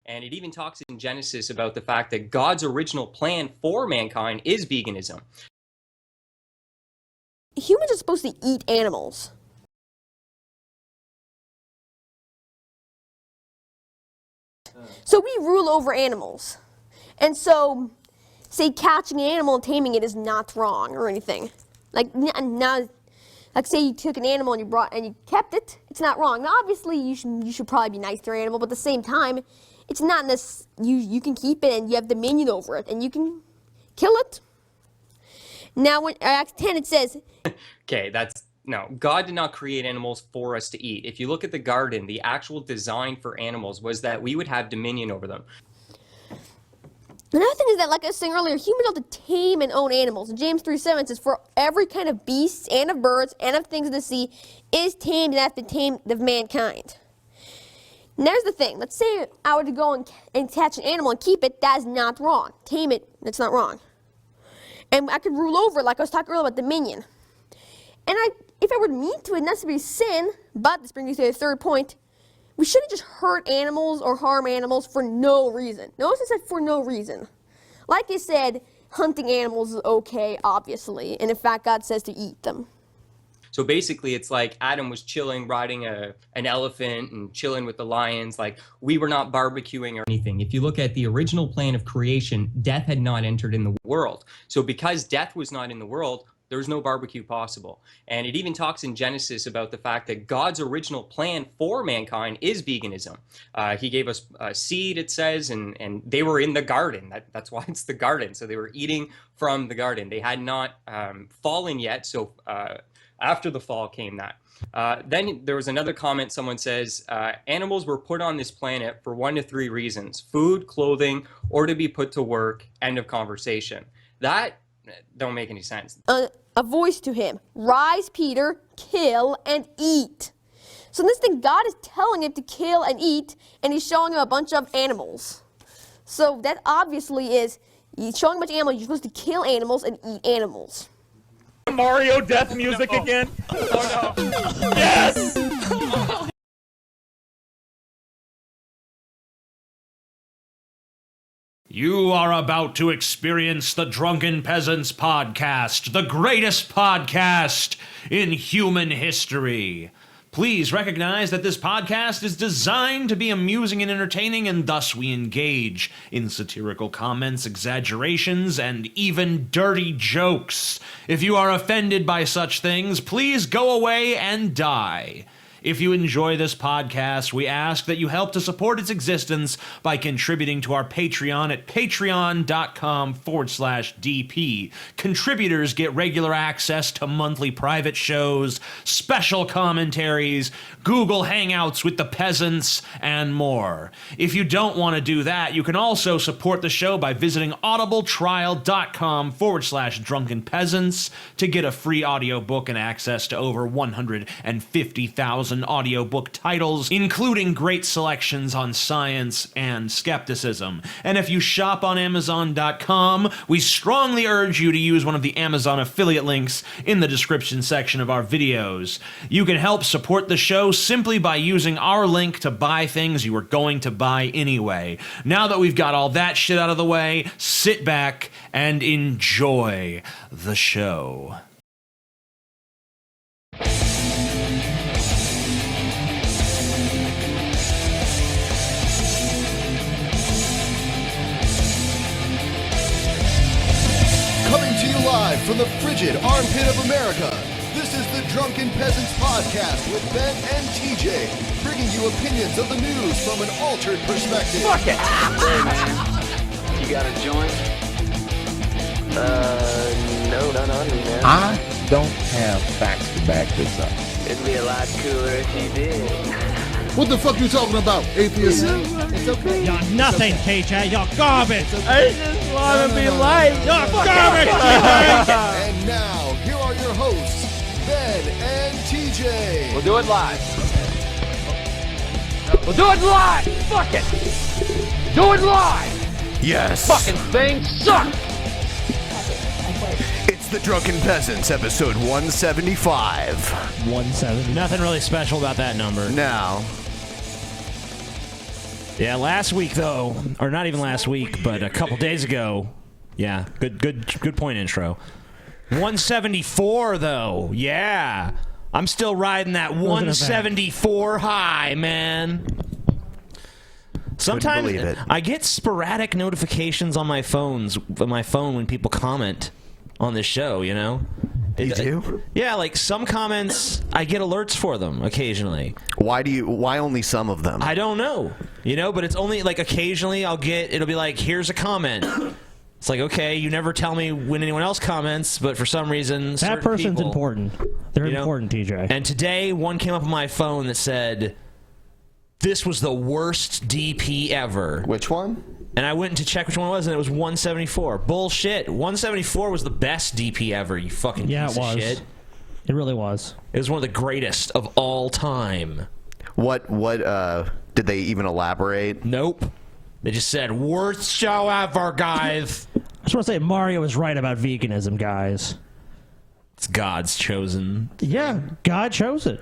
And it even talks in Genesis about the fact that God's original plan for mankind is veganism. Humans are supposed to eat animals. So we rule over animals. And so, say catching an animal and taming it is not wrong or anything. Like say you took an animal and you kept it, it's not wrong. Now obviously you should probably be nice to your animal, but at the same time, it's not this. You can keep it and you have dominion over it and you can kill it. Now when Acts 10 it says, okay, no, God did not create animals for us to eat. If you look at the garden, the actual design for animals was that we would have dominion over them. Another thing is that, like I was saying earlier, humans have to tame and own animals. And James 3:7 says, for every kind of beasts and of birds and of things of the sea is tamed and hath been tamed of mankind. And there's the thing. Let's say I were to go and catch an animal and keep it. That is not wrong. Tame it, that's not wrong. And I could rule over it, like I was talking earlier about dominion. And if I were mean to it, not to be sin, but this brings me to the third point, we shouldn't just hurt animals or harm animals for no reason. Notice it said for no reason. Like I said, hunting animals is okay, obviously, and in fact, God says to eat them. So basically, it's like Adam was chilling, riding an elephant and chilling with the lions. Like, we were not barbecuing or anything. If you look at the original plan of creation, death had not entered in the world. So because death was not in the world, there was no barbecue possible. And it even talks in Genesis about the fact that God's original plan for mankind is veganism. He gave us seed, it says, and they were in the garden. That's why it's the garden. So they were eating from the garden. They had not fallen yet. So after the fall came that. Then there was another comment. Someone says, animals were put on this planet for 1 to 3 reasons: food, clothing, or to be put to work. End of conversation. That don't make any sense. A voice to him, rise, Peter, kill and eat. So in this thing, God is telling him to kill and eat, and he's showing him a bunch of animals. So that obviously is, he's showing a bunch of animals, you're supposed to kill animals and eat animals. Mario death music again? Oh no. Yes! You are about to experience the Drunken Peasants podcast, the greatest podcast in human history. Please recognize that this podcast is designed to be amusing and entertaining, and thus we engage in satirical comments, exaggerations, and even dirty jokes. If you are offended by such things, please go away and die. If you enjoy this podcast, we ask that you help to support its existence by contributing to our Patreon at patreon.com/DP. Contributors get regular access to monthly private shows, special commentaries, Google Hangouts with the peasants, and more. If you don't want to do that, you can also support the show by visiting audibletrial.com/Drunken Peasants to get a free audiobook and access to over 150,000 audiobook titles, including great selections on science and skepticism. And if you shop on Amazon.com, we strongly urge you to use one of the Amazon affiliate links in the description section of our videos. You can help support the show simply by using our link to buy things you were going to buy anyway. Now that we've got all that shit out of the way, sit back and enjoy the show. Coming to you live from the frigid armpit of America, this is the Drunken Peasants Podcast with Ben and TJ, bringing you opinions of the news from an altered perspective. Fuck it! Hey man, you got a joint? No, not on me, man. I don't have facts to back this up. It'd be a lot cooler if you did. What the fuck you talking about, atheist? It's okay. You're nothing, TJ. You're garbage. I just want to be liked. You're garbage. And now, here are your hosts, Ben and TJ. We'll do it live. We'll do it live. Fuck it. Do it live. Yes. Fucking thing sucks. It's the Drunken Peasants, episode 175. 170. Nothing really special about that number. Now, Yeah, last week though, or not even last week, but a couple days ago. Yeah, good point intro. 174 though. Yeah. I'm still riding that 174 high, man. Sometimes I get sporadic notifications on my phone when people comment on this show, you know? You do? Yeah, like some comments, I get alerts for them occasionally. Why only some of them? I don't know, you know, but it's only like occasionally it'll be like, here's a comment. It's like, okay, you never tell me when anyone else comments, but for some reason, that person's important. They're important, TJ. And today, one came up on my phone that said, this was the worst DP ever. Which one? And I went to check which one it was, and it was 174. Bullshit. 174 was the best DP ever, you fucking piece of shit. It really was. It was one of the greatest of all time. What did they even elaborate? Nope. They just said, worst show ever, guys. I just want to say Mario was right about veganism, guys. It's God's chosen. Yeah, God chose it.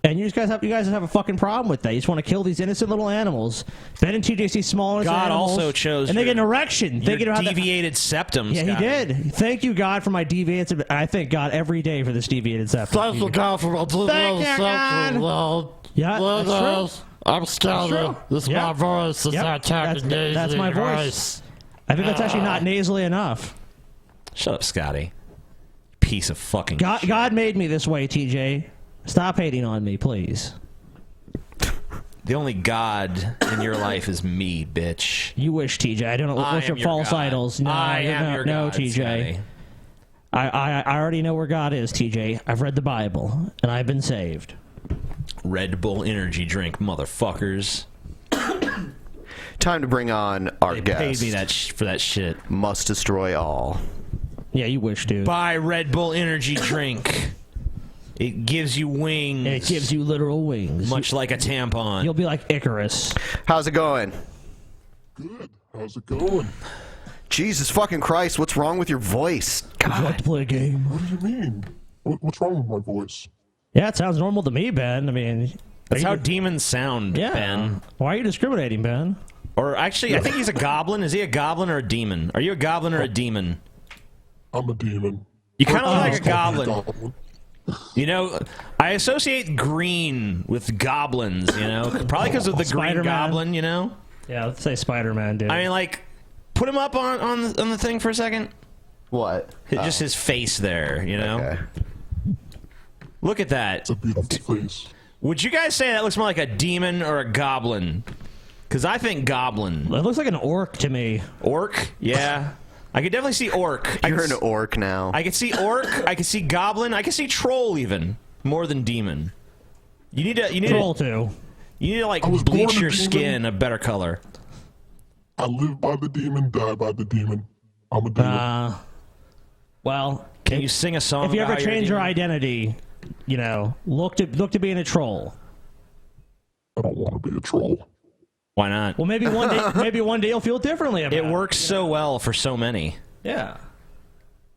And you guys have a fucking problem with that. You just want to kill these innocent little animals. Ben and TJ see small innocent animals. God also chose. And they get an erection. They get deviated septum. Yeah, Scotty. he did. Thank you, God, for my deviated septum. I thank God every day for this deviated septum. Thank you, God, for my deviated septum. Yeah, that's true. I'm Scotty. This is my voice. It's not talking nasally. That's my voice. I think that's actually not nasally enough. Shut up, Scotty. Piece of fucking shit. God made me this way, TJ. Stop hating on me, please. The only God in your life is me, bitch. You wish, TJ. I don't worship false idols. No, I am your God, TJ. Scotty. I already know where God is, TJ. I've read the Bible, and I've been saved. Red Bull energy drink, motherfuckers. Time to bring on our guest. They paid me for that shit. iMustDestroyAll. Yeah, you wish, dude. Buy Red Bull energy drink. It gives you wings. And it gives you literal wings. Much like a tampon. You'll be like Icarus. How's it going? Good. How's it going? Jesus fucking Christ, what's wrong with your voice? God. Would you like to play a game? What do you mean? What's wrong with my voice? Yeah, it sounds normal to me, Ben. I mean... That's how demons sound, yeah. Ben. Why are you discriminating, Ben? Or actually, I think he's a goblin. Is he a goblin or a demon? Are you a goblin or a demon? I'm a demon. You kind of look like a goblin. You know, I associate green with goblins, you know? Probably because of the green goblin, you know? Yeah, let's say Spider-Man, dude. I mean, like, put him up on the thing for a second. What? Just his face there, you know? Okay. Look at that. It's a beautiful face. Would you guys say that looks more like a demon or a goblin? Because I think goblin. It looks like an orc to me. Orc? Yeah. I could definitely see orc. You're an orc now. I could see orc. I could see goblin. I could see troll even more than demon. You need to. Troll too. You need to like bleach your skin a better color. I live by the demon, die by the demon. I'm a demon. Well, can you sing a song? If you ever change your identity, you know, look to being a troll. I don't want to be a troll. Why not? Well, maybe one day you'll feel differently about it. It works so well for so many. Yeah.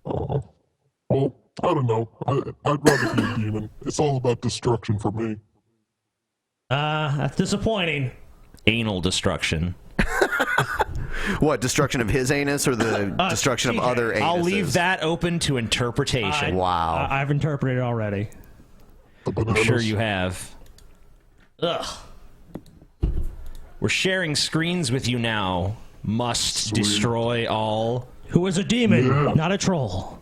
Well, I don't know. I'd rather be a demon. It's all about destruction for me. That's disappointing. Anal destruction. What, destruction of his anus or the destruction of other anuses? I'll leave that open to interpretation. Wow. I've interpreted already. I'm sure you have. Ugh. We're sharing screens with you now. Must destroy all. Who is a demon, not a troll.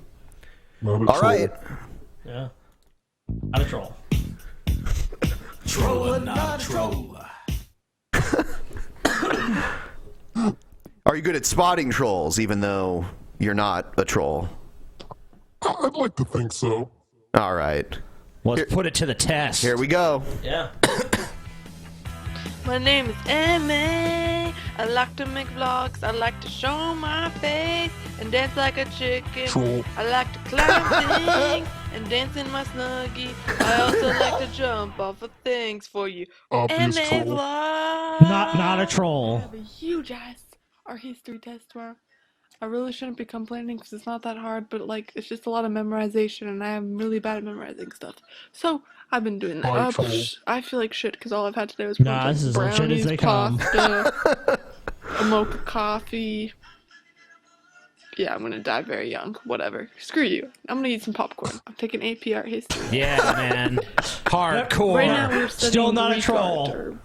Not a all troll. Right. Yeah. Not a troll. Troll, not a troll. Are you good at spotting trolls, even though you're not a troll? I'd like to think so. All right. Let's put it to the test. Here we go. Yeah. My name is Emma. I like to make vlogs. I like to show my face and dance like a chicken. Troll. I like to climb things and dance in my snuggie. I also like to jump off of things for you. Obvious Emma troll. vlog. Not a troll. I have a huge ass art history test tomorrow. I really shouldn't be complaining because it's not that hard, but like it's just a lot of memorization, and I am really bad at memorizing stuff. So I've been doing that. I feel like shit because all I've had today was this is as shit as they come. pasta, a mocha coffee. Yeah, I'm gonna die very young. Whatever. Screw you. I'm gonna eat some popcorn. I'm taking AP Art History. Yeah, man. Hardcore. Right now we're Still not a Greek troll. art, or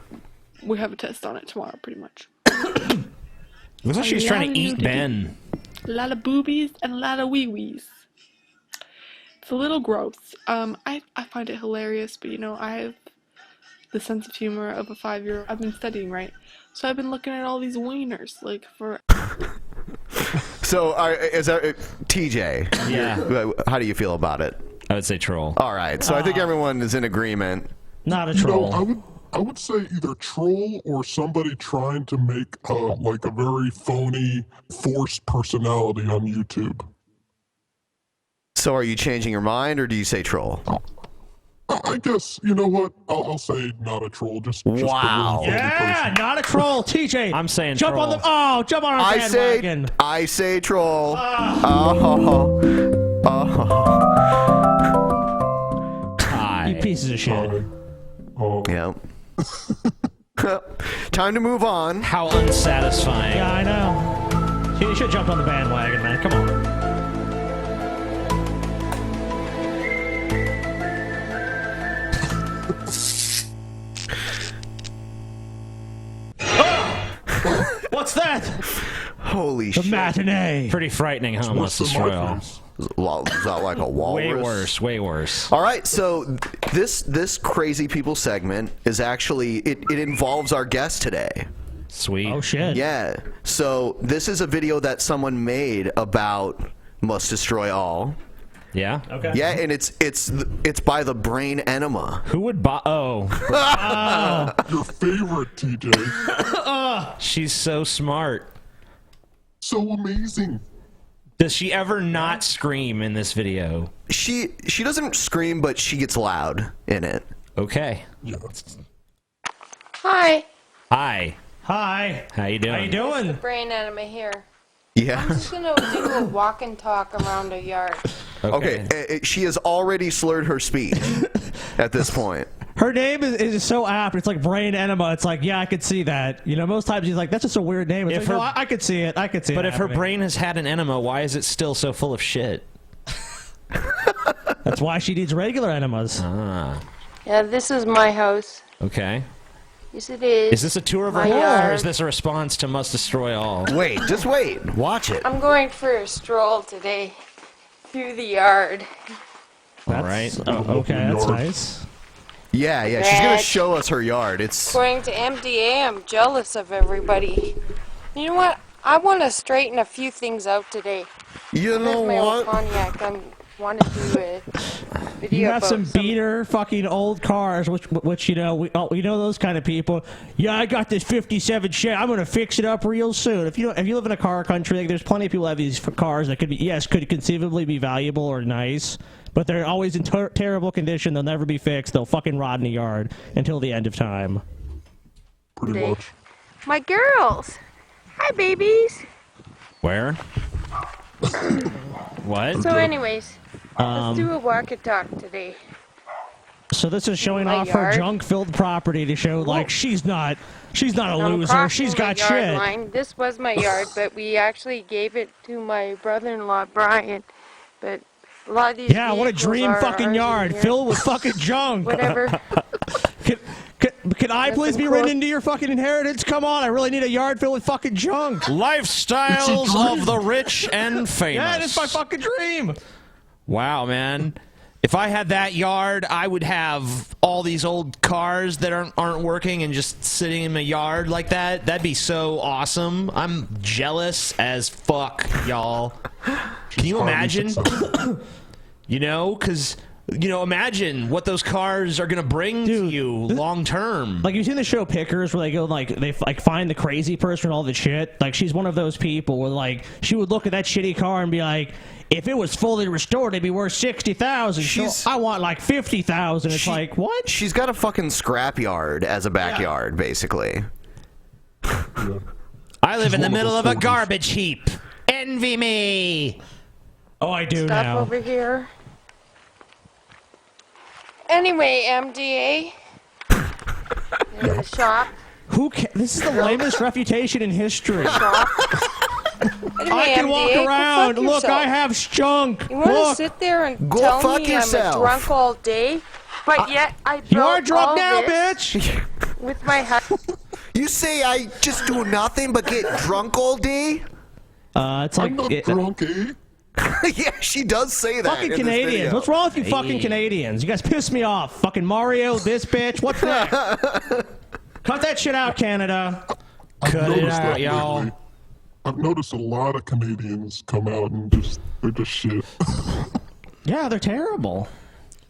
we have a test on it tomorrow, pretty much. Looks like she's trying to eat Ben. A lot of boobies and a lot of wee-wees. It's a little gross. I find it hilarious, but you know, I have the sense of humor of a 5-year-old. I've been studying, right? So I've been looking at all these wieners, like for... So, is that TJ? Yeah. How do you feel about it? I would say troll. All right. So I think everyone is in agreement. Not a troll. No, I would say either troll or somebody trying to make like a very phony, forced personality on YouTube. So are you changing your mind, or do you say troll? I guess, you know what? I'll say not a troll. Just wow. Yeah, not a troll. TJ, I'm saying jump troll. Jump on our bandwagon. I say troll. You pieces of shit. Yeah. Time to move on. How unsatisfying. Yeah, I know. You should jump on the bandwagon, man. Come on. What's that? Holy shit. The matinee. Pretty frightening, huh? iMustDestroyAll. Is that like a walrus? Way worse. All right, so this crazy people segment is actually it involves our guest today. Sweet. Oh shit. Yeah. So this is a video that someone made about iMustDestroyAll. Yeah. Okay. Yeah, and it's by the brain Enema. Who would buy? Oh. Your favorite, TJ. She's so smart. So amazing. Does she ever not scream in this video? She doesn't scream, but she gets loud in it. Okay. Yeah. Hi. Hi. Hi. How you doing? How you doing? Brain Enema here. Yeah. I'm just gonna do a walk and talk around a yard. Okay. She has already slurred her speech at this point. Her name is so apt. It's like Brain Enema. It's like, yeah, I could see that. You know, most times he's like, that's just a weird name. It's like, no, I could see it. I could see it. But if her happening. brain has had an enema, why is it still so full of shit? That's why she needs regular enemas. Ah. Yeah, this is my house. Okay. Yes, it is. Is this a tour of her My house, or yard. is this a response to iMustDestroyAll? Wait, just wait. Watch it. I'm going for a stroll today through the yard. All right. Okay, that's nice. Yeah, she's gonna show us her yard. It's Going to MDA, I'm jealous of everybody. You know what? I want to straighten a few things out today. You know my old what? Pontiac. I want to do a video You got about some beater fucking old cars, which you know, we know those kind of people. Yeah, I got this '57 Chevy. I'm gonna fix it up real soon. If you live in a car country, like, there's plenty of people who have these cars that could conceivably be valuable or nice, but they're always in terrible condition. They'll never be fixed. They'll fucking rot in the yard until the end of time. Pretty much. My girls. Hi, babies. Where? What? So, anyways, let's do a walk and talk today. So this is showing My off her yard. junk-filled property to show like she's not a I'm loser. crossing She's got the yard shit. line. This was my yard, but we actually gave it to my brother-in-law, Brian. But a lot of these Yeah, what a vehicles dream are fucking ours in yard here. filled with fucking junk. Whatever. Can I please be written into your fucking inheritance? Come on, I really need a yard filled with fucking junk. Lifestyles of the rich and famous. Yeah, it's my fucking dream. Wow, man. If I had that yard, I would have all these old cars that aren't working and just sitting in my yard like that. That'd be so awesome. I'm jealous as fuck, y'all. Can you imagine? You know, because... You know, imagine what those cars are gonna bring to you long term. Like, you've seen the show Pickers, where they go they find the crazy person and all the shit. Like, she's one of those people where, like, she would look at that shitty car and be like, if it was fully restored, it'd be worth $60,000. So I want like $50,000. It's like, what? She's got a fucking scrapyard as a backyard, basically. I live in the middle of a garbage heap. Envy me. Oh, I do Stuff now. over here. Anyway, MDA. In the shop. This is the lamest refutation in history. Shop. Anyway, I can walk MDA, around. go fuck Look, yourself. I have skunk. You want to Look. sit there and Go tell fuck me yourself. I'm a drunk all day? But yet I built You are drunk all now, this bitch. with my husband. You say I just do nothing but get drunk all day? It's like I'm not drunk, eh? Yeah, she does say that. fucking in this Canadians. video. What's wrong with you fucking Canadians? You guys piss me off. Fucking Mario, this bitch. What's next? Cut that shit out, Canada. Cut it out, y'all. I've noticed a lot of Canadians come out and they're just shit. Yeah, they're terrible.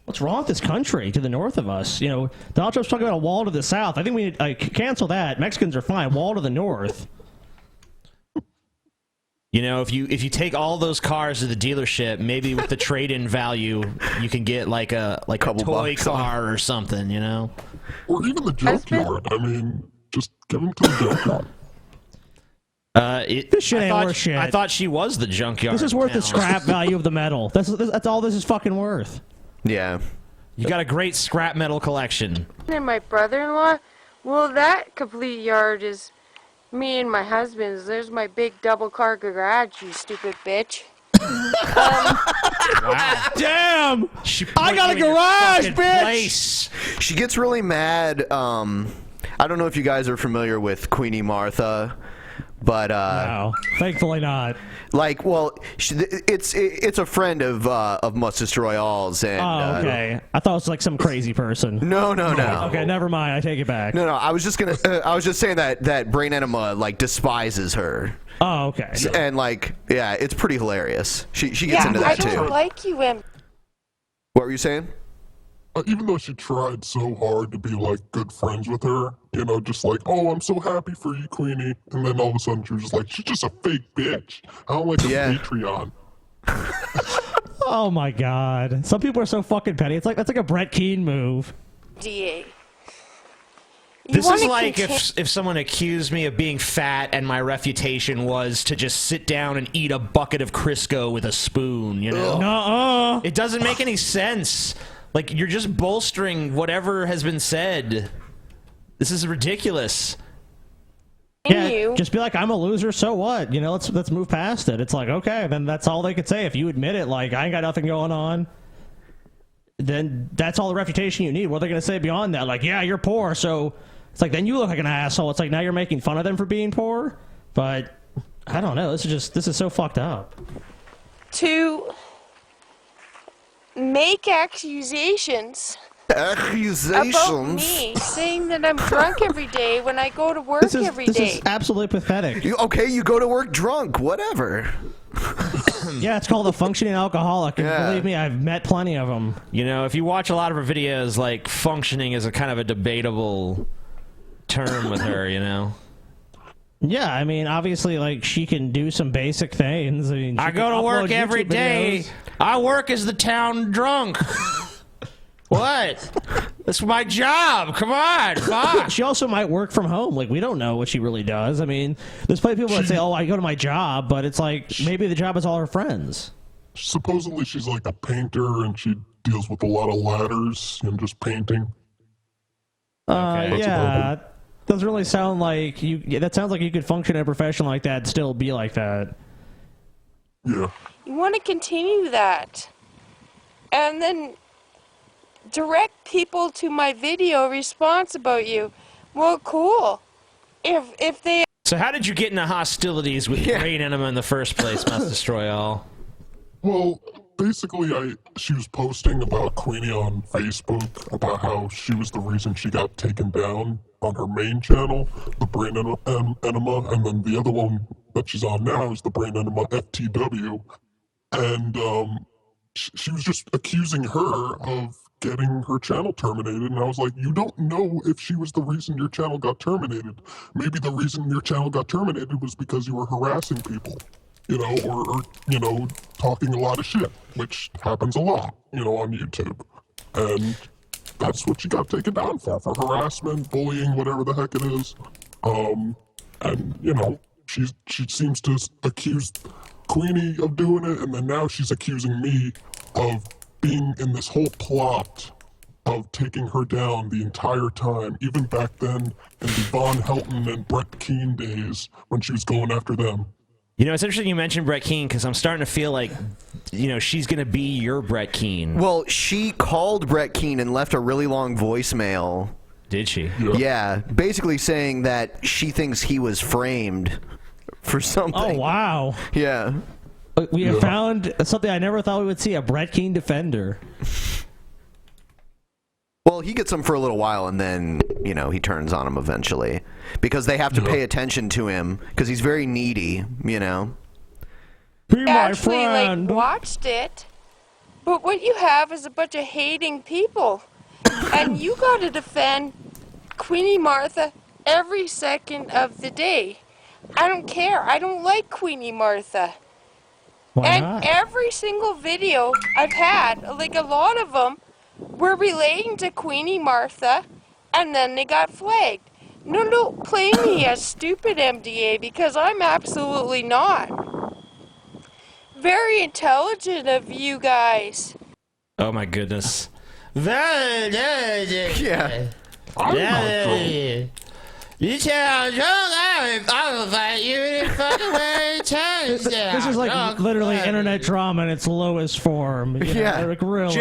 What's wrong with this country to the north of us? You know, Donald Trump's talking about a wall to the south. I think we need cancel that. Mexicans are fine. Wall to the north. You know, if you take all those cars to the dealership, maybe with the trade-in value, you can get like a toy car or something. You know, or even the junkyard. I mean, just give them to the junkyard. This shit ain't worth shit. I thought she was the junkyard. This is worth the now. scrap value of the metal. That's all this is fucking worth. Yeah. You got a great scrap metal collection. And my brother-in-law, well, that complete yard is me and my husband's. There's my big double-car garage, you stupid bitch. Wow. Damn! I got a you in your garage, fucking bitch! place. She gets really mad. I don't know if you guys are familiar with Queenie Martha, but no, thankfully not. Like, well, it's a friend of iMustDestroyAll's, and Oh, okay. I thought it was like some crazy person. No. Okay, never mind. I take it back. No. I was just saying that Brain Enema like despises her. Oh, okay. And like, yeah, it's pretty hilarious. She gets into that I too. don't like you, Em. What were you saying? Even though she tried so hard to be like good friends with her, you know, just like, oh, I'm so happy for you, Queenie, and then all of a sudden she was just like, she's just a fake bitch. I don't like her Patreon. Oh my god. Some people are so fucking petty. That's like a Brett Keane move. DA. This is like if someone accused me of being fat and my refutation was to just sit down and eat a bucket of Crisco with a spoon, you know? Nuh-uh. It doesn't make any sense. Like, you're just bolstering whatever has been said. This is ridiculous. Yeah, just be like, I'm a loser, so what? You know, let's move past it. It's like, okay, then that's all they could say. If you admit it, like, I ain't got nothing going on, then that's all the refutation you need. What are they going to say beyond that? Like, yeah, you're poor, so it's like, then you look like an asshole. It's like, now you're making fun of them for being poor? But, I don't know. This is so fucked up. To make accusations about me, saying that I'm drunk every day when I go to work every day. This is absolutely pathetic. You go to work drunk, whatever. Yeah, it's called a functioning alcoholic. And believe me, I've met plenty of them. You know, if you watch a lot of her videos, like, functioning is a kind of a debatable term with her, you know? Yeah, I mean, obviously, like, she can do some basic things. I mean, I go to work every day. I work as the town drunk. What? That's my job. Come on, fuck. She also might work from home. Like, we don't know what she really does. I mean, there's plenty of people that say, oh, I go to my job, but it's like, maybe the job is all her friends. Supposedly she's like a painter and she deals with a lot of ladders and just painting. Yeah. Doesn't really sound like you. That sounds like you could function in a profession like that and still be like that. Yeah. You want to continue that. And then direct people to my video response about you. Well, cool. If they... So how did you get into hostilities with Brain Enema in the first place, iMustDestroyAll? Well, basically, she was posting about Queenie on Facebook, about how she was the reason she got taken down on her main channel, the Brain Enema, and then the other one that she's on now is the Brain Enema FTW. And she was just accusing her of getting her channel terminated, and I was like, you don't know if she was the reason your channel got terminated. Maybe the reason your channel got terminated was because you were harassing people, you know, or you know, talking a lot of shit, which happens a lot, you know, on YouTube. And that's what she got taken down for harassment, bullying, whatever the heck it is. And, you know, she seems to accuse Queenie of doing it, and then now she's accusing me of being in this whole plot of taking her down the entire time, even back then in the Von Helton and Brett Keane days when she was going after them. You know, it's interesting you mentioned Brett Keane because I'm starting to feel like, you know, she's going to be your Brett Keane. Well, she called Brett Keane and left a really long voicemail. Did she? Yeah, basically saying that she thinks he was framed for something. Oh, wow. Yeah. We have found something I never thought we would see, a Brett Keane defender. Well, he gets them for a little while, and then, you know, he turns on them eventually. Because they have to pay attention to him, because he's very needy, you know? Actually, like, watched it, but what you have is a bunch of hating people. And you gotta defend Queenie Martha every second of the day. I don't care. I don't like Queenie Martha. Why not? Every single video I've had, like a lot of them, were relating to Queenie Martha, and then they got flagged. No, don't play me as stupid, MDA, because I'm absolutely not. Very intelligent of you guys. Oh my goodness. Yeah. You tell I'm drunk, I will fight you in fucking way. This is like literally internet drama in its lowest form. You know, like really.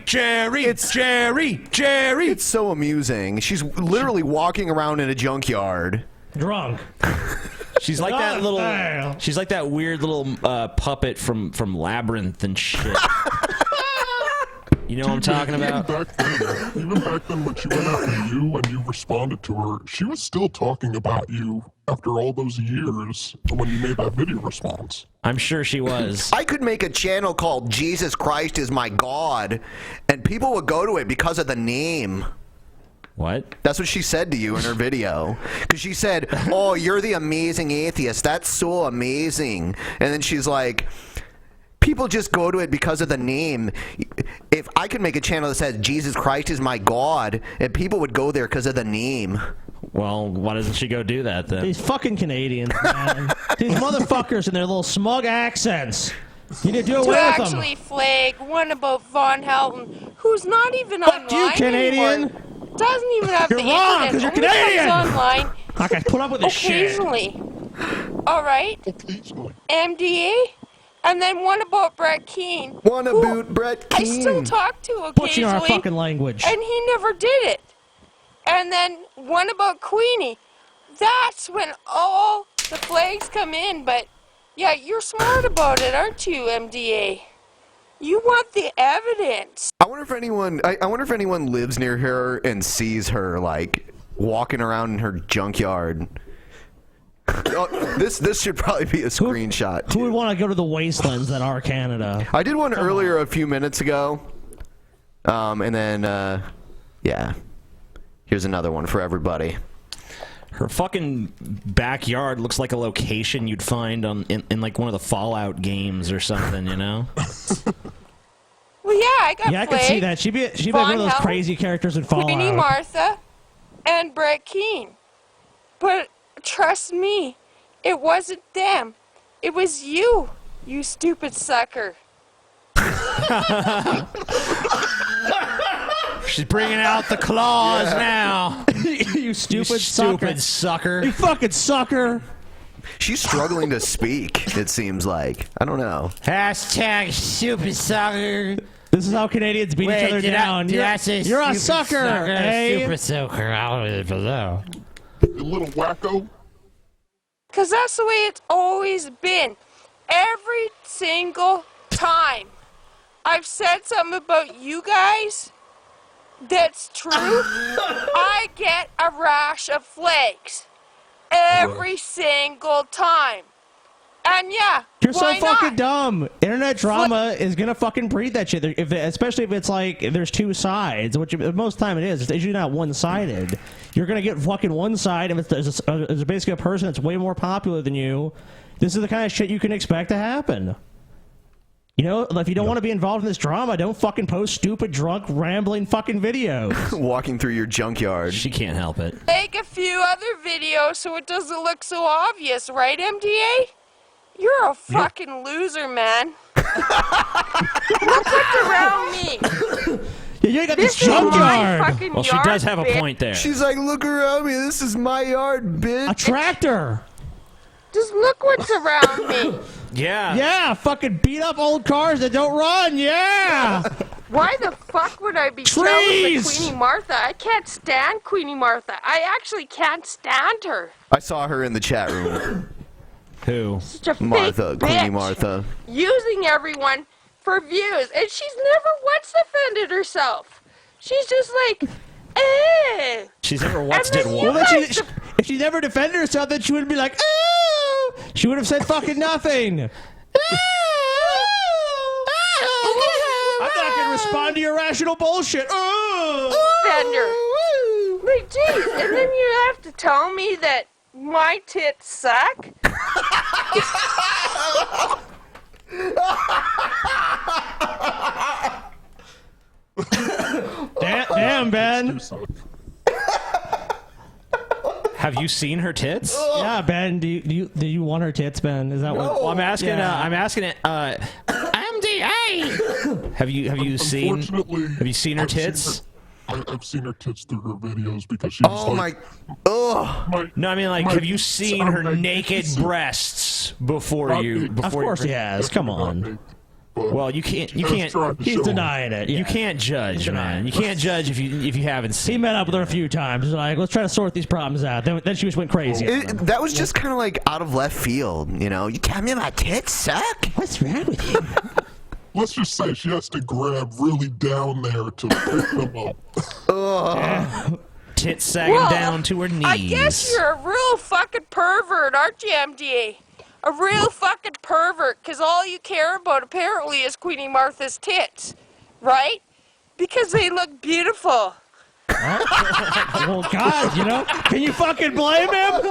Jerry. It's so amusing. She's literally walking around in a junkyard. Drunk. She's like that little. She's like that weird little puppet from Labyrinth and shit. You know what I'm talking about? Even back then when she went after you and you responded to her, she was still talking about you after all those years when you made that video response. I'm sure she was. I could make a channel called Jesus Christ is My God, and people would go to it because of the name. What? That's what she said to you in her video. Because she said, oh, you're the amazing atheist. That's so amazing. And then she's like, people just go to it because of the name. If I could make a channel that says Jesus Christ is my God, and people would go there because of the name. Well, why doesn't she go do that then? These fucking Canadians, man. These motherfuckers and their little smug accents. You need to do away with them. Actually flag one about Von Helton, who's not even online you, Canadian. anymore. Doesn't even have You're the wrong, internet. 'cause you're Only comes Canadian. online I can put up with this shit. occasionally. All right. MDA. And then one about Brett Keane. One about Brett Keane. I still talk to occasionally. Butchering our fucking language. And he never did it. And then one about Queenie. That's when all the flags come in. But yeah, you're smart about it, aren't you, MDA? You want the evidence. I wonder if anyone. I wonder if anyone lives near her and sees her like walking around in her junkyard. This should probably be a screenshot. Who would want to go to the wastelands that are Canada? I did one earlier a few minutes ago. And then, yeah. Here's another one for everybody. Her fucking backyard looks like a location you'd find in like one of the Fallout games or something, you know? Well, yeah, I got Yeah, I can see that. She'd be like one of those crazy characters in Fallout. Queenie Martha and Brett Keane. But trust me, it wasn't them. It was you, you stupid sucker. She's bringing out the claws now. You stupid sucker. You fucking sucker. She's struggling to speak, it seems like. I don't know. Hashtag stupid sucker. This is how Canadians beat each other down. Did I say you're a stupid sucker, eh? Stupid sucker. I don't even know. You little wacko. Because that's the way it's always been. Every single time I've said something about you guys that's true, I get a rash of flakes. Every single time. And yeah, You're so why fucking not? dumb. Internet drama is gonna fucking breed that shit. Especially if it's like there's two sides, which most of the time it is. It's usually not one-sided. You're gonna get fucking one side if there's basically a person that's way more popular than you. This is the kind of shit you can expect to happen. You know, if you don't want to be involved in this drama, don't fucking post stupid, drunk, rambling fucking videos. Walking through your junkyard. She can't help it. Make a few other videos so it doesn't look so obvious, right, MDA? You're a fucking loser, man. Look what's around me. Yeah, you ain't got this This is my junkyard. fucking Well, she does have a bitch. point there. She's like, look around me. This is my yard, bitch. A tractor. Just look what's around me. Yeah. Yeah, fucking beat up old cars that don't run. Yeah. Why the fuck would I be jealous of Queenie Martha? I can't stand Queenie Martha. I actually can't stand her. I saw her in the chat room. Who? Such a fake Martha, Queenie bitch. Martha. Using everyone for views, and she's never once defended herself. She's just like, eh. She's never once did Well, what? then if she never defended herself, then she wouldn't be like, oh. She would have said fucking nothing. I'm not gonna respond to your irrational bullshit. Defender. Like, geez, and then you have to tell me that my tits suck? Damn, Ben. Have you seen her tits? Yeah, Ben. Do you want her tits, Ben? Is that what? Well, I'm asking. Yeah. I'm asking it. MDA. Have you seen her tits? I've seen her tits through her videos because she's No, I mean like, have you seen her naked breasts before you? Of course he has. Come on. Well, you can't. He's denying it. Yeah. You can't judge, man. You can't judge if you haven't seen. He met up with her a few times. He's like, let's try to sort these problems out. Then she just went crazy. That was just kind of like out of left field, you know? You tell me my tits suck? What's wrong with you? Let's just say she has to grab really down there to pick them up. Tits sagging down to her knees. I guess you're a real fucking pervert, aren't you, MDA? A real fucking pervert, because all you care about apparently is Queenie Martha's tits, right? Because they look beautiful. Well, God, you know, can you fucking blame him?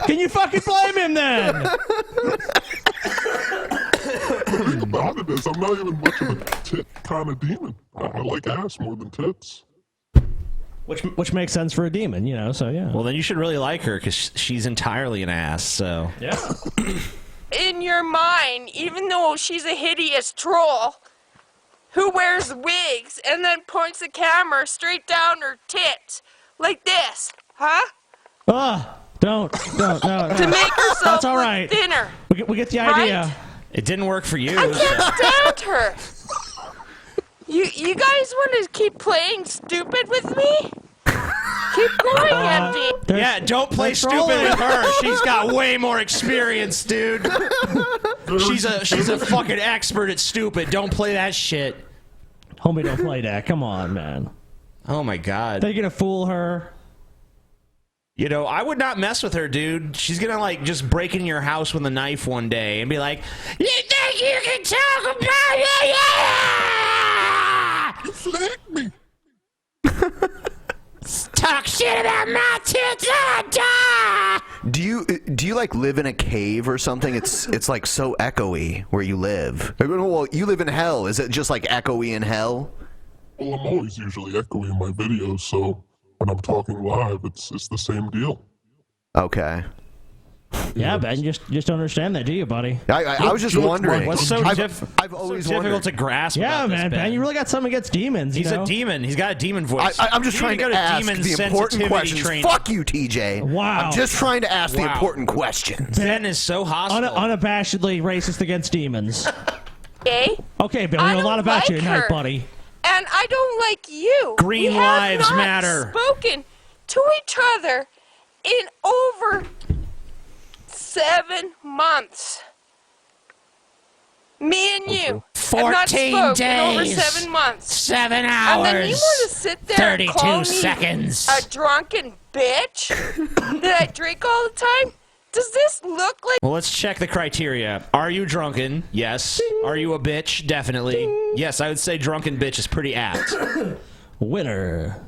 Can you fucking blame him then? The thing about it is, I'm not even much of a tit kind of demon. I like ass more than tits. Which makes sense for a demon, you know, so yeah. Well, then you should really like her because she's entirely an ass, so. Yeah. In your mind, even though she's a hideous troll who wears wigs and then points the camera straight down her tits, like this, huh? Don't, no. To make herself That's all look right. thinner. We get the idea. Right? It didn't work for you. I can't stand her. You guys want to keep playing stupid with me? Keep going, MD. Yeah, don't play stupid with her. She's got way more experience, dude. She's a fucking expert at stupid. Don't play that shit. Homie, don't play that. Come on, man. Oh my God. They're gonna fool her. You know, I would not mess with her, dude. She's gonna like just break in your house with a knife one day and be like, "You think you can talk about it? Yeah! You flagged me. Talk shit about my tits, Do you like live in a cave or something? It's like so echoey where you live. Well, you live in hell. Is it just like echoey in hell? Well, I'm always usually echoey in my videos, so when I'm talking live, it's the same deal. Okay. Yeah, Ben, you just don't understand that, do you, buddy? I was just wondering. What's so I've always difficult wondered. to grasp? Yeah, about man, this, Ben, you really got something against demons. He's you know? a demon. He's got a demon voice. I'm just You trying need to go ask demon the important sensitivity questions. training. Fuck you, TJ. Wow. I'm just trying to ask the Wow. important questions. Ben is so hostile. Unabashedly racist against demons. Okay? Okay, Ben, we know a lot about you tonight, buddy. And I don't like you. Green We have lives not matter. Spoken to each other in over 7 months. Me and you have not 14 spoken in over days. 7 months. 7 And then you hours. want to sit there 32 and call me seconds. a drunken bitch that I drink all the time? Does this look like... Well, let's check the criteria. Are you drunken? Yes. Are you a bitch? Definitely. Yes, I would say drunken bitch is pretty apt. Winner.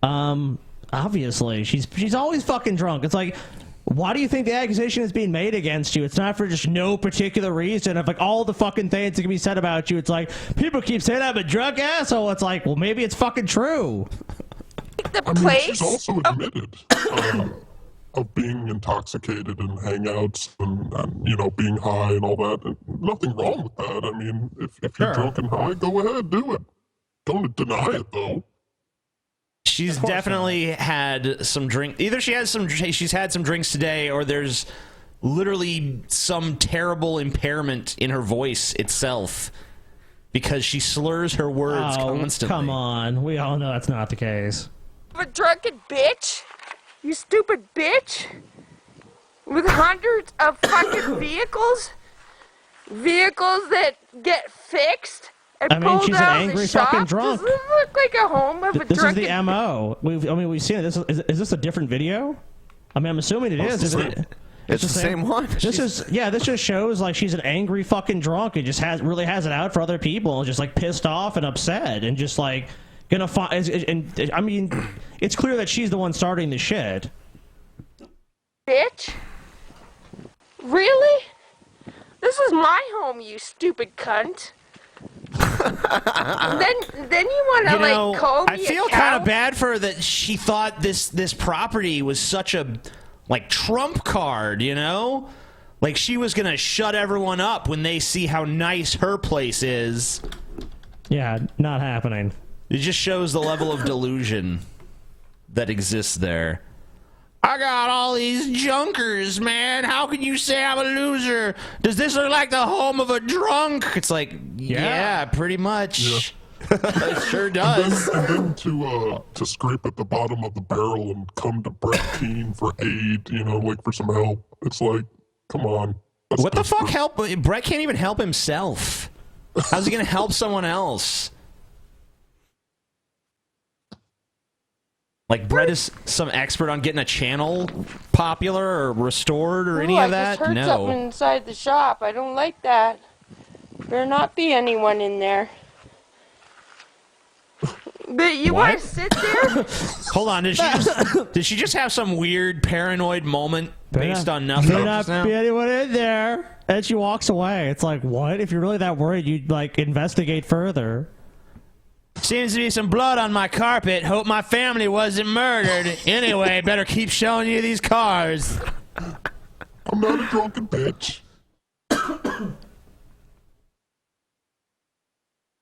Obviously, she's always fucking drunk. It's like, why do you think the accusation is being made against you? It's not for just no particular reason. Of like all the fucking things that can be said about you. It's like people keep saying I'm a drunk asshole. It's like, well, maybe it's fucking true. the I mean, place she's also admitted. of being intoxicated and hangouts and you know, being high and all that. And nothing wrong with that. I mean, if you're drunk and high, go ahead, do it. Don't deny it, though. She's definitely had some drink. Either she's had some drinks today, or there's literally some terrible impairment in her voice itself because she slurs her words constantly. Come on, we all know that's not the case. A drunken bitch, you stupid bitch, with hundreds of fucking vehicles that get fixed. I mean, she's an angry fucking drunk. Does this look like a home of a This is drunken the MO. We've seen it. Is this a different video? I mean, I'm assuming it is. It's the same one. This just shows like she's an angry fucking drunk and just really has it out for other people, and just like pissed off and upset and just like gonna find. And I mean, it's clear that she's the one starting the shit. bitch. Really? This is my home, you stupid cunt. then you want to like call me I feel kind of bad for her that she thought this property was such a like trump card, you know? Like she was gonna shut everyone up when they see how nice her place is. Yeah, not happening. It just shows the level of delusion that exists there. I got all these junkers, man. How can you say I'm a loser? Does this look like the home of a drunk? It's like, yeah pretty much. Yeah. It sure does. And then to scrape at the bottom of the barrel and come to Brett Keane for aid, you know, like for some help. It's like, come on. What the fuck help? Brett can't even help himself. How's he gonna help someone else? Like Brett is some expert on getting a channel popular or restored or any of that? I just heard something inside the shop. I don't like that. Better not be anyone in there. But you want to sit there? Hold on, did she just have some weird paranoid moment based on nothing? Better not be anyone in there. And she walks away. It's like, what? If you're really that worried, you'd like investigate further. Seems to be some blood on my carpet. Hope my family wasn't murdered. Anyway, better keep showing you these cars. I'm not a drunken bitch.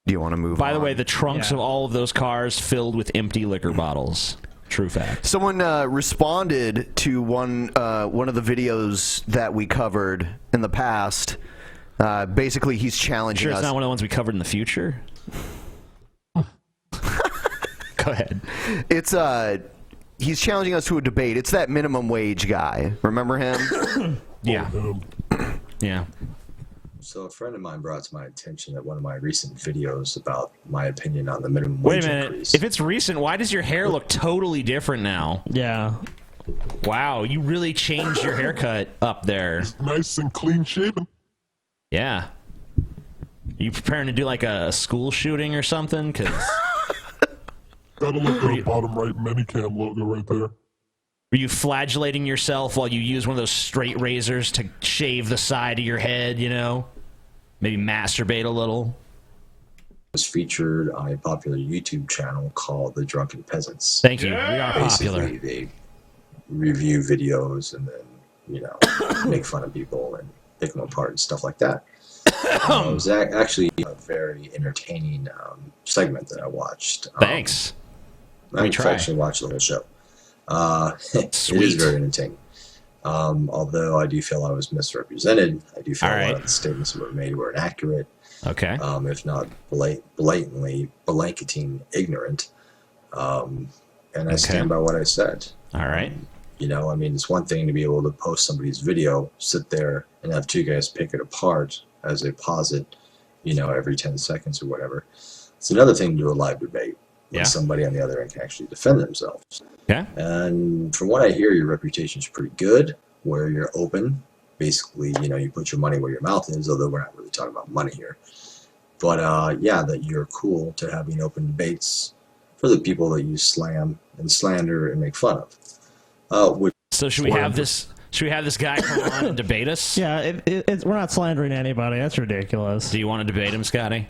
Do you want to move By the way, the trunks of all of those cars filled with empty liquor bottles. True fact. Someone responded to one of the videos that we covered in the past. Basically, he's challenging us. Sure, it's not one of the ones we covered in the future? Go ahead. It's he's challenging us to a debate. It's that minimum wage guy. Remember him? Yeah. Yeah. So a friend of mine brought to my attention that one of my recent videos about my opinion on the minimum wage Wait a minute. increase. If it's recent, why does your hair look totally different now? Yeah. Wow, you really changed your haircut up there. It's nice and clean shaven. Yeah. You preparing to do like a school shooting or something? Cause Gotta look at the bottom right Minicam logo right there. were you flagellating yourself while you use one of those straight razors to shave the side of your head, you know? Maybe masturbate a little? Was featured on a popular YouTube channel called The Drunken Peasants. Thank you. We are popular. Basically, they review videos and then, you know, make fun of people and pick them apart and stuff like that. It was actually a very entertaining segment that I watched. Thanks. I actually watched the whole show. It is very entertaining. Although I do feel I was misrepresented. I do feel a lot of the statements that were made were inaccurate. Okay. If not blatantly blanketing ignorant. And I stand by what I said. All right. You know, I mean, it's one thing to be able to post somebody's video, sit there, and have two guys pick it apart as they pause it, you know, every 10 seconds or whatever. It's another thing to do a live debate when somebody on the other end can actually defend themselves. Yeah. And from what I hear, your reputation is pretty good, where you're open. Basically, you know, you put your money where your mouth is, although we're not really talking about money here. But, yeah, that you're cool to having open debates for the people that you slam and slander and make fun of. So should we have this? Should we have this guy come on and debate us? Yeah, we're not slandering anybody. That's ridiculous. Do you want to debate him, Scotty?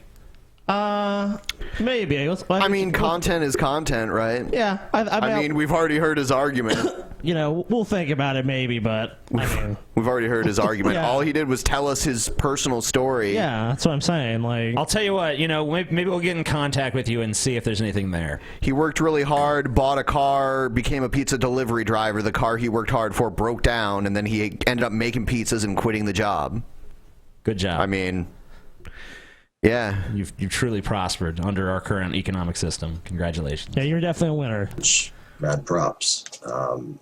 Maybe. I mean, content is content, right? Yeah. I mean, we've already heard his argument. You know, we'll think about it maybe, but I mean, we've already heard his argument. Yeah. All he did was tell us his personal story. Yeah, that's what I'm saying. Like, I'll tell you what, you know, maybe we'll get in contact with you and see if there's anything there. He worked really hard, bought a car, became a pizza delivery driver. The car he worked hard for broke down, and then he ended up making pizzas and quitting the job. Good job. I mean, yeah. You've truly prospered under our current economic system. Congratulations. Yeah, you're definitely a winner. Mad props. I'm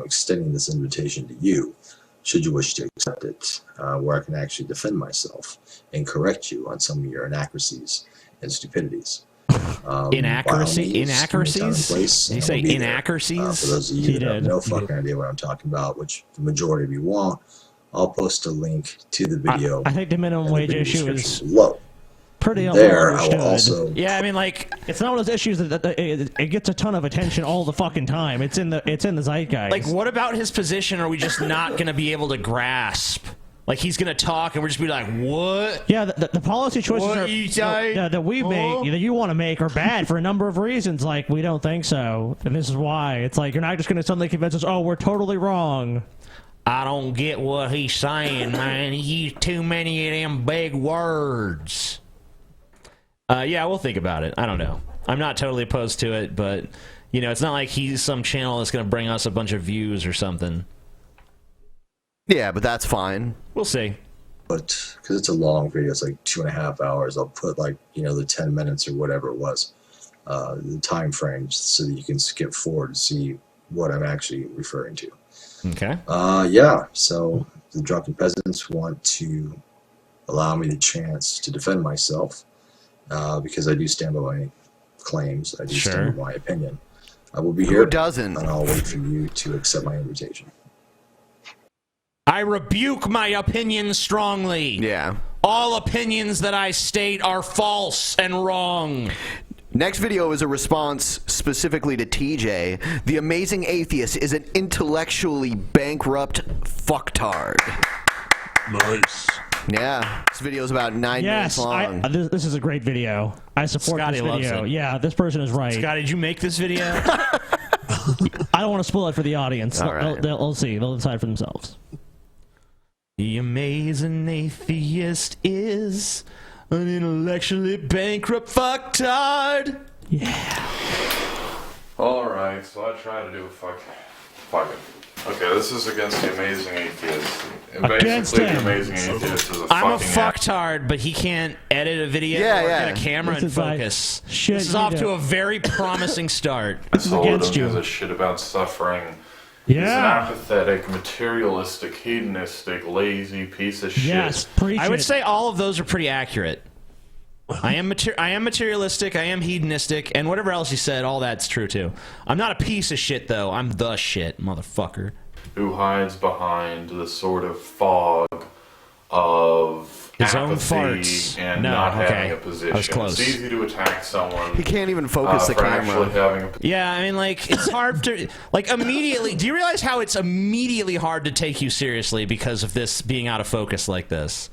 extending this invitation to you, should you wish to accept it, where I can actually defend myself and correct you on some of your inaccuracies and stupidities. Inaccuracies? You say inaccuracies? For those of you that have no fucking idea what I'm talking about, which the majority of you won't, I'll post a link to the video. I think the minimum wage issue is low. Pretty there, I understood. will also. Yeah, I mean, like, it's not one of those issues that it gets a ton of attention all the fucking time. It's in the zeitgeist. Like, what about his position? Are we just not going to be able to grasp? Like, he's going to talk, and we're just be like, what? Yeah, the policy choices that we make, that you want to make, are bad for a number of reasons. Like, we don't think so, and this is why. It's like you're not just going to suddenly convince us, oh, we're totally wrong. I don't get what he's saying, man. He used too many of them big words. Yeah, we'll think about it. I don't know. I'm not totally opposed to it, but, you know, it's not like he's some channel that's going to bring us a bunch of views or something. Yeah, but that's fine. We'll see. But, because it's a long video, it's like 2.5 hours, I'll put, like, you know, the 10 minutes or whatever it was, the time frames, so that you can skip forward and see what I'm actually referring to. Okay. Yeah, so the Drunken Peasants want to allow me the chance to defend myself. Because I do stand by my claims. I do stand by my opinion. I will be here. Who doesn't? And I'll wait for you to accept my invitation. I rebuke my opinion strongly. Yeah. All opinions that I state are false and wrong. Next video is a response specifically to TJ. The amazing atheist is an intellectually bankrupt fucktard. Nice. Yeah, this video is about 9 minutes long. This is a great video. I support Scotty this video. loves it. Yeah, this person is right. Scotty, did you make this video? I don't want to spoil it for the audience. All right. They'll see. They'll decide for themselves. The amazing atheist is an intellectually bankrupt fucktard. Yeah. Alright, so I try to do a fucking. Okay, this is against the amazing atheist. And basically, the amazing atheist is a I'm a fucking fucktard, but he can't edit a video or get a camera and focus. This is off to a very promising start. This is against you. Gives a shit about suffering. Yeah. He's an apathetic, materialistic, hedonistic, lazy piece of shit. Yes, preach I would it. say all of those are pretty accurate. I am materialistic, I am hedonistic, and whatever else you said, all that's true too. I'm not a piece of shit though. I'm the shit, motherfucker. Who hides behind the sort of fog of his own apathy farts and not having a position. I was close. It's easy to attack someone. He can't even focus the for camera. actually having a Yeah, I mean, like, it's hard to, like, immediately, do you realize how it's immediately hard to take you seriously because of this being out of focus like this?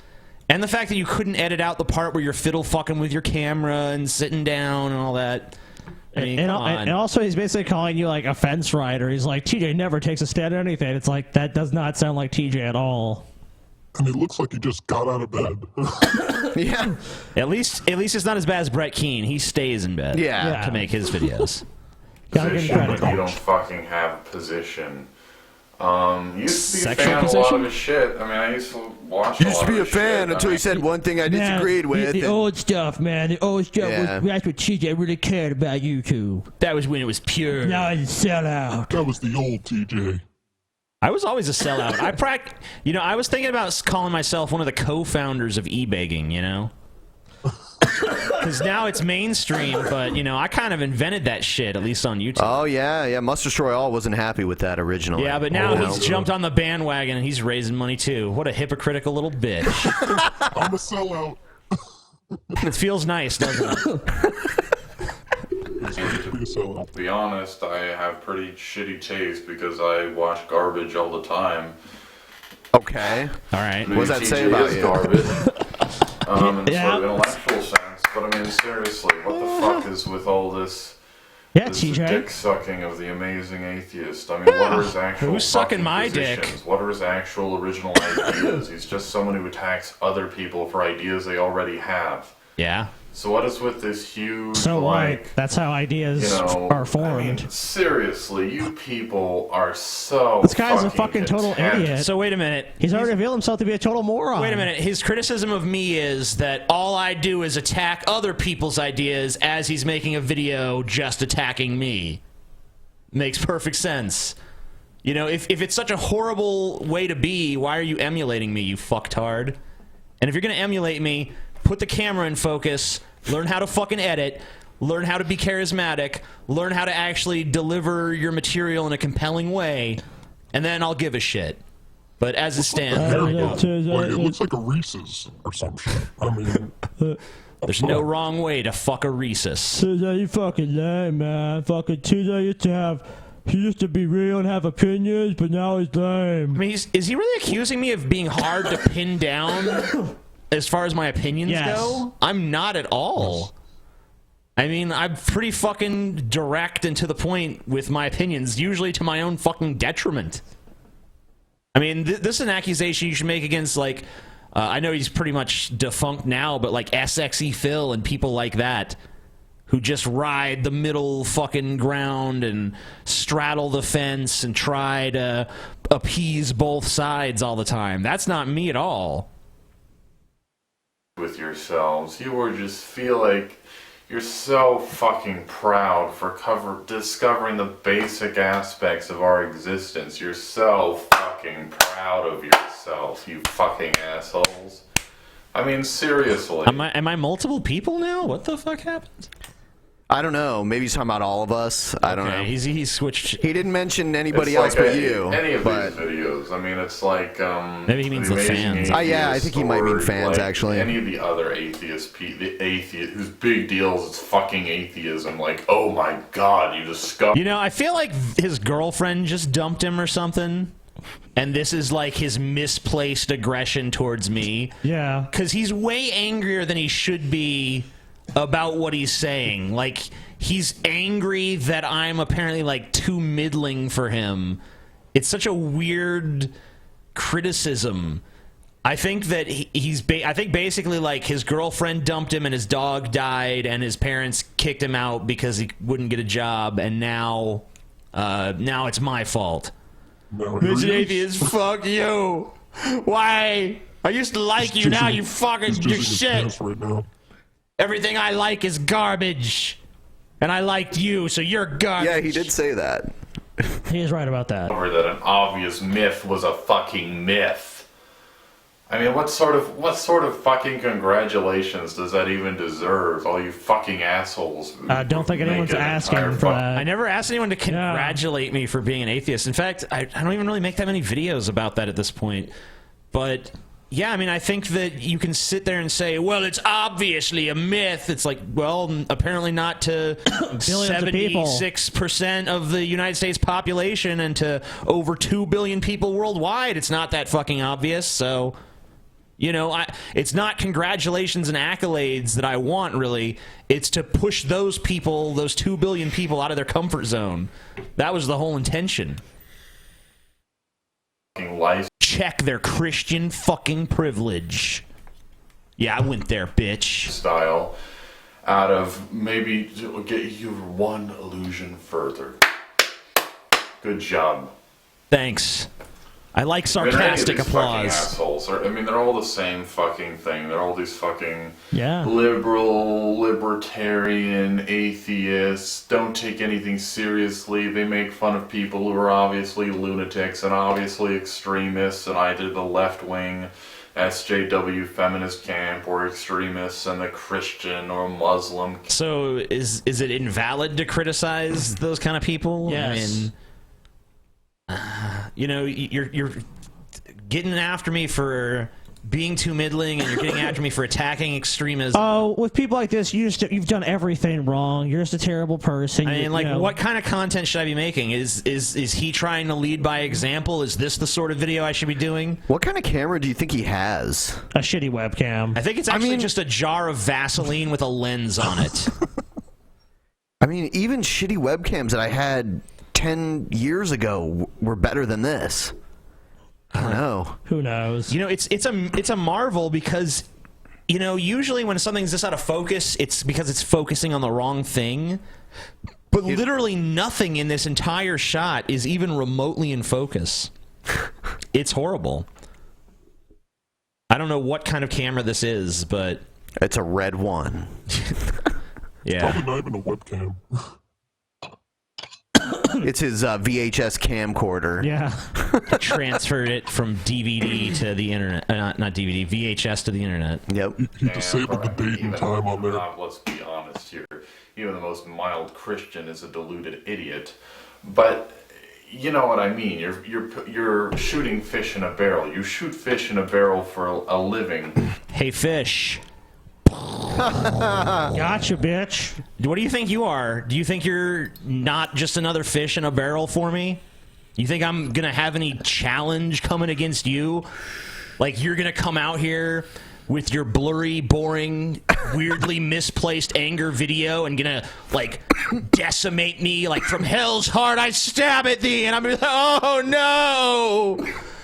And the fact that you couldn't edit out the part where you're fiddle fucking with your camera and sitting down and all that. I mean, come on. And also, he's basically calling you like a fence rider. He's like, TJ never takes a stand on anything. It's like, that does not sound like TJ at all. And it looks like he just got out of bed. Yeah. At least it's not as bad as Brett Keane. He stays in bed. Yeah. To make his videos. position, but you don't fucking have a position. Used to be Sexual a fan position? of a lot of his shit. I mean, I used to watch Used to be a fan until he said one thing I disagreed with. The old stuff, man. The old stuff. Yeah. That's what TJ really cared about YouTube. That was when it was pure. Now it's a sellout. That was the old TJ. I was always a sellout. I was thinking about calling myself one of the co-founders of e-begging, you know? Because now it's mainstream, but, I kind of invented that shit, at least on YouTube. Oh, yeah. iMustDestroyAll wasn't happy with that originally. Yeah, but now he's jumped on the bandwagon and he's raising money too. What a hypocritical little bitch. I'm a sellout. It feels nice, doesn't it? To be honest, I have pretty shitty taste because I watch garbage all the time. Okay. All right. What does that say about you? Garbage. In sort of intellectual sense, But I mean, seriously, what the fuck is with all this? Yeah, this TJ. dick sucking of the amazing atheist. I mean, what are his actual Who's sucking fucking my dick? positions? What are his actual original ideas? He's just someone who attacks other people for ideas they already have. Yeah. So what is with this huge, So like, that's how ideas you know, are formed. I mean, seriously, you people are so This guy's a fucking total content. idiot. So wait a minute. He's already revealed himself to be a total moron. Wait a minute. His criticism of me is that all I do is attack other people's ideas as he's making a video just attacking me. Makes perfect sense. You know, if it's such a horrible way to be, why are you emulating me, you fucktard? And if you're gonna emulate me, put the camera in focus, learn how to fucking edit, learn how to be charismatic, learn how to actually deliver your material in a compelling way, and then I'll give a shit. But as it stands, Wait, it looks like a Reese's or some shit. I mean, there's no wrong way to fuck a Reese's. TJ, you fucking lame, man. Fucking TJ he used to be real and have opinions, but now he's lame. I mean, is he really accusing me of being hard to pin down as far as my opinions go? I'm not at all. I mean, I'm pretty fucking direct and to the point with my opinions, usually to my own fucking detriment. I mean, this is an accusation you should make against, like, I know he's pretty much defunct now, but like SXE Phil and people like that who just ride the middle fucking ground and straddle the fence and try to appease both sides all the time. That's not me at all. With yourselves, you or just feel like you're so fucking proud for discovering the basic aspects of our existence. You're so fucking proud of yourself, you fucking assholes. I mean, seriously. Am I multiple people now? What the fuck happened? I don't know. Maybe he's talking about all of us. I don't know. He's switched. He didn't mention anybody It's else like but you. Any of but these videos. I mean, it's like maybe he means the fans. Yeah, I think he might mean fans, like actually. Any of the other atheists, the atheist whose big deal is it's fucking atheism. Like, oh my god, you discovered. You know, I feel like his girlfriend just dumped him or something. And this is like his misplaced aggression towards me. Yeah. Because he's way angrier than he should be about what he's saying. Like, he's angry that I'm apparently like too middling for him. It's such a weird criticism. I think that I think basically like his girlfriend dumped him and his dog died and his parents kicked him out because he wouldn't get a job, and now it's my fault. Mr. Atheist, fuck you. Why? I used to like you, now you fucking do shit. Everything I like is garbage. And I liked you, so you're garbage. Yeah, he did say that. He is right about that. Or that an obvious myth was a fucking myth. I mean, what sort of fucking congratulations does that even deserve? All you fucking assholes. I don't think anyone's asking for that. I never asked anyone to congratulate me for being an atheist. In fact, I don't even really make that many videos about that at this point. But yeah, I mean, I think that you can sit there and say, well, it's obviously a myth. It's like, well, apparently not to 76% of the United States population and to over 2 billion people worldwide. It's not that fucking obvious. So, you know, it's not congratulations and accolades that I want, really. It's to push those people, those 2 billion people, out of their comfort zone. That was the whole intention. Life. Check their Christian fucking privilege. Yeah, I went there, bitch. Style out of maybe get you one illusion further. Good job. Thanks. I like sarcastic applause. Assholes I mean, they're all the same fucking thing. They're all these fucking Yeah. liberal, libertarian, atheists. Don't take anything seriously. They make fun of people who are obviously lunatics and obviously extremists, and either the left-wing SJW feminist camp or extremists and the Christian or Muslim. So is it invalid to criticize those kind of people? Yes. I mean, you know, you're getting after me for being too middling, and you're getting after me for attacking extremism. Oh, with people like this, you've done everything wrong. You're just a terrible person. I mean, like, you know. what kind of content should I be making? Is he trying to lead by example? Is this the sort of video I should be doing? What kind of camera do you think he has? A shitty webcam. I think it's actually just a jar of Vaseline with a lens on it. I mean, even shitty webcams that I had 10 years ago were better than this. I don't know. Who knows? You know, it's a marvel because, you know, usually when something's this out of focus, it's because it's focusing on the wrong thing. But literally nothing in this entire shot is even remotely in focus. It's horrible. I don't know what kind of camera this is, but it's a red one. Yeah. Probably not even a webcam. It's his VHS camcorder. Yeah. Transferred it from DVD to the internet. Not DVD, VHS to the internet. Yep. He disabled the date and time on there. Let's be honest here. Even the most mild Christian is a deluded idiot. But you know what I mean. You're shooting fish in a barrel. You shoot fish in a barrel for a living. Hey, fish. Gotcha, bitch. What do you think you are? Do you think you're not just another fish in a barrel for me? You think I'm gonna have any challenge coming against you? Like, you're gonna come out here with your blurry, boring, weirdly misplaced anger video and gonna, like, decimate me, like, from hell's heart I stab at thee, and I'm gonna be like, oh no!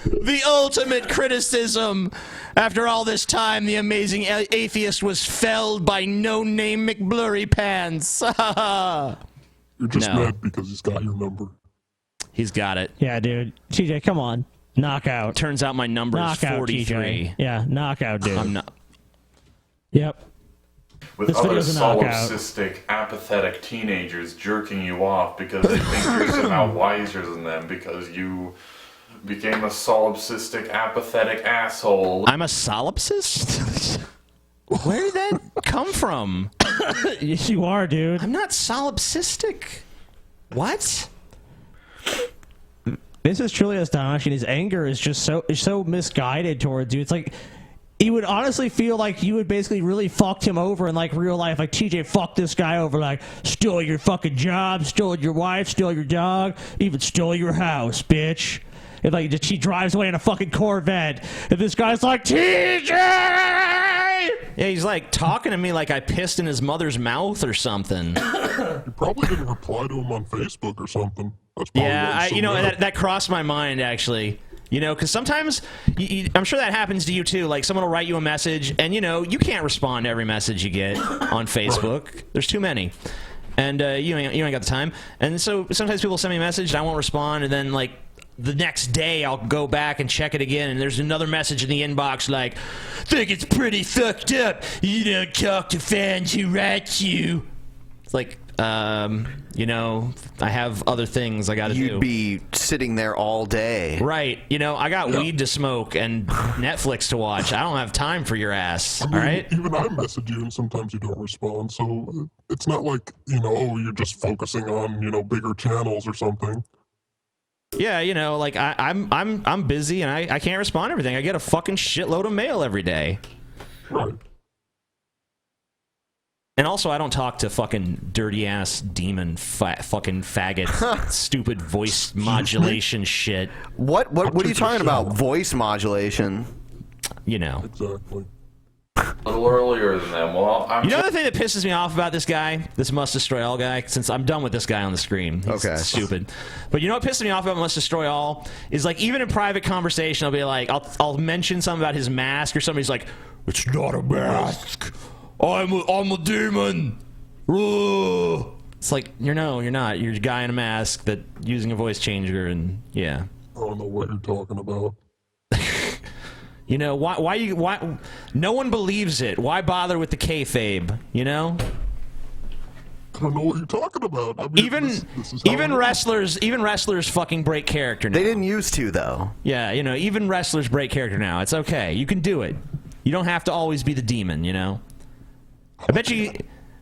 The ultimate criticism. After all this time, the amazing atheist was felled by no-name McBlurry Pants. You're just mad because he's got your number. He's got it. Yeah, dude. TJ, come on. Knockout. Turns out my number is 43. TJ. Yeah, knockout, dude. I'm not. Yep. With This other video's a knockout. solipsistic, apathetic teenagers jerking you off because they think you're somehow wiser than them because you became a solipsistic, apathetic asshole. I'm a solipsist? Where did that come from? Yes, you are, dude. I'm not solipsistic. What? This is truly astonishing. His anger is just so misguided towards you. It's like he would honestly feel like you would basically really fucked him over in like real life. Like, TJ fucked this guy over, like stole your fucking job, stole your wife, stole your dog, even stole your house, bitch. And like she drives away in a fucking Corvette, and this guy's like, TJ! Yeah, he's like talking to me like I pissed in his mother's mouth or something. You probably didn't reply to him on Facebook or something. That's probably Yeah, you know, that crossed my mind, actually. You know, because sometimes, I'm sure that happens to you too, like someone will write you a message, and you know, you can't respond to every message you get on Facebook. There's too many. And you ain't got the time. And so sometimes people send me a message, and I won't respond, and then like, the next day I'll go back and check it again, and there's another message in the inbox like, think it's pretty fucked up you don't talk to fans who write you. It's like, you know, I have other things I gotta do. You'd be sitting there all day. Right. You know, I got weed to smoke and Netflix to watch. I don't have time for your ass. I mean, all right? Even I message you and sometimes you don't respond, so it's not like, you know, oh, you're just focusing on, you know, bigger channels or something. Yeah, you know, like I'm busy and I can't respond to everything. I get a fucking shitload of mail every day. Right. And also, I don't talk to fucking dirty ass demon fucking faggot stupid voice modulation shit. What are you talking about? Voice modulation? You know. Exactly. A little earlier than them. Well, You know the thing that pisses me off about this guy, this iMustDestroyAll guy, since I'm done with this guy on the screen. He's stupid. But you know what pisses me off about iMustDestroyAll is, like, even in private conversation, I'll be like, I'll mention something about his mask, or somebody's like, it's not a mask. I'm a demon. Ugh. It's like, you're not. You're a guy in a mask that using a voice changer, and yeah. I don't know what you're talking about. You know, why no one believes it. Why bother with the kayfabe, you know? I don't know what you're talking about. I mean, even wrestlers fucking break character now. They didn't used to, though. Yeah, you know, even wrestlers break character now. It's okay. You can do it. You don't have to always be the demon, you know? I bet you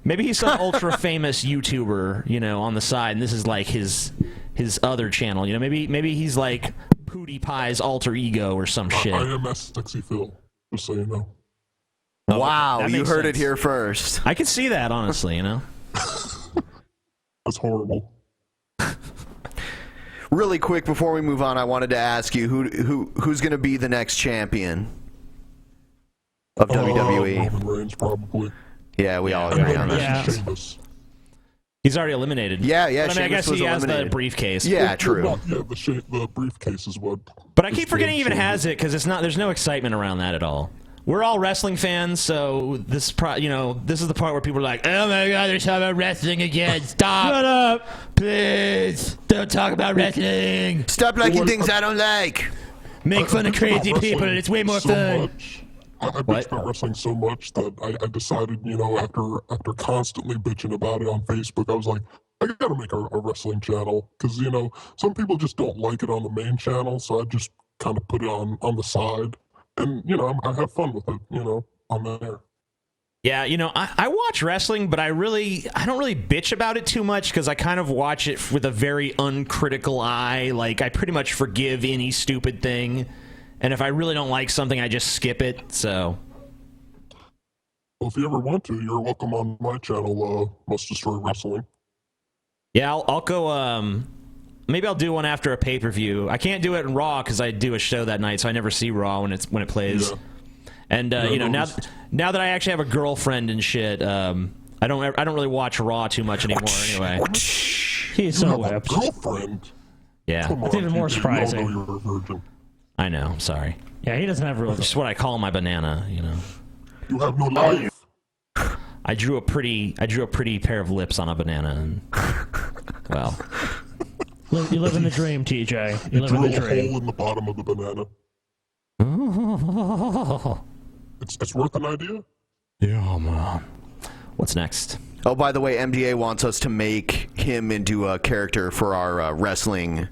maybe he's some ultra famous YouTuber, you know, on the side, and this is like his other channel, you know? Maybe he's like PewDiePie's alter ego or some shit. IMS Sexy Phil. Just so you know. Wow, that you makes heard it sense. here first. I could see that, honestly, you know? That's horrible. Really quick before we move on, I wanted to ask you who's going to be the next champion of WWE? Roman Reigns, probably. Yeah, we all agree on that. Yeah. Sheamus. He's already eliminated. Yeah, But I mean, I Sheamus guess was he has the eliminated. briefcase. Yeah, true. Well, yeah, the briefcase is what. But I keep forgetting he even has it because there's no excitement around that at all. We're all wrestling fans, so this is the part where people are like, "Oh my God, they're talking about wrestling again! Stop! Shut up! Please, don't talk about wrestling! Stop liking things I don't like! Make fun of crazy people. It's way more fun." Much. I bitched about wrestling so much that I decided, after constantly bitching about it on Facebook, I was like, I gotta make a wrestling channel. Because, some people just don't like it on the main channel, so I just kind of put it on the side. And, I have fun with it, on there. Yeah, I watch wrestling, but I don't really bitch about it too much because I kind of watch it with a very uncritical eye. Like, I pretty much forgive any stupid thing. And if I really don't like something, I just skip it, so... Well, if you ever want to, you're welcome on my channel, Must Destroy Wrestling. Yeah, I'll go, maybe I'll do one after a pay-per-view. I can't do it in Raw because I do a show that night, so I never see Raw when it plays. Yeah. And, now that I actually have a girlfriend and shit, I don't really watch Raw too much anymore anyway. He's so whipped. Girlfriend? Yeah. That's even more surprising. You all know you're a virgin. I know, I'm sorry. Yeah, he doesn't have real... Just what I call my banana, You have no life. I drew a pretty pair of lips on a banana, and well, you live in the dream, TJ. You live in the drew a dream. hole in the bottom of the banana. It's worth an idea. Yeah, man. What's next? Oh, by the way, MDA wants us to make him into a character for our wrestling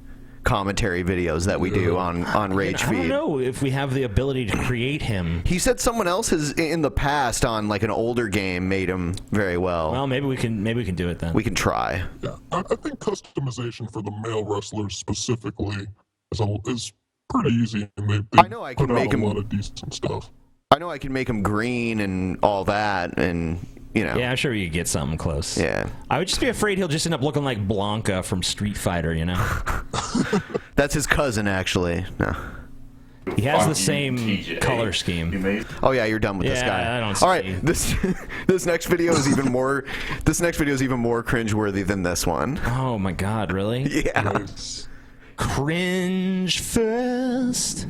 commentary videos that we do on Rage Feed. I don't know if we have the ability to create him. He said someone else has in the past on like an older game made him very well. Well, maybe we can do it then. We can try. Yeah, I think customization for the male wrestlers specifically is pretty easy, and they I know I can put make out a him lot of decent stuff. I know I can make him green and all that, and Yeah, I'm sure you could get something close. Yeah. I would just be afraid he'll just end up looking like Blanca from Street Fighter, That's his cousin, actually. No. He has the same color scheme. Oh yeah, you're done with this guy. I don't All right, this next video is even more. This next video is even more cringeworthy than this one. Oh my God, really? Yeah. Cringe fest.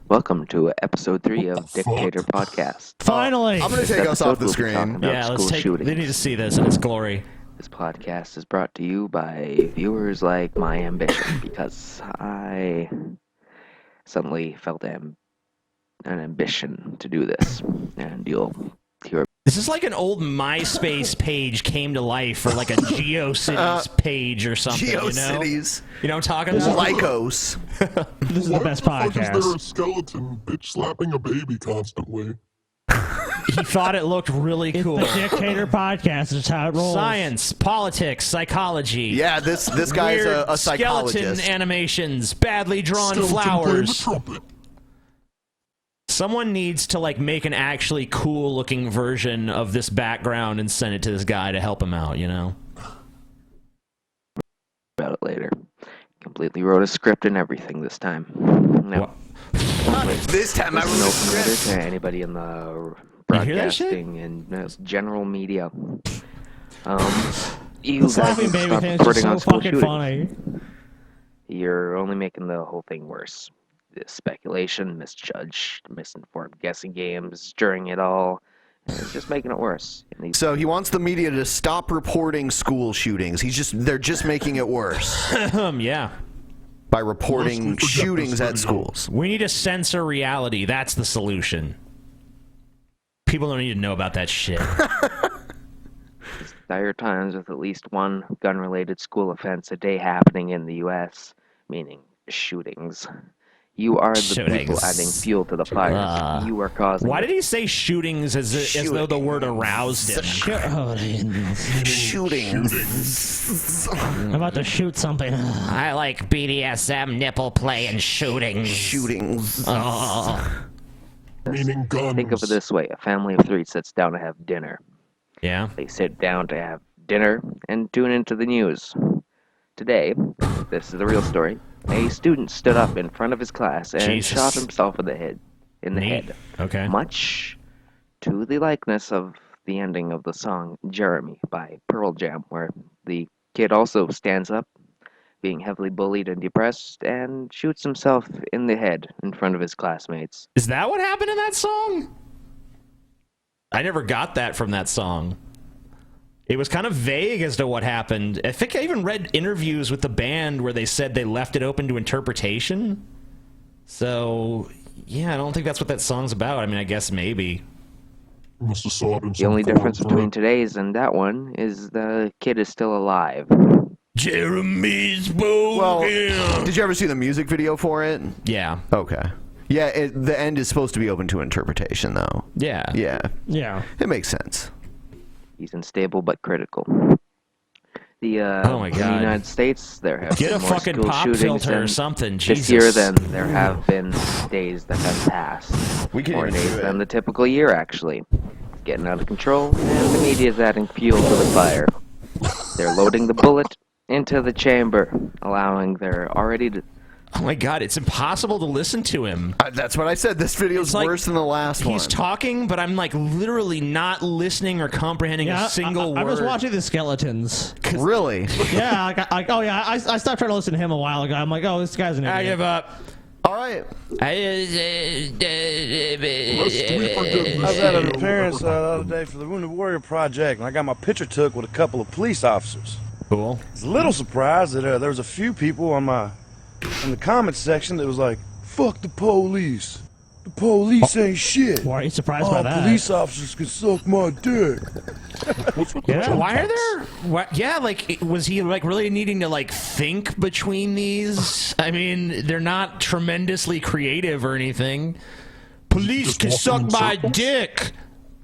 Welcome to episode 3 of Dictator Podcast. Finally! I'm going to take us off the screen. Yeah, let's take. They need to see this in its glory. This podcast is brought to you by viewers like my ambition, because I suddenly felt an ambition to do this, and you'll hear. This is like an old MySpace page came to life, or like a GeoCities page or something. GeoCities. You know what I'm talking about? Lycos. This is the best Why the fuck podcast. is there a skeleton bitch slapping a baby constantly? He thought it looked really cool. The Dictator Podcast is how it rolls. Science, politics, psychology. Yeah, this guy's weird a psychologist. Skeleton animations, badly drawn Skeleton flowers. playing the trumpet. Someone needs to make an actually cool looking version of this background and send it to this guy to help him out, About it later. Completely wrote a script and everything this time. No. This time I wrote a script. To anybody in the You hear that shit? broadcasting and general media. You The slapping guys baby stop thing is just reporting so on school fucking shootings. funny. You're only making the whole thing worse. The speculation, misjudged, misinformed guessing games during it all. It's just making it worse. So he wants the media to stop reporting school shootings. They're just making it worse Yeah. by reporting shootings at schools. We need to censor reality. That's the solution. People don't need to know about that shit. Dire times with at least one gun-related school offense a day happening in the U.S., meaning shootings. You are the people adding fuel to the fire. You are causing. Why did he say shootings as though the word aroused him? Shootings. I'm about to shoot something. I like BDSM nipple play and shootings. Shootings. Oh. Meaning guns. Think of it this way. A family of 3 sits down to have dinner. Yeah. They sit down to have dinner and tune into the news. Today, this is the real story, a student stood up in front of his class and shot himself in the head. Okay. Much to the likeness of the ending of the song Jeremy by Pearl Jam, where the kid also stands up, being heavily bullied and depressed, and shoots himself in the head in front of his classmates. Is that what happened in that song? I never got that from that song. It was kind of vague as to what happened. I think I even read interviews with the band where they said they left it open to interpretation. So, yeah, I don't think that's what that song's about. I mean, I guess maybe. Must have saw it in The only difference between today's and that one is the kid is still alive. Jeremy's broken. Well, did you ever see the music video for it? Yeah. Okay. Yeah, the end is supposed to be open to interpretation, though. Yeah. Yeah. Yeah. It makes sense. He's unstable but critical. The oh my God. In the United States, there have Get been a more fucking school pop shootings filter or than something. this Jesus. year than there have been days that have passed. We can't More even days do it. than the typical year, actually. Getting out of control, and the media is adding fuel to the fire. They're loading the bullet into the chamber, allowing their already... Oh my God, it's impossible to listen to him. That's what I said. This video's worse than the last one. He's talking, but I'm like literally not listening or comprehending a single word. I was watching the skeletons. Really? Yeah. I stopped trying to listen to him a while ago. I'm like, oh, this guy's an idiot. I give up. All right. I was at an appearance the other day for the Wounded Warrior Project, and I got my picture took with a couple of police officers. Cool. I was a little surprised that there was a few people in the comments section that was like, "Fuck the police. The police ain't shit. Why are you surprised by that? Police officers can suck my dick." Yeah. Why are there? Yeah, like, was he like really needing to like think between these? I mean, they're not tremendously creative or anything. Police can suck my dick.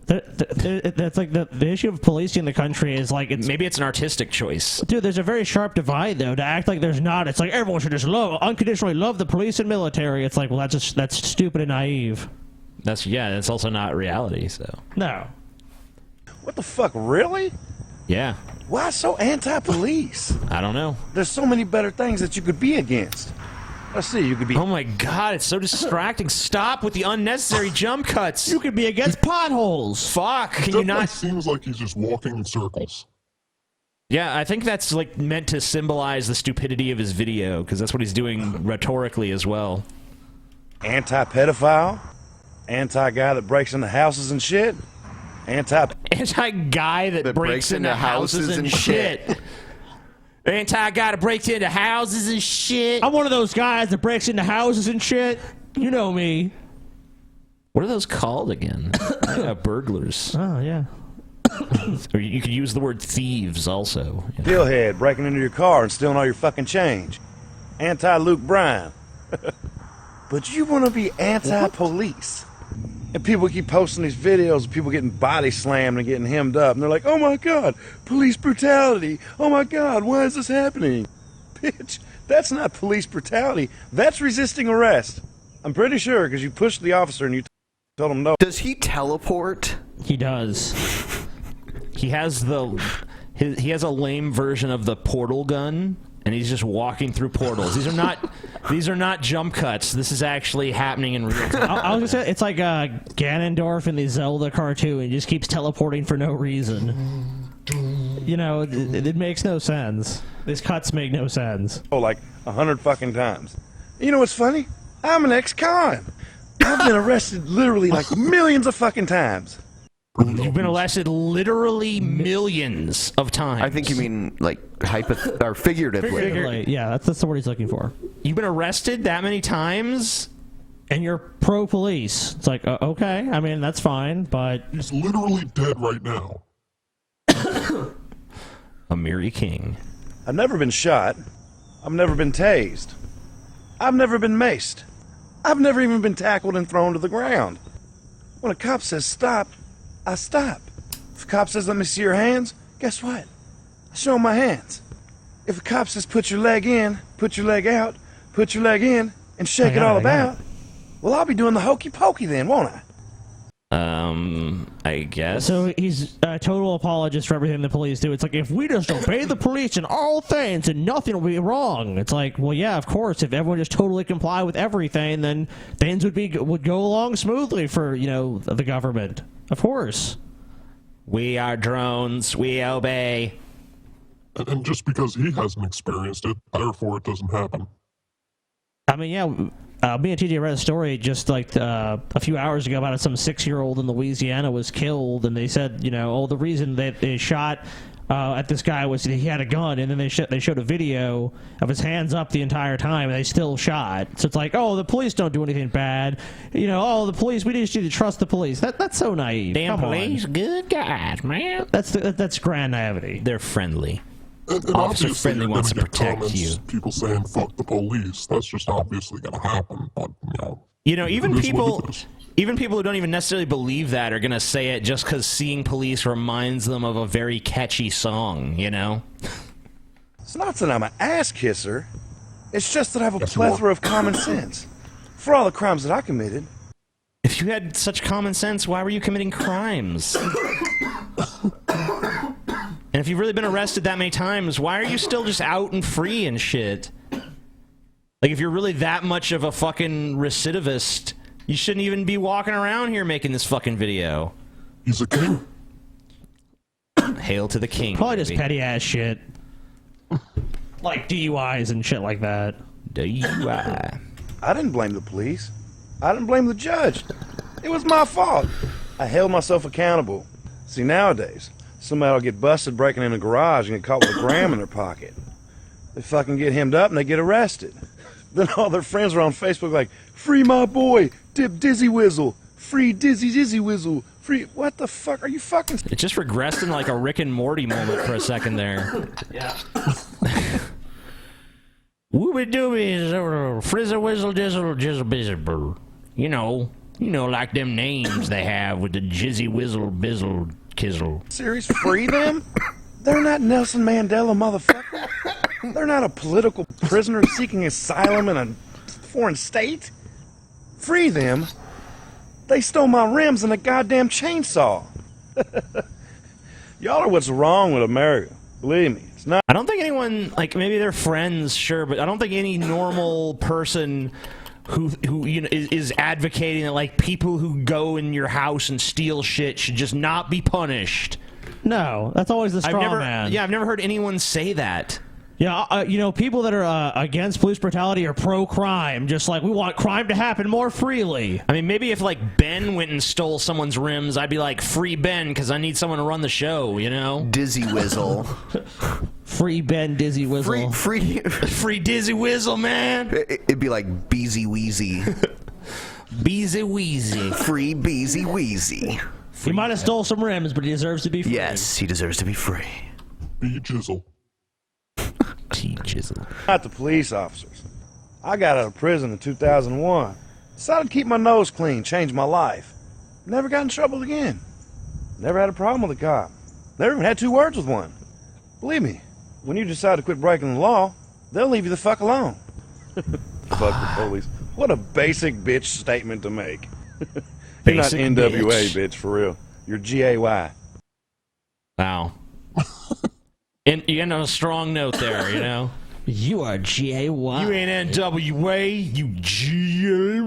That's like the issue of policing the country is like maybe it's an artistic choice. Dude, there's a very sharp divide though. To act like there's not, it's like everyone should just unconditionally love the police and military. It's like, well, that's stupid and naive. That's also not reality. So no. What the fuck, really? Yeah. Why so anti-police? I don't know. There's so many better things that you could be against. Let's see, you could be... Oh my God, it's so distracting. Stop with the unnecessary jump cuts. You could be against potholes. Fuck, can you not... It seems like he's just walking in circles. Yeah, I think that's like meant to symbolize the stupidity of his video, because that's what he's doing rhetorically as well. Anti-pedophile? Anti-guy that breaks into houses and shit? Anti-guy that breaks into houses and shit. Anti-guy that breaks into houses and shit. I'm one of those guys that breaks into houses and shit. You know me. What are those called again? Burglars. Oh, yeah. Or you could use the word thieves also. Yeah. Steelhead breaking into your car and stealing all your fucking change. Anti-Luke Bryan. But you want to be anti-police. And people keep posting these videos of people getting body slammed and getting hemmed up. And they're like, oh my God, police brutality. Oh my God, why is this happening? Bitch, that's not police brutality. That's resisting arrest. I'm pretty sure because you pushed the officer and you told him no. Does he teleport? He does. He has he has a lame version of the portal gun. And he's just walking through portals. These are not jump cuts. This is actually happening in real time. I was gonna say it's like Ganondorf in the Zelda cartoon. He just keeps teleporting for no reason. You know, it makes no sense. These cuts make no sense. Oh, like 100 fucking times. You know what's funny? I'm an ex-con. I've been arrested literally like millions of fucking times. You've been arrested literally millions of times. I think you mean like or figuratively. Yeah, that's the word he's looking for. You've been arrested that many times? And you're pro-police. It's like, okay, I mean, that's fine, but... He's literally dead right now. Amiri King. I've never been shot. I've never been tased. I've never been maced. I've never even been tackled and thrown to the ground. When a cop says stop, I stop. If a cop says let me see your hands, guess what? I show him my hands. If a cop says put your leg in, put your leg out, put your leg in, and shake it all about, well, I'll be doing the hokey pokey then, won't I? I guess. So he's a total apologist for everything the police do. It's like, if we just obey the police in all things and nothing will be wrong. It's like, well, yeah, of course. If everyone just totally comply with everything, then things would go along smoothly for, the government. Of course. We are drones. We obey. And just because he hasn't experienced it, therefore it doesn't happen. I mean, yeah, me and TJ read a story just like a few hours ago about some 6-year-old in Louisiana was killed, and they said, the reason that they shot at this guy was that he had a gun, and then they showed a video of his hands up the entire time, and they still shot. So it's like, oh, the police don't do anything bad. The police, we just need to trust the police. That's so naive. Damn Come police, on. good guys, man. That's grand naivety. They're friendly. And Officer obviously Friendly you're wants to gonna get protect comments, you. People saying "fuck the police." That's just obviously going to happen. But Even it is people, what it is. even people who don't even necessarily believe that are gonna say it just because seeing police reminds them of a very catchy song. It's not that I'm an ass kisser. It's just that I have a plethora of common sense. For all the crimes that I committed. If you had such common sense, why were you committing crimes? And if you've really been arrested that many times, why are you still just out and free and shit? Like, if you're really that much of a fucking recidivist, you shouldn't even be walking around here making this fucking video. He's a king. Hail to the king. Probably just petty ass shit. Like DUIs and shit like that. DUI. I didn't blame the police. I didn't blame the judge. It was my fault. I held myself accountable. See, nowadays, somebody will get busted breaking in a garage and get caught with a gram in their pocket. They fucking get hemmed up and they get arrested. Then all their friends are on Facebook like, free my boy, Dip Dizzy Whizzle, free Dizzy Whizzle, free... What the fuck? Are you fucking... It just regressed in like a Rick and Morty moment for a second there. Yeah. Wooby dooby, frizzle whizzle jizzle jizzle bizzle. You know, like them names they have with the jizzy whizzle bizzle kizzle. Serious? Free them? They're not Nelson Mandela, motherfucker. They're not a political prisoner seeking asylum in a foreign state. Free them? They stole my rims and a goddamn chainsaw. Y'all are what's wrong with America. Believe me, it's not. I don't think anyone, like, maybe they're friends, sure, but I don't think any normal person who is advocating that, like, people who go in your house and steal shit should just not be punished. No, that's always the straw man. Yeah, I've never heard anyone say that. Yeah, people that are against police brutality are pro-crime. Just like, we want crime to happen more freely. I mean, maybe if, like, Ben went and stole someone's rims, I'd be like, free Ben, because I need someone to run the show, Dizzy Whizzle. Free Ben Dizzy Whizzle. Free Dizzy Whizzle, man. It'd be like Beezy Weezy. Beezy Weezy. Free Beezy Weezy. He might have stole some rims, but he deserves to be free. Yes, he deserves to be free. Be Jizzle. Jizzle. Not the police officers. I got out of prison in 2001. Decided to keep my nose clean, change my life. Never got in trouble again. Never had a problem with a cop. Never even had 2 words with one. Believe me, when you decide to quit breaking the law, they'll leave you the fuck alone. Fuck the police. What a basic bitch statement to make. You're not NWA, bitch, for real. You're GAY. Wow. And you end on a strong note there, You are GAY. You ain't NWA, you GAY.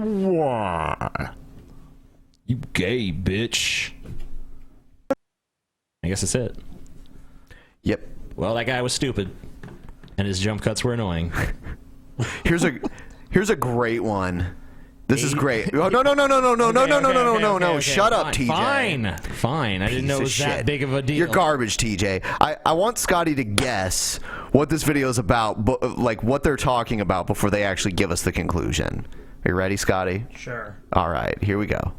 You gay, bitch. I guess that's it. Yep. Well, that guy was stupid, and his jump cuts were annoying. Here's a great one. This is great. Oh, no. Shut up, TJ. Fine. I didn't know it was that big of a deal. You're garbage, TJ. I want Scotty to guess what this video is about, like what they're talking about before they actually give us the conclusion. Are you ready, Scotty? Sure. All right, here we go.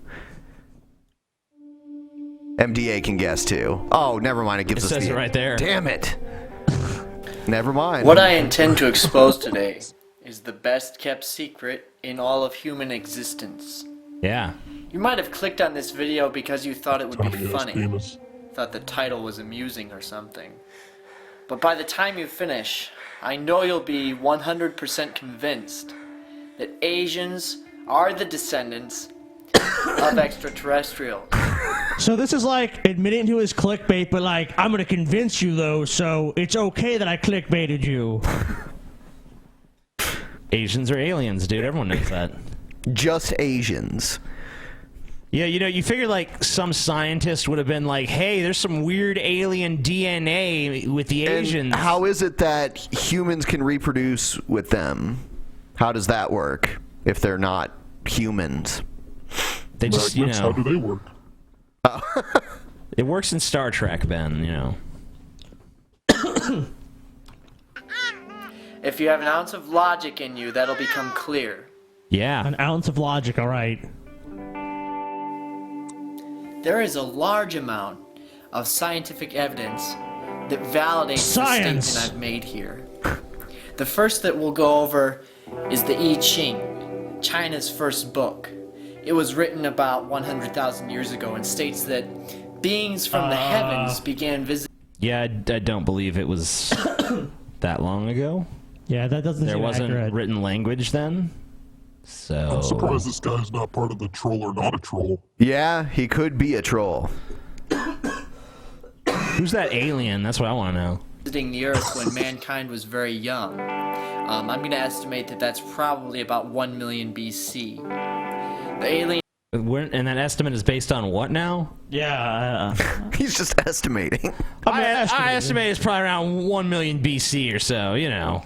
MDA can guess too. Oh, never mind. It gives us says it right there. Damn it. Never mind. What I intend to expose today is the best kept secret in all of human existence. Yeah. You might have clicked on this video because you thought it would be funny. Thought the title was amusing or something. But by the time you finish, I know you'll be 100% convinced that Asians are the descendants of extraterrestrials. So this is like admitting to his clickbait, but like, I'm gonna convince you though, so it's okay that I clickbaited you. Asians are aliens, dude. Everyone knows that. Just Asians. Yeah, you know, you figure like some scientist would have been like, hey, there's some weird alien DNA with the Asians. And how is it that humans can reproduce with them? How does that work if they're not humans? They just, you know. How do they work? It works in Star Trek, Ben, you know. If you have an ounce of logic in you, that'll become clear. Yeah. An ounce of logic, all right. There is a large amount of scientific evidence that validates the statement I've made here. The first that we'll go over is the I Ching, China's first book. It was written about 100,000 years ago and states that beings from the heavens began visiting. Yeah, I don't believe it was that long ago. Yeah, that doesn't There seem wasn't accurate. written language then. So I'm surprised this guy's not part of the troll or not a troll. Yeah, he could be a troll. Who's that alien? That's what I want to know. Visiting the Earth when mankind was very young. I'm going to estimate that that's probably about 1 million BC. The alien. And that estimate is based on what now? Yeah. He's just estimating. I estimate it's probably around 1 million BC or so, you know.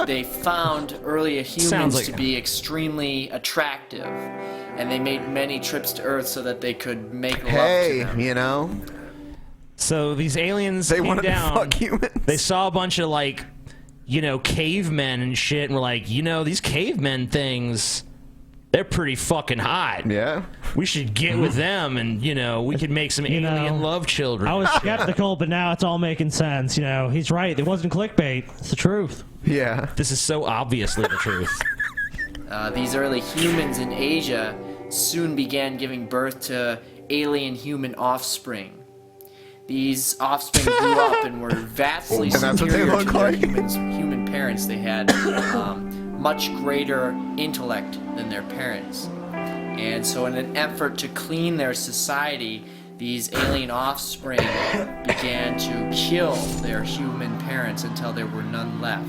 They found earlier humans Sounds like- to be extremely attractive, and they made many trips to Earth so that they could make love to Hey, them. you know. So these aliens They came wanted to down. fuck humans. They saw a bunch of like, you know, cavemen and shit, and were like, you know, these cavemen things, they're pretty fucking hot. Yeah. We should get with them, and you know, we could make some alien love children. I was skeptical, but now it's all making sense. You know, he's right. It wasn't clickbait. It's the truth. Yeah. This is so obviously the truth. These early humans in Asia soon began giving birth to alien human offspring. These offspring grew up and were vastly And that's what they superior look to their like. human parents. They had much greater intellect than their parents. And so in an effort to clean their society, these alien offspring began to kill their human parents until there were none left.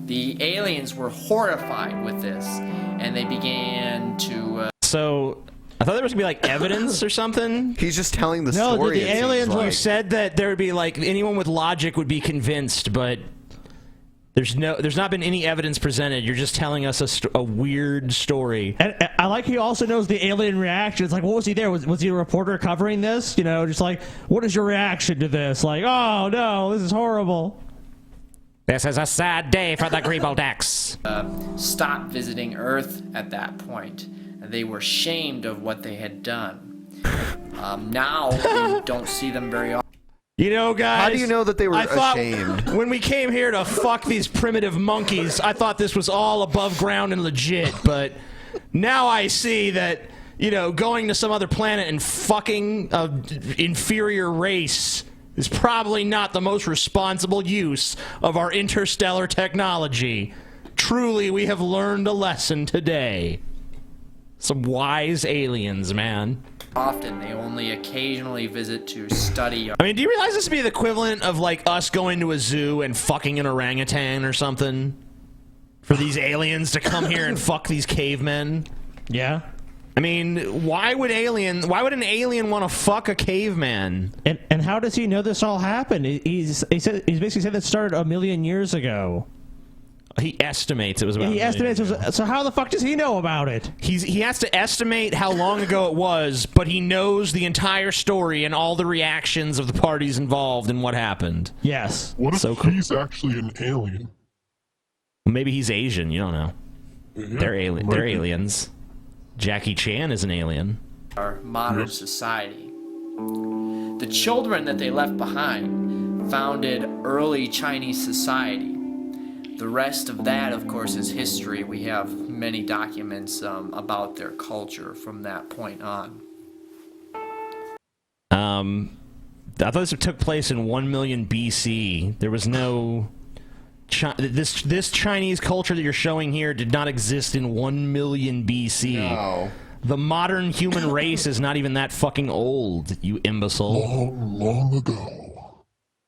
The aliens were horrified with this, and they began to... So, I thought there was gonna be like evidence or something. He's just telling the No, story. the it seems aliens. You like. said that there would be like anyone with logic would be convinced, but there's not been any evidence presented. You're just telling us a weird story. And I like he also knows the alien reaction. It's like, what was he there? Was he a reporter covering this? You know, just like, what is your reaction to this? Like, oh no, this is horrible. This is a sad day for the Greeble-Decks. Stopped visiting Earth at that point. They were ashamed of what they had done. Now we don't see them very often. You know, guys. How do you know that they were I thought ashamed? When we came here to fuck these primitive monkeys, I thought this was all above ground and legit, but now I see that, you know, going to some other planet and fucking an inferior race is probably not the most responsible use of our interstellar technology. Truly, we have learned a lesson today. Some wise aliens, man. Often, they only occasionally visit to study. I mean, do you realize this would be the equivalent of, like, us going to a zoo and fucking an orangutan or something? For these aliens to come here and fuck these cavemen? Yeah. I mean, why would an alien want to fuck a caveman? And how does he know this all happened? He's basically said that started 1 million years ago. He estimates it was about. He estimates it was, so how the fuck does he know about it? He has to estimate how long ago it was, but he knows the entire story and all the reactions of the parties involved and what happened. Yes. What if he's actually an alien? Maybe he's Asian. You don't know. Yeah, They're alien. might They're be. aliens. Jackie Chan is an alien. Our modern society. The children that they left behind founded early Chinese society. The rest of that, of course, is history. We have many documents about their culture from that point on. I thought this took place in 1 million BC. There was no... this Chinese culture that you're showing here did not exist in 1 million BC. No. The modern human race is not even that fucking old, you imbecile. Long, long ago.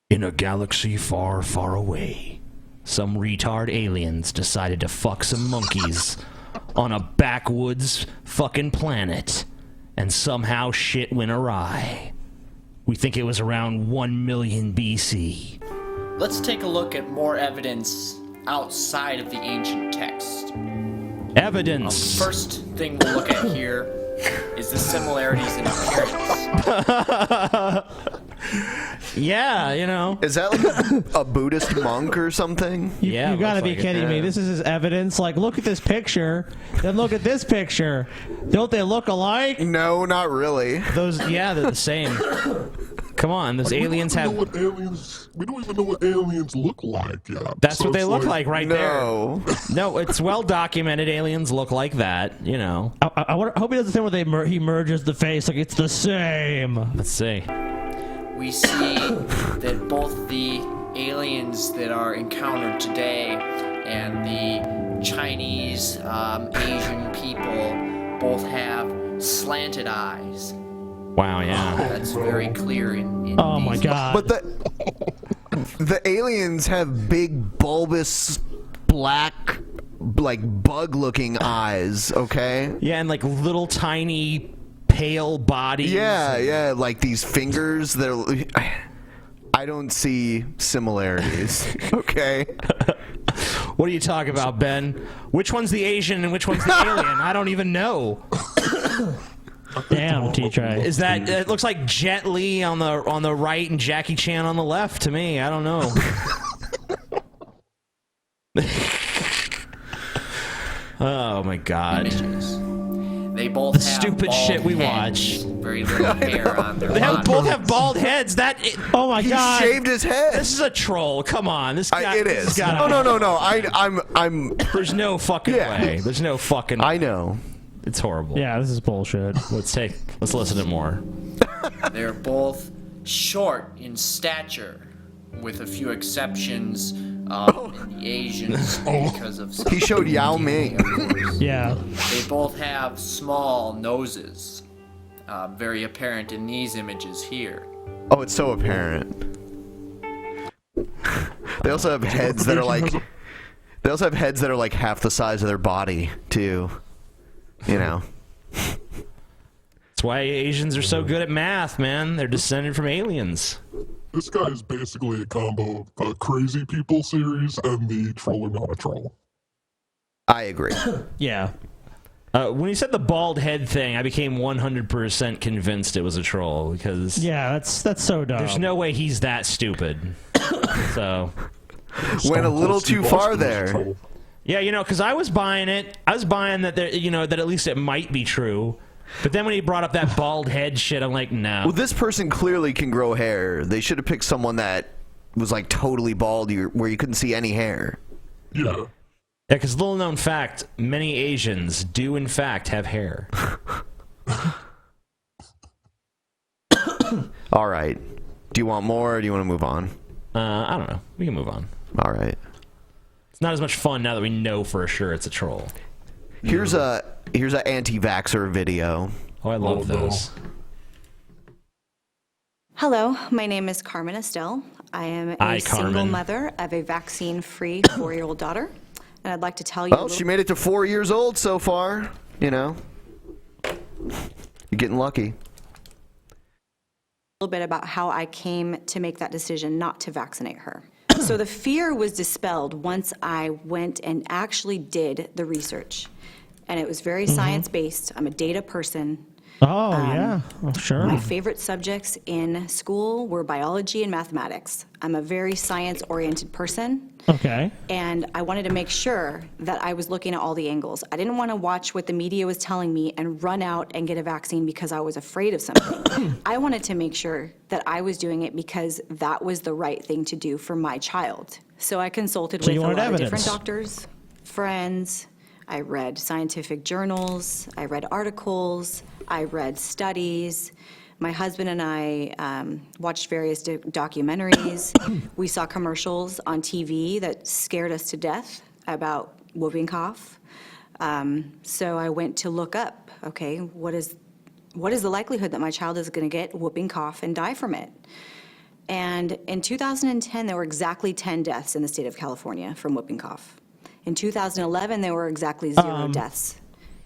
In a galaxy far, far away, some retard aliens decided to fuck some monkeys on a backwoods fucking planet, and somehow shit went awry. We think it was around 1 million BC. Let's take a look at more evidence outside of the ancient text. Evidence. The first thing we'll look at here is the similarities in appearance. Yeah, you know. Is that like a Buddhist monk or something? You gotta be kidding me. This is his evidence. Like, look at this picture, then look at this picture. Don't they look alike? No, not really. Yeah, they're the same. Come on, those aliens have... We don't even know what aliens look like yet. That's what they look like right there. No, it's well documented. Aliens look like that, you know. I hope he does the thing where he merges the face. Like, it's the same. Let's see. We see that both the aliens that are encountered today and the Chinese, Asian people both have slanted eyes. Wow, yeah. That's very clear in oh my god. But the aliens have big, bulbous, black, like bug-looking eyes, okay? Yeah, and like little tiny pale bodies. Yeah, like these fingers that are... I don't see similarities, okay? What are you talking about, Ben? Which one's the Asian and which one's the alien? I don't even know. Damn, T-Tray. Is that... It looks like Jet Li on the right and Jackie Chan on the left to me. I don't know. Oh my god. Images. They both The have stupid bald shit we heads, watch. Very little hair on their They body. both have bald heads. Oh my god! He shaved his head. This is a troll. Come on, this guy. It is. No. I'm. There's no fucking way. There's no fucking. I know. It's horrible. Yeah, this is bullshit. Let's listen to more. They're both short in stature, with a few exceptions in the Asians because of some He showed Yao Ming. Yeah. They both have small noses, very apparent in these images here. Oh, it's so apparent. They also have heads that are like. They also have heads that are like half the size of their body too. You know. That's why Asians are so good at math, man. They're descended from aliens. This guy is basically a combo of the Crazy People series and the Troll or Not a Troll. I agree. Yeah. When you said the bald head thing, I became 100% convinced it was a troll because yeah, that's so dumb. There's no way he's that stupid. So went a little too far there. Yeah, you know, because I was buying it. I was buying that there, you know, that at least it might be true. But then when he brought up that bald head shit, I'm like, no. Well, this person clearly can grow hair. They should have picked someone that was like totally bald, where you couldn't see any hair. Yeah. Yeah, because little known fact, many Asians do in fact have hair. All right. Do you want more, or do you want to move on? I don't know. We can move on. All right. It's not as much fun now that we know for sure it's a troll. Here's a anti-vaxxer video. Oh, I love those. Hello, my name is Carmen Estelle. I am a single mother of a vaccine-free 4-year-old daughter, and I'd like to tell you. Well, she made it to 4 years old so far. You know, you're getting lucky. A little bit about how I came to make that decision not to vaccinate her. So the fear was dispelled once I went and actually did the research. And it was very science-based. I'm a data person. Oh, yeah. Oh, sure. My favorite subjects in school were biology and mathematics. I'm a very science-oriented person. Okay. And I wanted to make sure that I was looking at all the angles. I didn't want to watch what the media was telling me and run out and get a vaccine because I was afraid of something. I wanted to make sure that I was doing it because that was the right thing to do for my child. So I consulted with a lot of different doctors, friends. I read scientific journals. I read articles. I read studies. My husband and I watched various documentaries. We saw commercials on TV that scared us to death about whooping cough. So I went to look up, okay, what is the likelihood that my child is going to get whooping cough and die from it? And in 2010, there were exactly 10 deaths in the state of California from whooping cough. In 2011, there were exactly 0 deaths.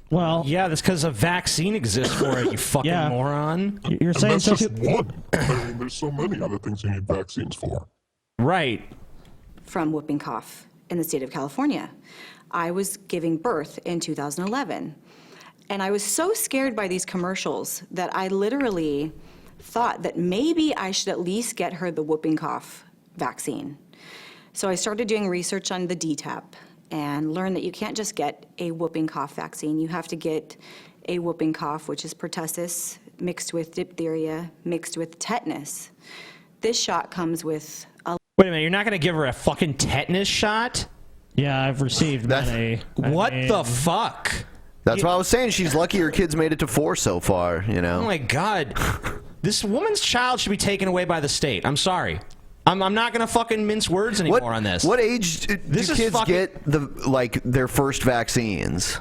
Well, yeah, that's because a vaccine exists for it, you fucking moron. You're And saying that's just one. I mean, there's so many other things you need vaccines for. Right. From whooping cough in the state of California. I was giving birth in 2011. And I was so scared by these commercials that I literally thought that maybe I should at least get her the whooping cough vaccine. So I started doing research on the DTaP and learned that you can't just get a whooping cough vaccine. You have to get a whooping cough, which is pertussis, mixed with diphtheria, mixed with tetanus. This shot comes with a... Wait a minute, you're not going to give her a fucking tetanus shot? Yeah, I've received many. What the fuck? That's what I was saying. She's lucky her kids made it to 4 so far, you know? Oh my god. This woman's child should be taken away by the state. I'm sorry. I'm not gonna fucking mince words anymore on this. What age do kids get their first vaccines?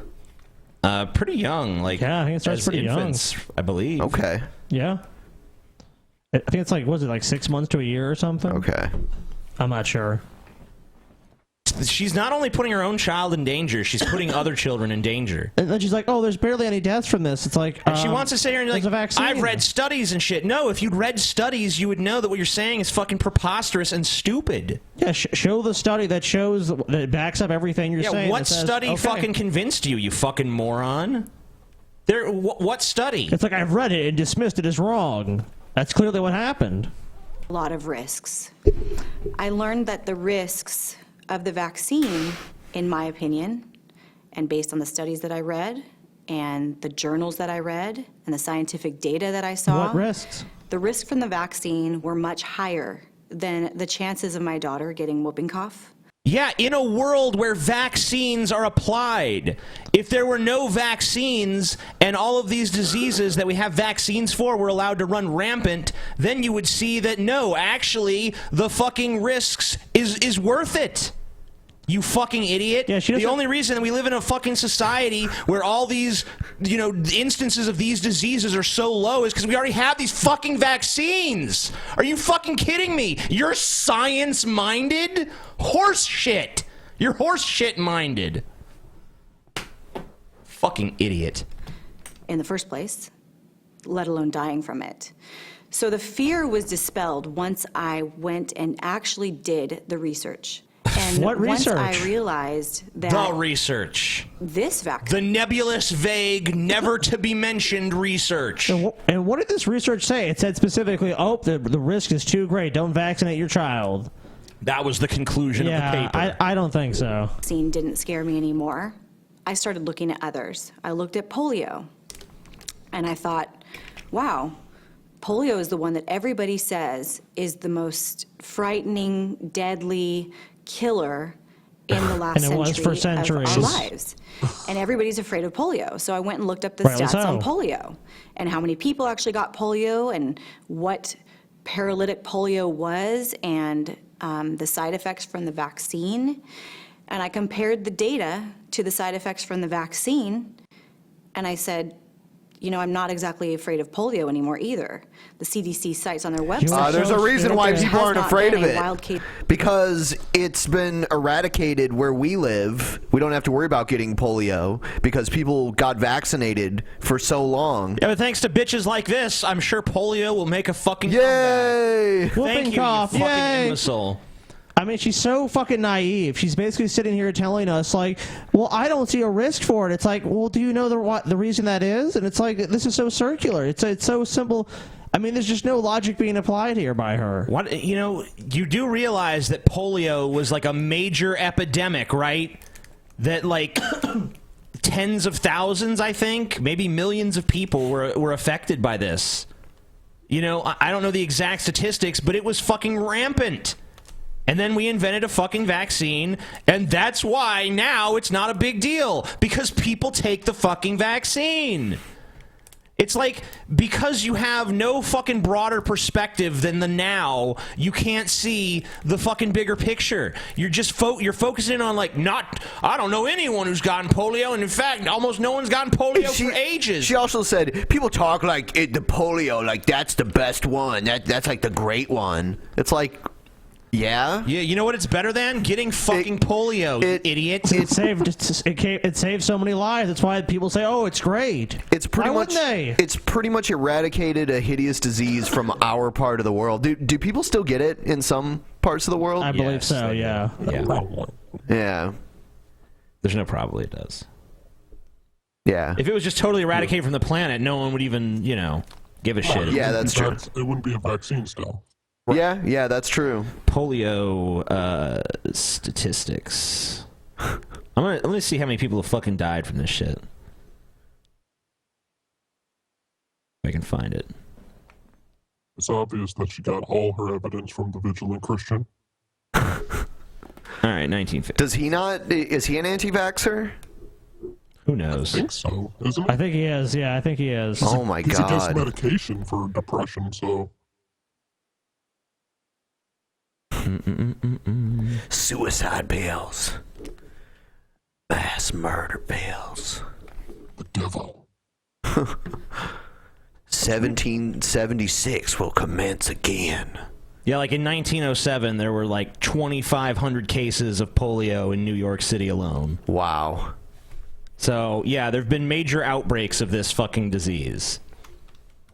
Pretty young. Like, yeah, I think it starts as pretty infants, young. I believe. Okay. Yeah. I think it's like, was it like 6 months to a year or something? Okay. I'm not sure. She's not only putting her own child in danger, she's putting other children in danger. And then she's like, oh, there's barely any deaths from this. It's like, And she wants to sit here and there's like, a vaccine. I've read studies and shit. No, if you'd read studies, you would know that what you're saying is fucking preposterous and stupid. Yeah, show the study that shows, that backs up everything you're saying. What that says, study okay. fucking convinced you, you fucking moron? What study? It's like, I've read it and dismissed it as wrong. That's clearly what happened. A lot of risks. I learned that the risks of the vaccine, in my opinion, and based on the studies that I read, and the journals that I read, and the scientific data that I saw. What risks? The risks from the vaccine were much higher than the chances of my daughter getting whooping cough. Yeah, in a world where vaccines are applied. If there were no vaccines and all of these diseases that we have vaccines for were allowed to run rampant, then you would see that no, actually, the fucking risks is worth it. You fucking idiot. Yeah, the only reason that we live in a fucking society where all these, instances of these diseases are so low is because we already have these fucking vaccines. Are you fucking kidding me? You're science-minded? Horse shit. You're horse shit minded. Fucking idiot. In the first place, let alone dying from it. So the fear was dispelled once I went and actually did the research. And What research? Once I realized that The research. this vaccine, The nebulous, vague, never to be mentioned research. And what did this research say? It said specifically, oh, the risk is too great. Don't vaccinate your child. That was the conclusion of the paper. I don't think so. vaccine didn't scare me anymore. I started looking at others. I looked at polio, and I thought, wow, polio is the one that everybody says is the most frightening, deadly killer in the last And it was for century centuries. of our lives. And everybody's afraid of polio. So I went and looked up the Rightly stats on so. polio and how many people actually got polio and what paralytic polio was and the side effects from the vaccine. And I compared the data to the side effects from the vaccine, and I said, I'm not exactly afraid of polio anymore either. The CDC cites on their website. There's a reason why people aren't afraid of it. Wild case. Because it's been eradicated where we live. We don't have to worry about getting polio because people got vaccinated for so long. Yeah, but thanks to bitches like this, I'm sure polio will make a fucking Yay! comeback. Whooping Thank you, cough, you fucking yay! imbecile. I mean, she's so fucking naive. She's basically sitting here telling us, like, well, I don't see a risk for it. It's like, well, do you know the reason that is? And it's like, this is so circular. It's so simple. I mean, there's just no logic being applied here by her. What, you do realize that polio was like a major epidemic, right? That like tens of thousands, I think, maybe millions of people were affected by this. I don't know the exact statistics, but it was fucking rampant. And then we invented a fucking vaccine, and that's why now it's not a big deal, because people take the fucking vaccine. It's like, because you have no fucking broader perspective than the now, you can't see the fucking bigger picture. You're just you're focusing on like, I don't know anyone who's gotten polio, and in fact, almost no one's gotten polio for ages. She also said people talk like the polio, like that's the best one. That's like the great one. It's like, yeah. Yeah, you know what it's better than? Getting fucking polio, you idiot. It saved so many lives. That's why people say, "Oh, it's great." It's pretty Why much wouldn't they? It's pretty much eradicated a hideous disease from our part of the world. Do people still get it in some parts of the world? I believe so. Yeah. Yeah. There's no probably it does. Yeah. If it was just totally eradicated from the planet, no one would even, give a shit. Yeah, that's true. It wouldn't be a vaccine still. Yeah, that's true. Polio statistics. I'm gonna see how many people have fucking died from this shit. If I can find it. It's obvious that she got all her evidence from the Vigilant Christian. All right, 1950. Does he not? Is he an anti-vaxxer? Who knows? I think so, isn't it? I think he is. Yeah, I think he is. Oh my Because he does God. medication for depression, so... Suicide bills. Mass murder bills. The devil. 1776 will commence again. Yeah, like in 1907, there were like 2,500 cases of polio in New York City alone. Wow. So, yeah, there have been major outbreaks of this fucking disease.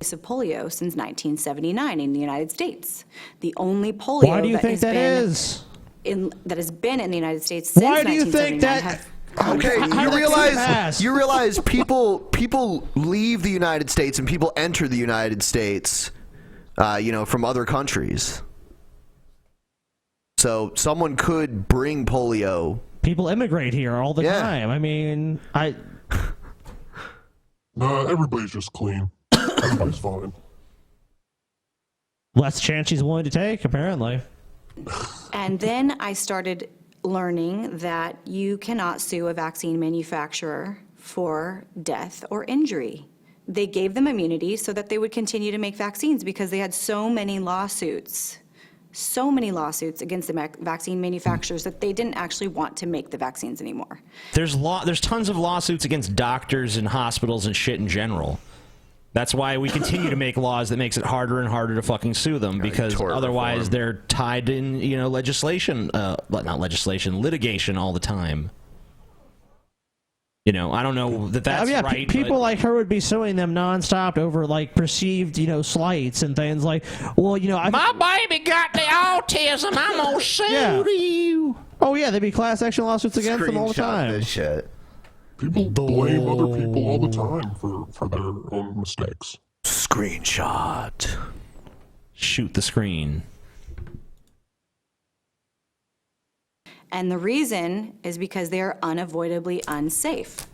Of polio since 1979 in the United States. The only polio Why do you think that is? That has been in the United States since Why do you think 1979 that? You realize people leave the United States and people enter the United States, from other countries. So someone could bring polio. People immigrate here all the time. I mean, No, everybody's just clean. Everybody's fine. Less chance she's willing to take, apparently. And then I started learning that you cannot sue a vaccine manufacturer for death or injury. They gave them immunity so that they would continue to make vaccines because they had so many lawsuits against the vaccine manufacturers that they didn't actually want to make the vaccines anymore. There's tons of lawsuits against doctors and hospitals and shit in general. That's why we continue to make laws that makes it harder and harder to fucking sue them, because otherwise they're tied in, litigation all the time. I don't know that's right. People like her would be suing them nonstop over like perceived, slights and things like, well, My baby got the autism. I'm gonna sue you. Oh yeah, there'd be class action lawsuits against them all the time. This shit. People blame other people all the time for their own mistakes. Screenshot. Shoot the screen. And the reason is because they are unavoidably unsafe.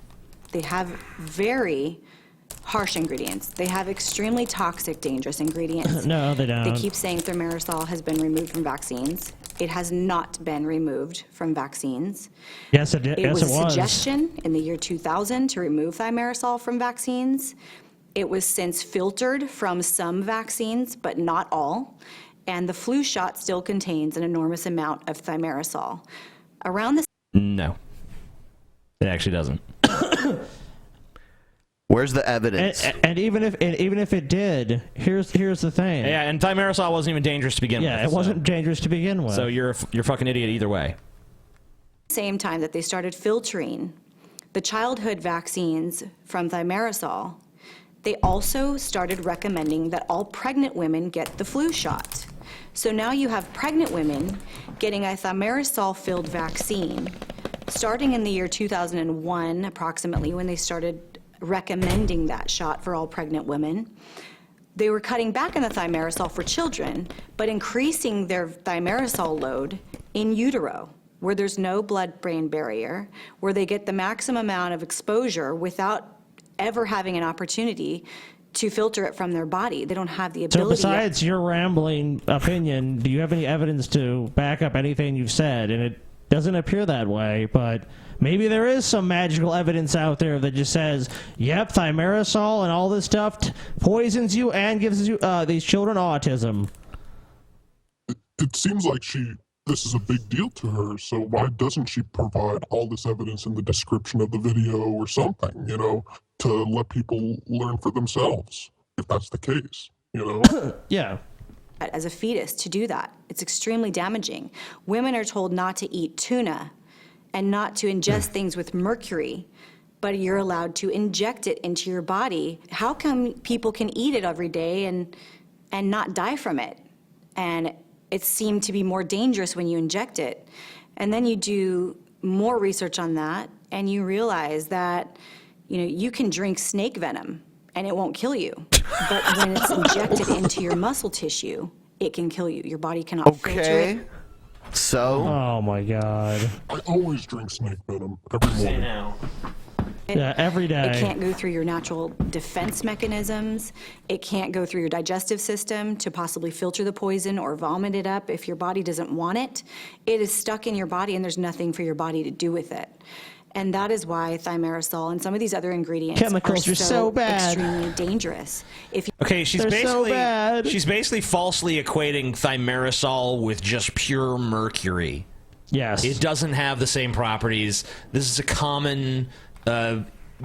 They have very harsh ingredients. They have extremely toxic, dangerous ingredients. No, they don't. They keep saying thimerosal has been removed from vaccines. It has not been removed from vaccines. Yes, it did. It was a suggestion in the year 2000 to remove thimerosal from vaccines. It was since filtered from some vaccines, but not all. And the flu shot still contains an enormous amount of thimerosal. Around the No, it actually doesn't. Where's the evidence? And even if it did, here's the thing. Yeah, and thimerosal wasn't even dangerous to begin with. Yeah, it wasn't dangerous to begin with. So you're a fucking idiot either way. same time that they started filtering the childhood vaccines from thimerosal, they also started recommending that all pregnant women get the flu shot. So now you have pregnant women getting a thimerosal-filled vaccine. Starting in the year 2001, approximately, when they started recommending that shot for all pregnant women, they were cutting back on the thimerosal for children, but increasing their thimerosal load in utero, where there's no blood-brain barrier, where they get the maximum amount of exposure without ever having an opportunity to filter it from their body. They don't have the ability. So besides your rambling opinion, do you have any evidence to back up anything you've said? And it doesn't appear that way, but maybe there is some magical evidence out there that just says, yep, thimerosal and all this stuff poisons you and gives you these children autism. It seems like this is a big deal to her, so why doesn't she provide all this evidence in the description of the video or something, you know, to let people learn for themselves, if that's the case, you know? Yeah. As a fetus, to do that, it's extremely damaging. Women are told not to eat tuna and not to ingest things with mercury, but you're allowed to inject it into your body. How come people can eat it every day and not die from it? And it seemed to be more dangerous when you inject it. And then you do more research on that, and you realize that, you know, you can drink snake venom and it won't kill you. But when it's injected into your muscle tissue, it can kill you. Your body cannot filter it. So? Oh my God. I always drink snake venom every morning. Yeah, every day. It can't go through your natural defense mechanisms. It can't go through your digestive system to possibly filter the poison or vomit it up if your body doesn't want it. It is stuck in your body and there's nothing for your body to do with it. And that is why thimerosal and some of these other ingredients Chemicals are so bad. extremely dangerous. Okay, she's They're so basically bad. she's basically falsely equating thimerosal with just pure mercury. Yes. It doesn't have the same properties. This is a common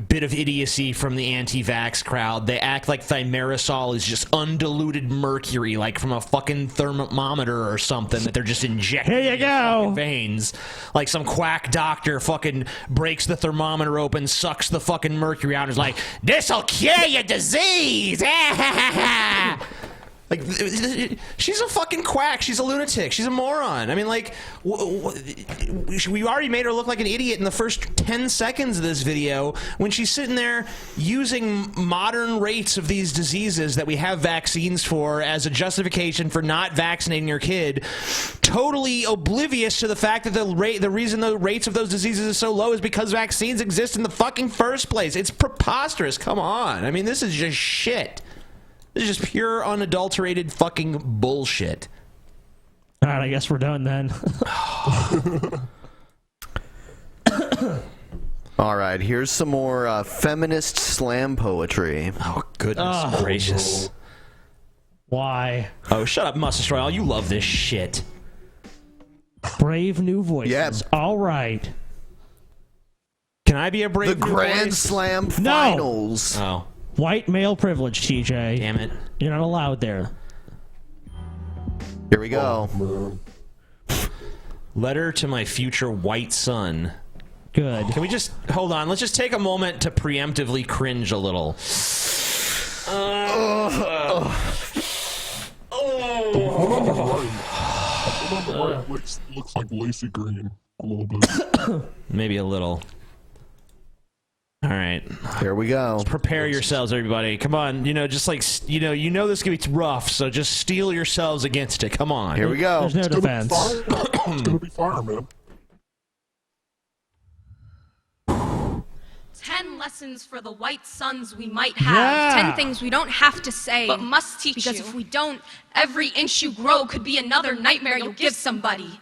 bit of idiocy from the anti-vax crowd. They act like thimerosal is just undiluted mercury, like from a fucking thermometer or something that they're just injecting Here you in your go. fucking veins. Like some quack doctor fucking breaks the thermometer open, sucks the fucking mercury out, and is like, "This'll cure your disease." Like, she's a fucking quack. She's a lunatic. She's a moron. I mean, like, we already made her look like an idiot in the first 10 seconds of this video when she's sitting there using modern rates of these diseases that we have vaccines for as a justification for not vaccinating your kid, totally oblivious to the fact that the reason the rates of those diseases is so low is because vaccines exist in the fucking first place. It's preposterous. Come on. I mean, this is just shit. This is just pure, unadulterated fucking bullshit. All right, I guess we're done then. All right, here's some more feminist slam poetry. Oh, goodness gracious. Why? Oh, shut up, iMustDestroyAll. You love this shit. Brave new voices. Yeah. All right. Can I be a brave The new Grand voice? Slam No. Finals. Oh. White male privilege, TJ. Damn it. You're not allowed there. Here we go. Letter to my future white son. Good. Can we just hold on? Let's just take a moment to preemptively cringe a little. Looks like Lacey Green a little bit. Maybe a little. All right. Here we go. Prepare yourselves, everybody. Come on. You know, just like, you know this could be rough, so just steel yourselves against it. Come on. Here we go. There's no defense. It's gonna be fire, man. 10 lessons for the white sons we might have. Yeah. 10 things we don't have to say, but must teach because if we don't, every inch you grow could be another nightmare you'll give somebody.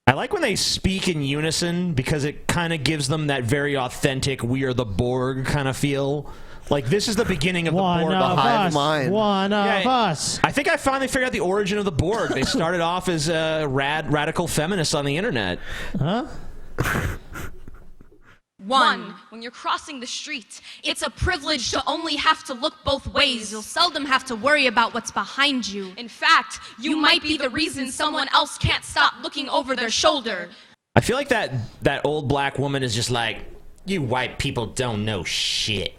I like when they speak in unison because it kind of gives them that very authentic "We Are the Borg" kind of feel. Like, this is the beginning of the Borg, the hive mind. One of us. I think I finally figured out the origin of the Borg. They started off as radical feminists on the internet. Huh? 1. When you're crossing the street, it's a privilege to only have to look both ways. You'll seldom have to worry about what's behind you. In fact, you might be the reason someone else can't stop looking over their shoulder. I feel like that old black woman is just like, you white people don't know shit.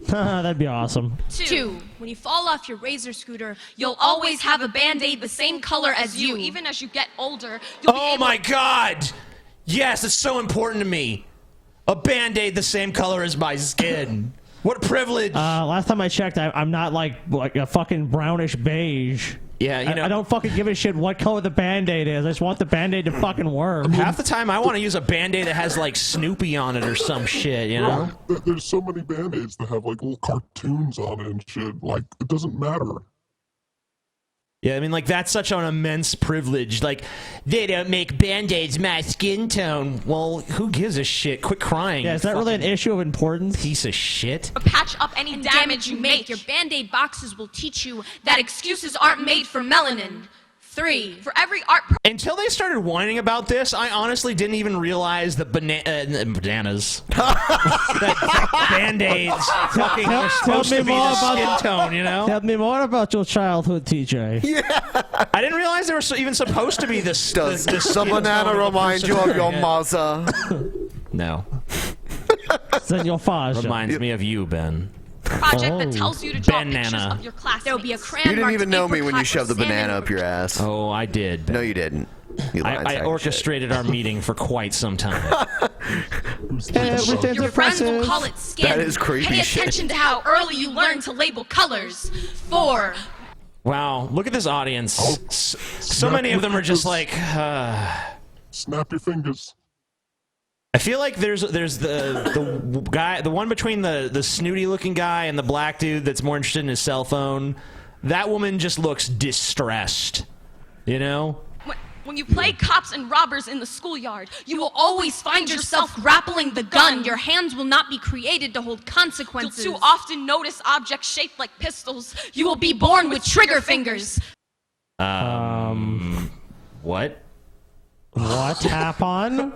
That'd be awesome. 2. When you fall off your razor scooter, you'll always have a Band-Aid the same color as you. Even as you get older, you'll be able my God! Yes, it's so important to me. A Band-Aid the same color as my skin. What a privilege. Last time I checked, I'm not like a fucking brownish beige. Yeah, you know, I don't fucking give a shit what color the Band-Aid is. I just want the Band-Aid to fucking work. Half the time I want to use a Band-Aid that has like Snoopy on it or some shit, you know? There's so many Band-Aids that have like little cartoons on it and shit. Like, it doesn't matter. Yeah, I mean, like, that's such an immense privilege. Like, they don't make Band-Aids my skin tone. Well, who gives a shit? Quit crying. Yeah, is that really an issue of importance? Piece of shit. Patch up any damage you make. Your Band-Aid boxes will teach you that excuses aren't made for melanin. 3. For every art... Until they started whining about this, I honestly didn't even realize that bananas. that Band-Aids fucking were supposed to be the skin tone, you know? Tell me more about your childhood, TJ. Yeah. I didn't realize they were even supposed to be this. Does the banana remind you of your mother? No. Then your father. Reminds me of you, Ben. Project that tells you to draw pictures Banana. of your classmates. There will be a crayon You didn't marked even know me when you apricot shoved the or salmon banana or up your ass. Oh, I did. Ben. No, you didn't. You I orchestrated our meeting for quite some time. Your friends will call it skin. That is creepy Pay shit. attention to how early you learn to label colors. 4. Wow, look at this audience. So many of them are just like... Snap your fingers. I feel like there's the guy, the one between the snooty looking guy and the black dude that's more interested in his cell phone. That woman just looks distressed, you know? When you play cops and robbers in the schoolyard, you will always find yourself grappling the gun. Your hands will not be created to hold consequences. You'll too often notice objects shaped like pistols. You will be born with trigger fingers. What? What happened?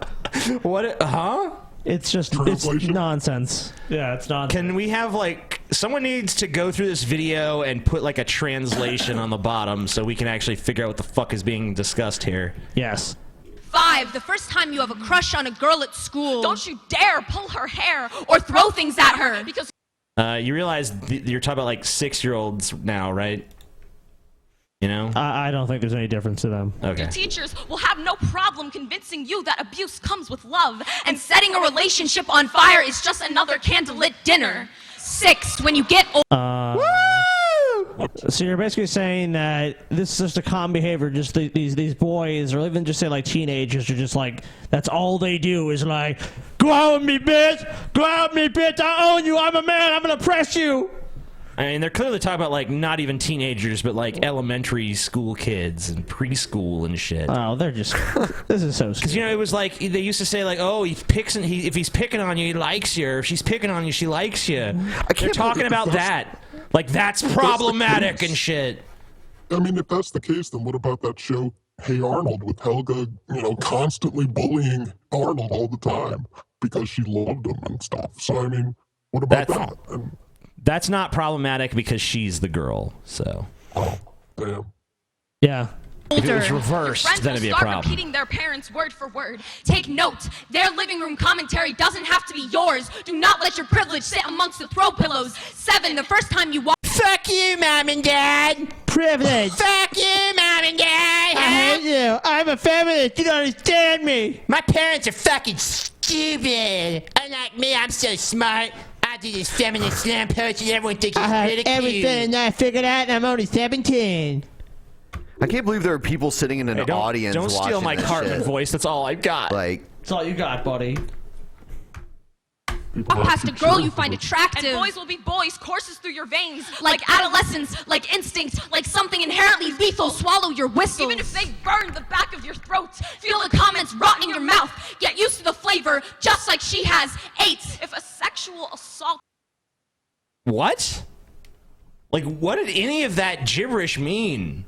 What? Huh? It's just it's nonsense. Yeah, it's nonsense. Can we have like someone needs to go through this video and put like a translation on the bottom so we can actually figure out what the fuck is being discussed here? Yes. 5. The first time you have a crush on a girl at school, don't you dare pull her hair or throw things at her because You realize you're talking about like 6-year-olds now, right? You know? I don't think there's any difference to them. Okay. your teachers will have no problem convincing you that abuse comes with love and setting a relationship on fire is just another candlelit dinner. 6. When you get old. So you're basically saying that this is just a common behavior, just these boys, or even just say like teenagers, are just like, that's all they do is like, go out with me, bitch! Go out with me, bitch! I own you! I'm a man! I'm gonna press you! I mean, they're clearly talking about like not even teenagers, but like elementary school kids and preschool and shit. Oh, they're just. This is so stupid. Because you know, it was like they used to say like, oh, if he's picking on you, he likes you. Or if she's picking on you, she likes you. They're talking about that. Like that's problematic and shit. I mean, if that's the case, then what about that show, Hey Arnold, with Helga, you know, constantly bullying Arnold all the time because she loved him and stuff. So I mean, what about that? And, that's not problematic because she's the girl, so. Oh, damn. Yeah. If it was reversed, then it'd be a start problem. repeating their parents word for word. Take note, their living room commentary doesn't have to be yours. Do not let your privilege sit amongst the throw pillows. 7. The first time you walk. Fuck you, Mom and Dad. Privilege. Fuck you, Mom and Dad. I hate you. I'm a feminist. You don't understand me. My parents are fucking stupid. Unlike me, I'm so smart. I do this feminist slam poetry and everyone thinks it's I have ridiculous. everything I figured out, and I'm only 17. I can't believe there are people sitting in an audience Don't steal watching my this Cartman shit. voice. That's all I've got. Like, That's all you got, buddy. Walk past a girl you find attractive. And boys will be boys, courses through your veins. Like adolescence, like instinct, like something inherently lethal. Swallow your whistles. Even if they burn the back of your throat. Feel the comments rot in your mouth. Get used to the flavor, just like she has. 8. If a sexual assault. What? Like, what did any of that gibberish mean?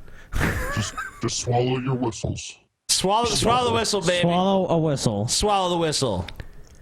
Just swallow your whistles. Swallow the whistle, baby. Swallow a whistle. Swallow the whistle.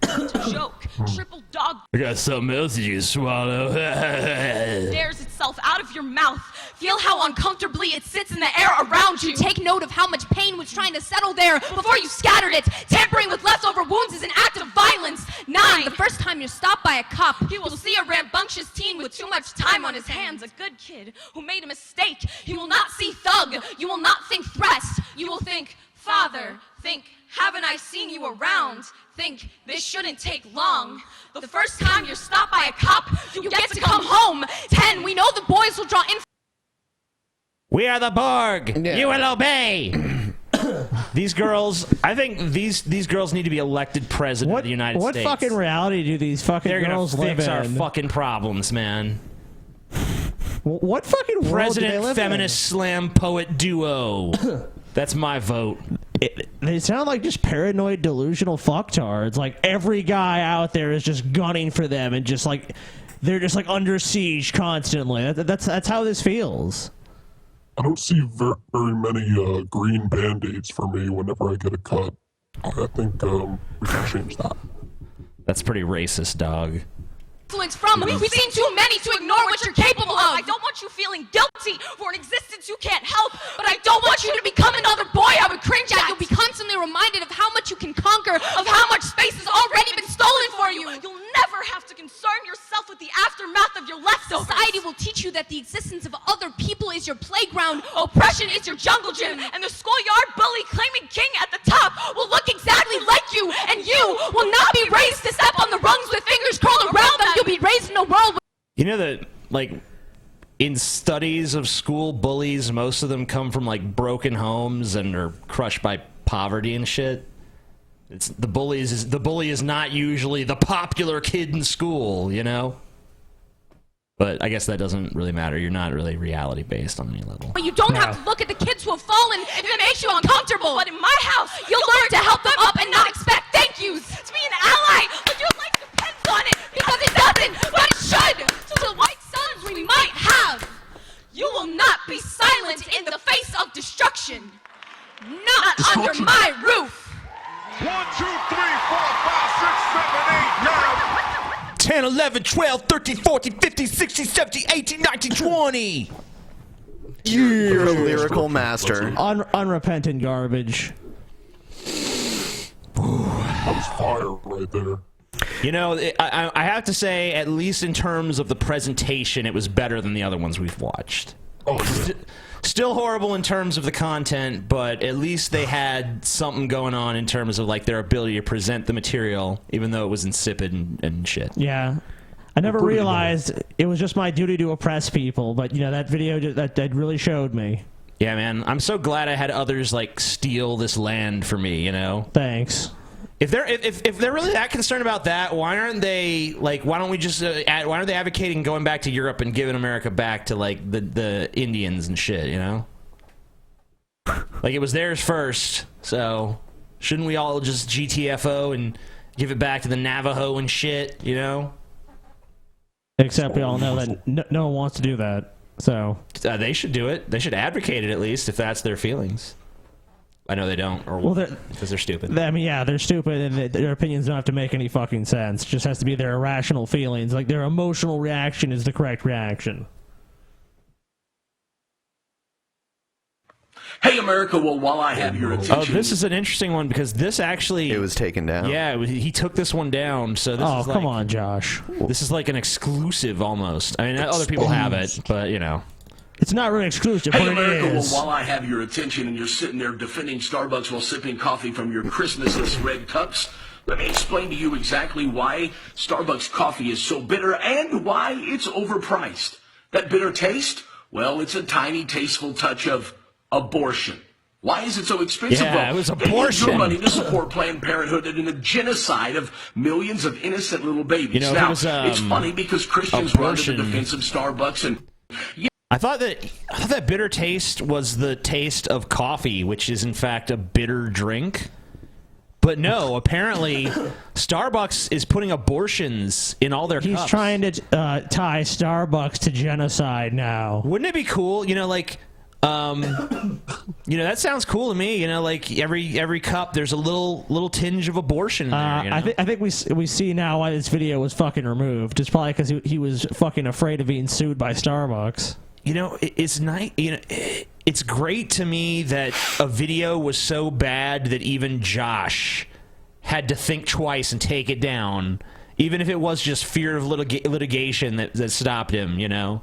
To joke, triple dog I got something else you can swallow. dares itself out of your mouth. Feel how uncomfortably it sits in the air around you. Take note of how much pain was trying to settle there before you scattered it. Tampering with leftover wounds is an act of violence. 9. The first time you're stopped by a cop, he will see a rambunctious teen with too much time on his hands. A good kid who made a mistake. You will not see thug. You will not think threats. You will think father. Think, haven't I seen you around? Think, this shouldn't take long. The first time you're stopped by a cop, you get to come home. 10. We know the boys will draw in. We are the Borg. Yeah. You will obey. These girls, I think these girls need to be elected president of the United States. What fucking reality do these fucking They're girls gonna live fix in? our fucking problems, man. What fucking world do they President live Feminist Slam Poet Duo. That's my vote. They sound like just paranoid, delusional fucktards. Like every guy out there is just gunning for them, and just like they're just like under siege constantly. That's how this feels. I don't see very many green band-aids for me whenever I get a cut. I think we can change that. That's pretty racist, dog. Influence from. We've seen too many to ignore what you're capable of. I don't want you feeling guilty for an existence you can't help, but I don't want you to become another boy I would cringe at. You'll be constantly reminded of how much you can conquer, of how much space has already been stolen for you. You'll never have to concern yourself with the aftermath of your leftovers. Society will teach you that the existence of other people is your playground, oppression is your jungle gym, and the schoolyard bully claiming king at the top will look exactly like you, and you will not be raised to step on the rungs with fingers curled around them. You'll be raised in a world. You know that, like, in studies of school bullies, most of them come from, like, broken homes and are crushed by poverty and shit. It's the bully is not usually the popular kid in school, you know? But I guess that doesn't really matter. You're not really reality based on any level. But you don't have to look at the kids who have fallen if it makes you uncomfortable. But in my house, you'll learn to help them up and not expect thank yous. To be an ally, but your life depends on it because it doesn't, but it should. To the white sons we might have, you will not be silent in the face of destruction. Not under my roof. 1, 2, 3, 4, 5, 6, 7, 8, 9. 10, 11, 12, 13, 14, 15, 16, 17, 18, 19, 20. You're a lyrical master. Unrepentant garbage. That was fire right there. You know, I have to say, at least in terms of the presentation, it was better than the other ones we've watched. Still horrible in terms of the content, but at least they had something going on in terms of like their ability to present the material, even though it was insipid and shit. Yeah. I never realized it was just my duty to oppress people, but you know, that video that really showed me. Yeah, man. I'm so glad I had others like steal this land for me, you know? Thanks. If they're really that concerned about that, why aren't they like? Why don't we just? Why aren't they advocating going back to Europe and giving America back to like the Indians and shit? You know, like it was theirs first. So shouldn't we all just GTFO and give it back to the Navajo and shit? You know. Except we all know that no one wants to do that. So they should do it. They should advocate it at least if that's their feelings. I know they don't, or because they're stupid. I mean, yeah, they're stupid, and their opinions don't have to make any fucking sense. It just has to be their irrational feelings. Like, their emotional reaction is the correct reaction. Hey, America, well, while I have your attention... Oh, this is an interesting one, because this actually... It was taken down. Yeah, he took this one down, so this is like... come on, Josh. This is like an exclusive, almost. I mean, other people have it, but, you know... It's not really exclusive, Hey, but America, it is. well, while I have your attention and you're sitting there defending Starbucks while sipping coffee from your Christmasless red cups, let me explain to you exactly why Starbucks coffee is so bitter and why it's overpriced. That bitter taste? Well, it's a tiny, tasteful touch of abortion. Why is it so expensive? Yeah, it was They use abortion. your money to support Planned Parenthood and a genocide of millions of innocent little babies. You know, now, it was, it's funny because Christians run to the abortion. defense of Starbucks and... I thought that bitter taste was the taste of coffee, which is in fact a bitter drink. But no, apparently Starbucks is putting abortions in all their cups. He's trying to tie Starbucks to genocide now. Wouldn't it be cool? You know, like, you know, that sounds cool to me. You know, like every cup, there's a little tinge of abortion in there. You know? I think we see now why this video was fucking removed. It's probably because he was fucking afraid of being sued by Starbucks. You know, it's nice. You know, it's great to me that a video was so bad that even Josh had to think twice and take it down, even if it was just fear of litigation that stopped him. You know.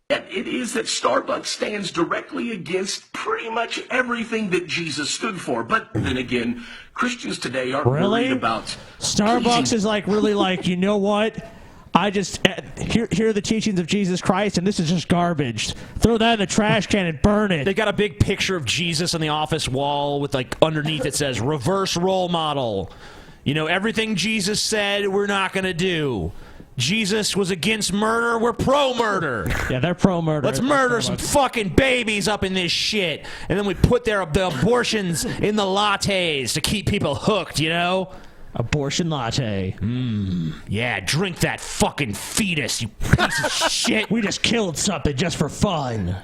Yet it is that Starbucks stands directly against pretty much everything that Jesus stood for. But then again, Christians today aren't worried about Starbucks is like really like, you know what? I just here are the teachings of Jesus Christ, and this is just garbage. Throw that in the trash can and burn it. They got a big picture of Jesus on the office wall with like underneath it says reverse role model. You know, everything Jesus said we're not going to do. Jesus was against murder. We're pro-murder. Yeah, they're pro-murder. Let's murder some fucking babies up in this shit. And then we put the abortions in the lattes to keep people hooked, you know? Abortion latte. Yeah, drink that fucking fetus, you piece of shit. We just killed something just for fun.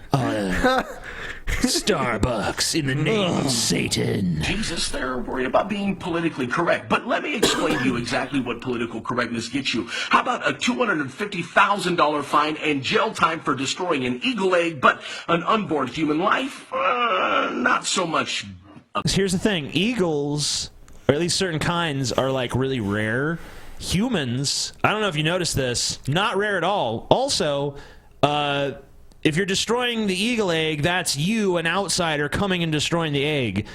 Starbucks in the name of Satan. Jesus, they're worried about being politically correct. But let me explain to you exactly what political correctness gets you. How about a $250,000 fine and jail time for destroying an eagle egg, but an unborn human life? Not so much. Here's the thing. Eagles, or at least certain kinds, are like really rare. Humans, I don't know if you noticed this, not rare at all. Also, if you're destroying the eagle egg, that's you, an outsider, coming and destroying the egg.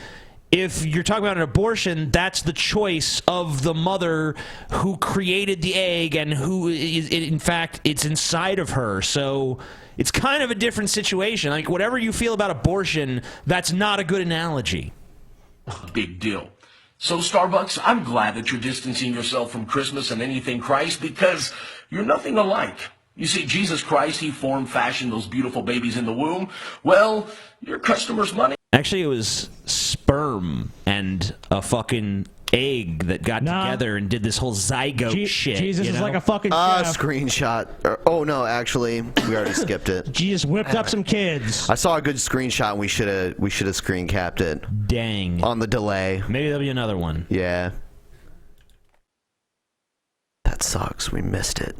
If you're talking about an abortion, that's the choice of the mother who created the egg and who, in fact, it's inside of her. So it's kind of a different situation. Like, whatever you feel about abortion, that's not a good analogy. Big deal. So, Starbucks, I'm glad that you're distancing yourself from Christmas and anything Christ, because you're nothing alike. You see, Jesus Christ, he fashioned those beautiful babies in the womb. Well, your customers' money. Actually, it was sperm and a fucking egg that got together and did this whole zygote shit. Jesus is like a fucking screenshot. Oh, no, actually, we already skipped it. Jesus whipped up some kids. I saw a good screenshot, and we should have screen capped it. Dang. On the delay. Maybe there'll be another one. Yeah. That sucks. We missed it.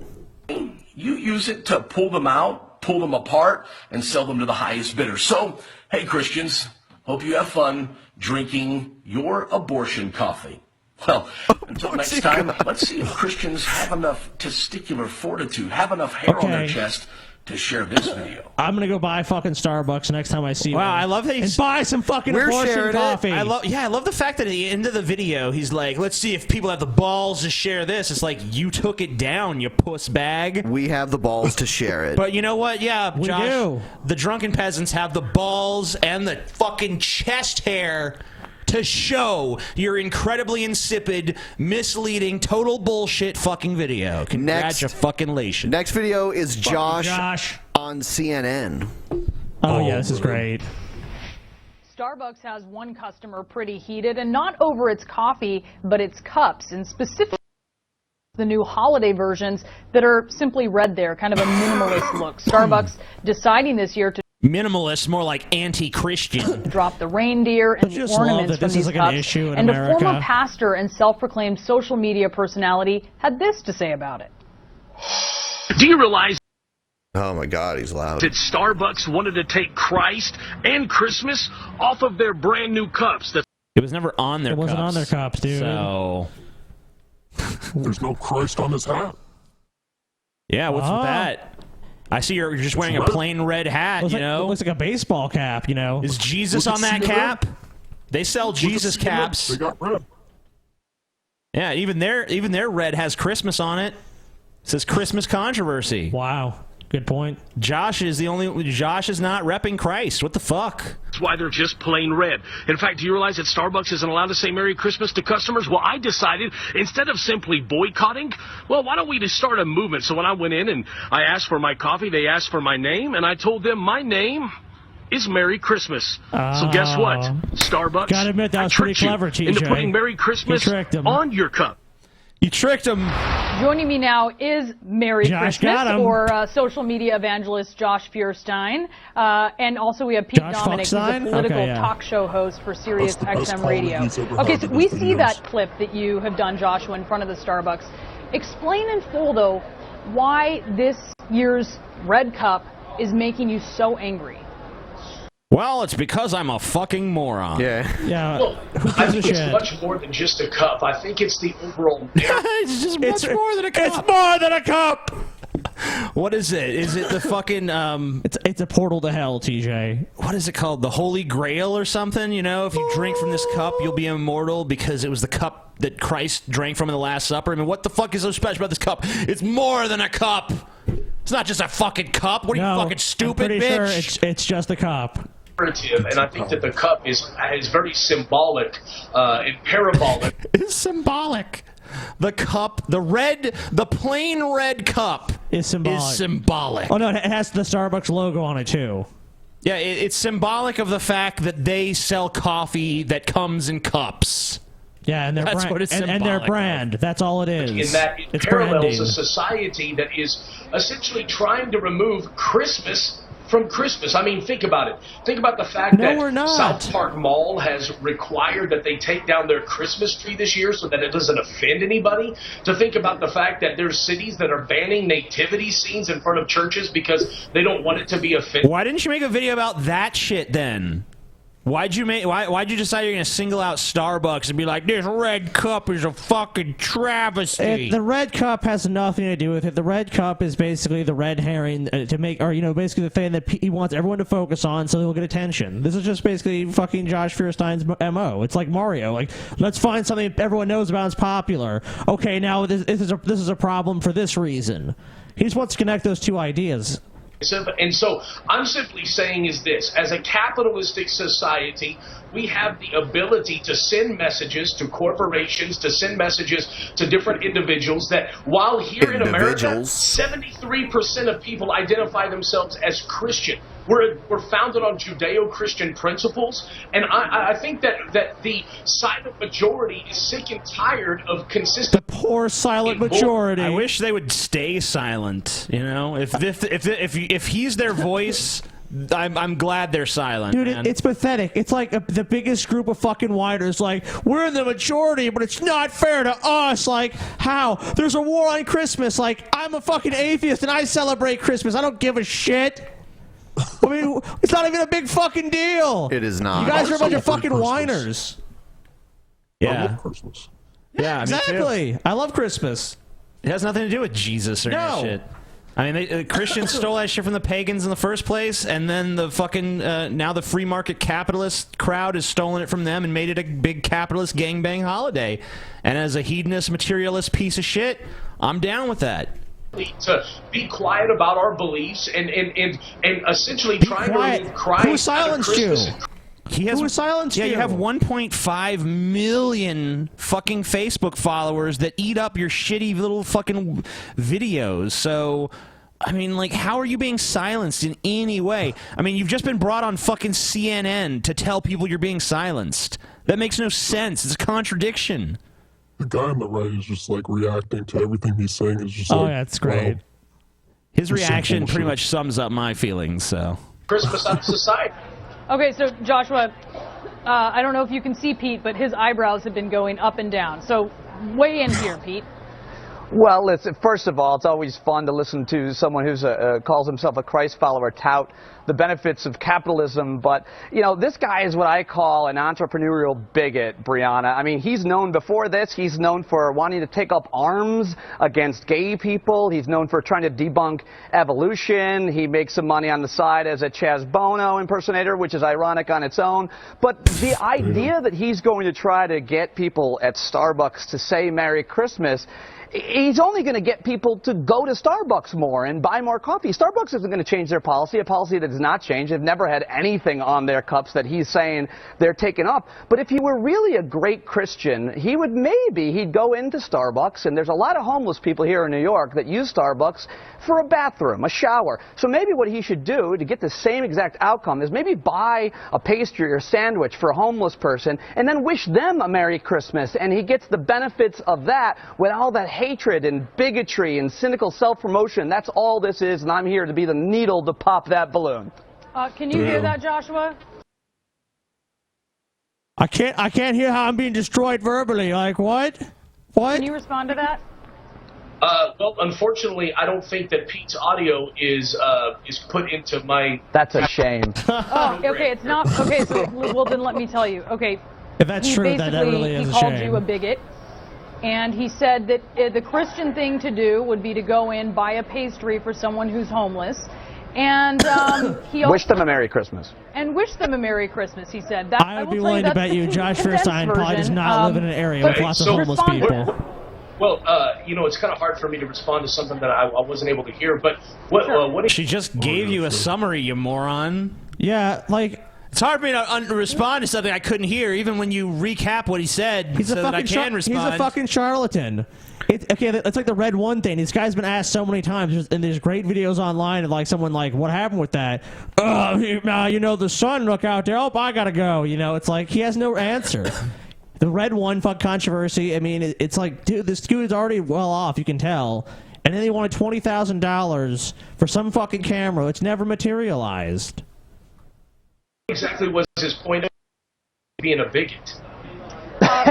You use it to pull them out, pull them apart, and sell them to the highest bidder. So, hey, Christians, hope you have fun drinking your abortion coffee. Well, until next time, let's see if Christians have enough testicular fortitude, have enough hair on their chest to share this video. I'm gonna go buy fucking Starbucks next time I see Wow, one. I love that and buy some fucking abortion coffee. I love the fact that at the end of the video, he's like, let's see if people have the balls to share this. It's like, you took it down, you puss bag. We have the balls to share it. But you know what? Yeah, We Josh, do. the Drunken Peasants have the balls and the fucking chest hair to show your incredibly insipid, misleading, total bullshit fucking video. Congratulations. Next video is Josh on CNN. Oh, yeah, this is great. Starbucks has one customer pretty heated, and not over its coffee, but its cups, and specifically the new holiday versions that are simply red there, kind of a minimalist look. Starbucks deciding this year to Minimalist, more like anti-Christian. drop the reindeer and the ornaments from these cups, and a former pastor and self-proclaimed social media personality had this to say about it. Do you realize Oh my God, he's loud. that Starbucks wanted to take Christ and Christmas off of their brand new cups? It was never on their cups. It wasn't on their cups, dude. So... There's no Christ on his hat. Yeah, what's with that? I see you're just wearing a plain red hat, you know? It looks like a baseball cap, you know? Is Jesus on that cap? They sell Jesus caps. They got red. Yeah, even their red has Christmas on it. It says Christmas controversy. Wow. Good point. Josh is not repping Christ. What the fuck? That's why they're just plain red. In fact, do you realize that Starbucks isn't allowed to say Merry Christmas to customers? Well, I decided, instead of simply boycotting, well, why don't we just start a movement? So when I went in and I asked for my coffee, they asked for my name, and I told them my name is Merry Christmas. So guess what? Starbucks, Gotta admit, that was pretty clever, TJ. into putting Merry Christmas You tricked 'em. on your cup. You tricked him. Joining me now is Merry Josh got Christmas, him. or social media evangelist Josh Feuerstein. And also we have Pete Josh Dominic, who's a Fuckstein? political Okay, yeah. talk show host for Sirius That's the best XM quality Radio. he's ever Okay, had so in we his see videos. that clip that you have done, Joshua, in front of the Starbucks. Explain in full, though, why this year's Red Cup is making you so angry. Well, it's because I'm a fucking moron. Yeah. Yeah. Well, Who I gives a think it's shit? much more than just a cup. I think it's the overall... It's just much more than a cup. It's more than a cup. What is it? Is it the fucking It's a portal to hell, TJ. what is it called? The Holy Grail or something? You know, if you drink from this cup, you'll be immortal because it was the cup that Christ drank from in the Last Supper. I mean, what the fuck is so special about this cup? It's more than a cup. It's not just a fucking cup. What are you, fucking stupid, I'm pretty bitch? sure it's just a cup. And I think that the cup is very symbolic and parabolic. It's symbolic. the cup, the plain red cup is symbolic. Oh no, it has the Starbucks logo on it too. Yeah, it's symbolic of the fact that they sell coffee that comes in cups. Yeah, and That's what it's and their symbolic brand. That's all it is. In that it It's parallels branding. a society that is essentially trying to remove Christmas from Christmas. I mean, think about it. Think about the fact No, that we're not. South Park Mall has required that they take down their Christmas tree this year so that it doesn't offend anybody. To think about the fact that there's cities that are banning nativity scenes in front of churches because they don't want it to be offensive. Why didn't you make a video about that shit then? Why'd you decide you're gonna single out Starbucks and be like, this red cup is a fucking travesty? The red cup has nothing to do with it. The red cup is basically the red herring to make, or basically the thing that he wants everyone to focus on so they'll get attention. This is just basically fucking Josh Feuerstein's MO. It's like Mario. Like, let's find something everyone knows about is popular. Okay, now this is a problem for this reason. He just wants to connect those two ideas. And so I'm simply saying is this: as a capitalistic society, we have the ability to send messages to corporations, to send messages to different individuals that while here in America, 73% of people identify themselves as Christian. We're founded on Judeo-Christian principles, and I think that the silent majority is sick and tired of consistent. Poor silent majority. I wish they would stay silent. You know, if he's their voice, I'm glad they're silent. Dude, man. it's pathetic. It's like the biggest group of fucking whiners. Like, we're in the majority, but it's not fair to us. Like, how? There's a war on Christmas. Like, I'm a fucking atheist and I celebrate Christmas. I don't give a shit. I mean, it's not even a big fucking deal. It is not. You guys are a bunch of fucking whiners. Yeah. I love Christmas. Yeah, exactly. I love Christmas. It has nothing to do with Jesus or any shit. I mean, the Christians stole that shit from the pagans in the first place, and then the fucking now the free market capitalist crowd has stolen it from them and made it a big capitalist gangbang holiday. And as a hedonist, materialist piece of shit, I'm down with that. To be quiet about our beliefs and essentially trying to remove Christ. Who silenced you? He has, Who silenced you you? have 1.5 million fucking Facebook followers that eat up your shitty little fucking videos. So, I mean, like, how are you being silenced in any way? I mean, you've just been brought on fucking CNN to tell people you're being silenced. That makes no sense. It's a contradiction. The guy on the right is just like reacting to everything he's saying. Is just Oh, like, yeah, it's great. wow. His There's some reaction pretty bullshit. much sums up my feelings, so. Christmas out of society. Okay, so Joshua, I don't know if you can see Pete, but his eyebrows have been going up and down. So weigh in here, Pete. Well, listen, first of all, it's always fun to listen to someone who's calls himself a Christ follower tout the benefits of capitalism. But, you know, this guy is what I call an entrepreneurial bigot, Brianna. I mean, he's known before this. He's known for wanting to take up arms against gay people. He's known for trying to debunk evolution. He makes some money on the side as a Chaz Bono impersonator, which is ironic on its own. But the idea that he's going to try to get people at Starbucks to say Merry Christmas, he's only going to get people to go to Starbucks more and buy more coffee. Starbucks isn't going to change their policy, a policy that has not changed. They've never had anything on their cups that he's saying they're taking up. But if he were really a great Christian, he'd go into Starbucks, and there's a lot of homeless people here in New York that use Starbucks for a bathroom, a shower. So maybe what he should do to get the same exact outcome is maybe buy a pastry or sandwich for a homeless person and then wish them a Merry Christmas. And he gets the benefits of that with all that hatred and bigotry and cynical self-promotion. That's all this is, and I'm here to be the needle to pop that balloon. Can you hear that, Joshua? I can't hear how I'm being destroyed verbally. Like, what? What? Can you respond to that? Well, unfortunately, I don't think that Pete's audio is put into my... That's a shame. Oh, okay, it's not. Okay, so, well, then let me tell you. Okay. If that's true, that really is a He called shame. you a bigot. And he said that the Christian thing to do would be to go in, buy a pastry for someone who's homeless, and he also, Wish them a Merry Christmas. and wish them a Merry Christmas. He said that. I would be willing to bet you Josh Feuerstein probably does not live in an area with lots of homeless people. Well, you know, it's kind of hard for me to respond to something that I wasn't able to hear, but what She just gave you a summary, you moron. Yeah, like... It's hard for me to respond to something I couldn't hear, even when you recap what he said, He's so a that I fucking can respond. He's a fucking charlatan. Okay, it's like the Red One thing. This guy's been asked so many times, and there's great videos online of like someone like, "What happened with that?" You know, the sun look out there. Oh, I gotta go. You know, it's like he has no answer. The Red One fuck controversy. I mean, it's like, dude, this dude's already well off. You can tell. And then they wanted $20,000 for some fucking camera. It's never materialized. Exactly was his point of being a bigot.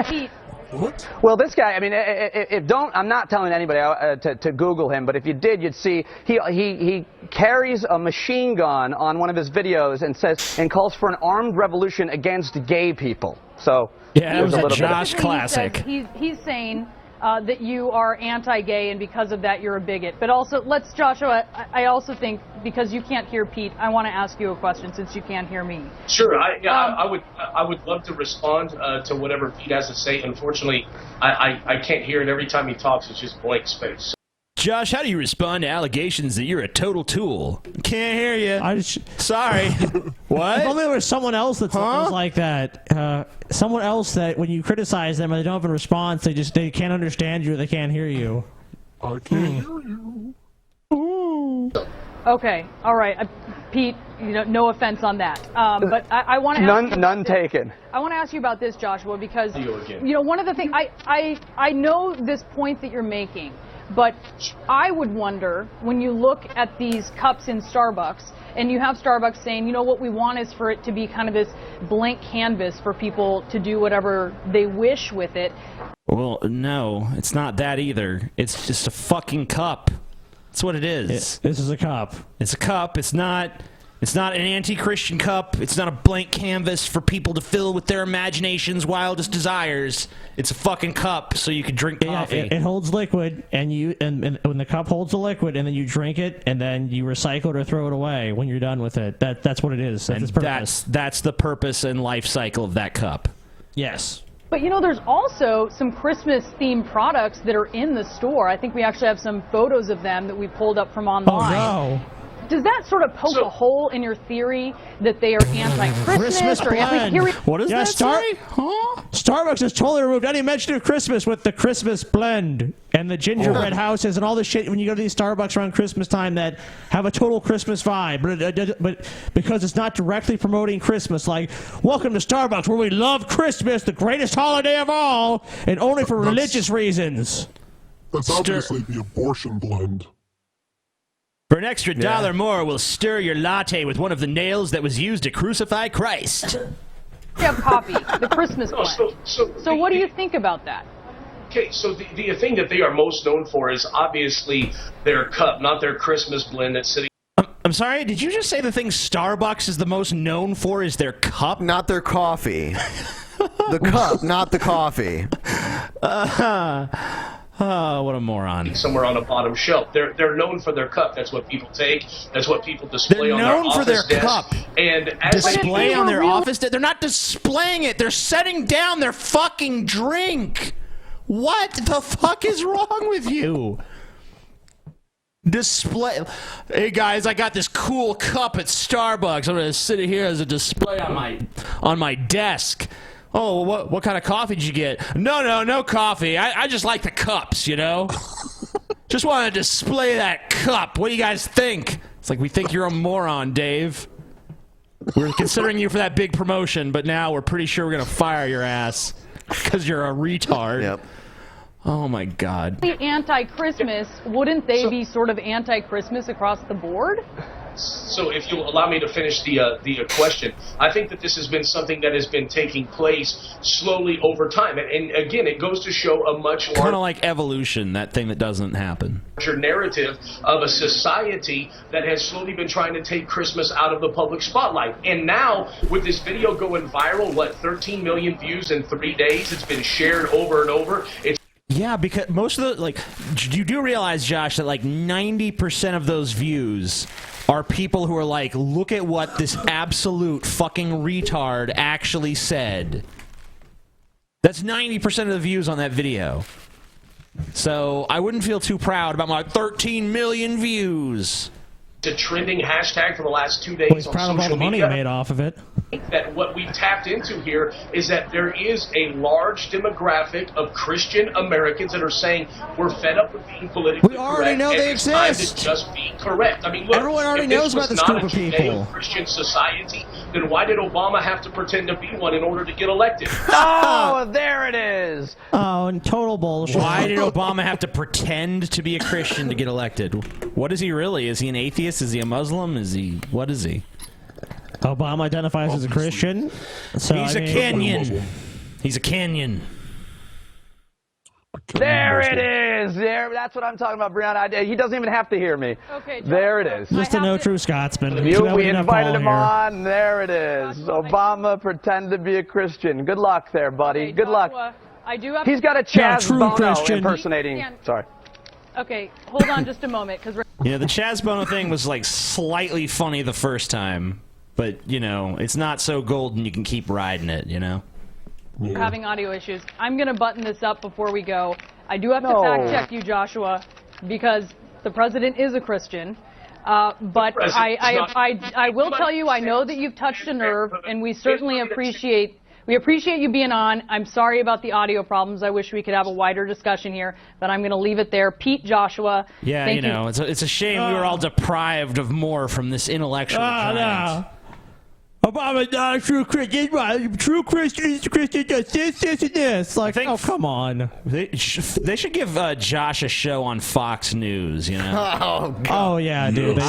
Pete. What? Well, this guy, I mean, I'm not telling anybody to Google him, but if you did, you'd see he carries a machine gun on one of his videos and calls for an armed revolution against gay people. So yeah, that was a Josh classic. He's saying that you are anti-gay, and because of that, you're a bigot. But also, Joshua, I also think, because you can't hear Pete, I want to ask you a question since you can't hear me. Sure, I would love to respond to whatever Pete has to say. Unfortunately, I can't hear it. Every time he talks, it's just blank space. Josh, how do you respond to allegations that you're a total tool? Can't hear you. Sorry. What? If only there was someone else that was like that. Someone else that when you criticize them and they don't have a response, they can't understand you or they can't hear you. I can't hear you. Okay, all right, Pete. No offense on that, but I want to none taken. I want to ask you about this, Joshua, because one of the things I know this point that you're making. But I would wonder, when you look at these cups in Starbucks, and you have Starbucks saying, you know, what we want is for it to be kind of this blank canvas for people to do whatever they wish with it. Well, no, it's not that either. It's just a fucking cup. That's what it is. This is a cup. It's a cup. It's not an anti-Christian cup. It's not a blank canvas for people to fill with their imagination's wildest desires. It's a fucking cup so you can drink coffee. It holds liquid, and when the cup holds the liquid, and then you drink it, and then you recycle it or throw it away when you're done with it. That's what it is. That's its purpose. That's the purpose and life cycle of that cup. Yes. But there's also some Christmas-themed products that are in the store. I think we actually have some photos of them that we pulled up from online. Oh, no. Does that sort of poke a hole in your theory that they are anti-Christmas? What is that? Starbucks has totally removed any mention of Christmas with the Christmas blend and the gingerbread houses and all this shit when you go to these Starbucks around Christmas time that have a total Christmas vibe. But because it's not directly promoting Christmas, like, welcome to Starbucks where we love Christmas, the greatest holiday of all, and only for religious reasons. That's obviously the abortion blend. For an extra $1 more, we'll stir your latte with one of the nails that was used to crucify Christ. You have coffee, the Christmas blend. So what do you think about that? Okay, so the thing that they are most known for is obviously their cup, not their Christmas blend that's sitting. I'm sorry, did you just say the thing Starbucks is the most known for is their cup? Not their coffee. The cup, not the coffee. Oh, what a moron. Somewhere on a bottom shelf. They're known for their cup. That's what people take. That's what people display on their office desk. They're known for their cup. And as display on their office desk? They're not displaying it. They're setting down their fucking drink. What the fuck is wrong with you? Display. Hey guys, I got this cool cup at Starbucks. I'm gonna sit it here as a display on my desk. Oh, what kind of coffee did you get? No coffee. I just like the cups, Just want to display that cup. What do you guys think? It's like, we think you're a moron, Dave. We're considering you for that big promotion, but now we're pretty sure we're going to fire your ass because you're a retard. Yep. Oh, my God. Anti-Christmas, wouldn't they be sort of anti-Christmas across the board? So if you'll allow me to finish the question, I think that this has been something that has been taking place slowly over time. And again, it goes to show a much larger... Kind of like evolution, that thing that doesn't happen. ...narrative of a society that has slowly been trying to take Christmas out of the public spotlight. And now, with this video going viral, 13 million views in 3 days, it's been shared over and over. Yeah, because most of the, you do realize, Josh, that 90% of those views are people who are like, look at what this absolute fucking retard actually said. That's 90% of the views on that video. So I wouldn't feel too proud about my 13 million views. It's a trending hashtag for the last 2 days Well, he's proud of all the money he made off of it. that what we tapped into here is that there is a large demographic of Christian Americans that are saying we're fed up with being politically We already correct, know and they it's time exist. to just be correct. I mean, look, Everyone already if this knows about was this not group a of people. Judeo-Christian society, then why did Obama have to pretend to be one in order to get elected? Oh, there it is. Oh, and total bullshit. Why did Obama have to pretend to be a Christian to get elected? What is he really? Is he an atheist? Is he a Muslim? What is he? Obama identifies as a Christian. So, He's a Kenyan. He's a Kenyan. There it is. There. That's what I'm talking about, Brianna. He doesn't even have to hear me. Okay, there it is. Just a no true Scotsman. We invited him on. There it is. Obama pretend to be a Christian. Good luck there, buddy. Good luck. I do have. He's got a Chaz Bono impersonating. Sorry. Okay, hold on just a moment, because Yeah, the Chaz Bono thing was like slightly funny the first time, but you know, it's not so golden you can keep riding it, you know? we're having audio issues. I'm going to button this up before we go. I do have to fact check you, Joshua, because the president is a Christian. But I will tell you, I know that you've touched a nerve, and we certainly appreciate you being on. I'm sorry about the audio problems. I wish we could have a wider discussion here, but I'm going to leave it there. Pete, Joshua, Yeah, thank you know, it's a shame we were all deprived of more from this intellectual giant. No. Obama's not a true Christian. True Christian is a Christian does this, and this. Like, oh, come on. They should give Josh a show on Fox News, you know? Oh, God. Oh, yeah, dude.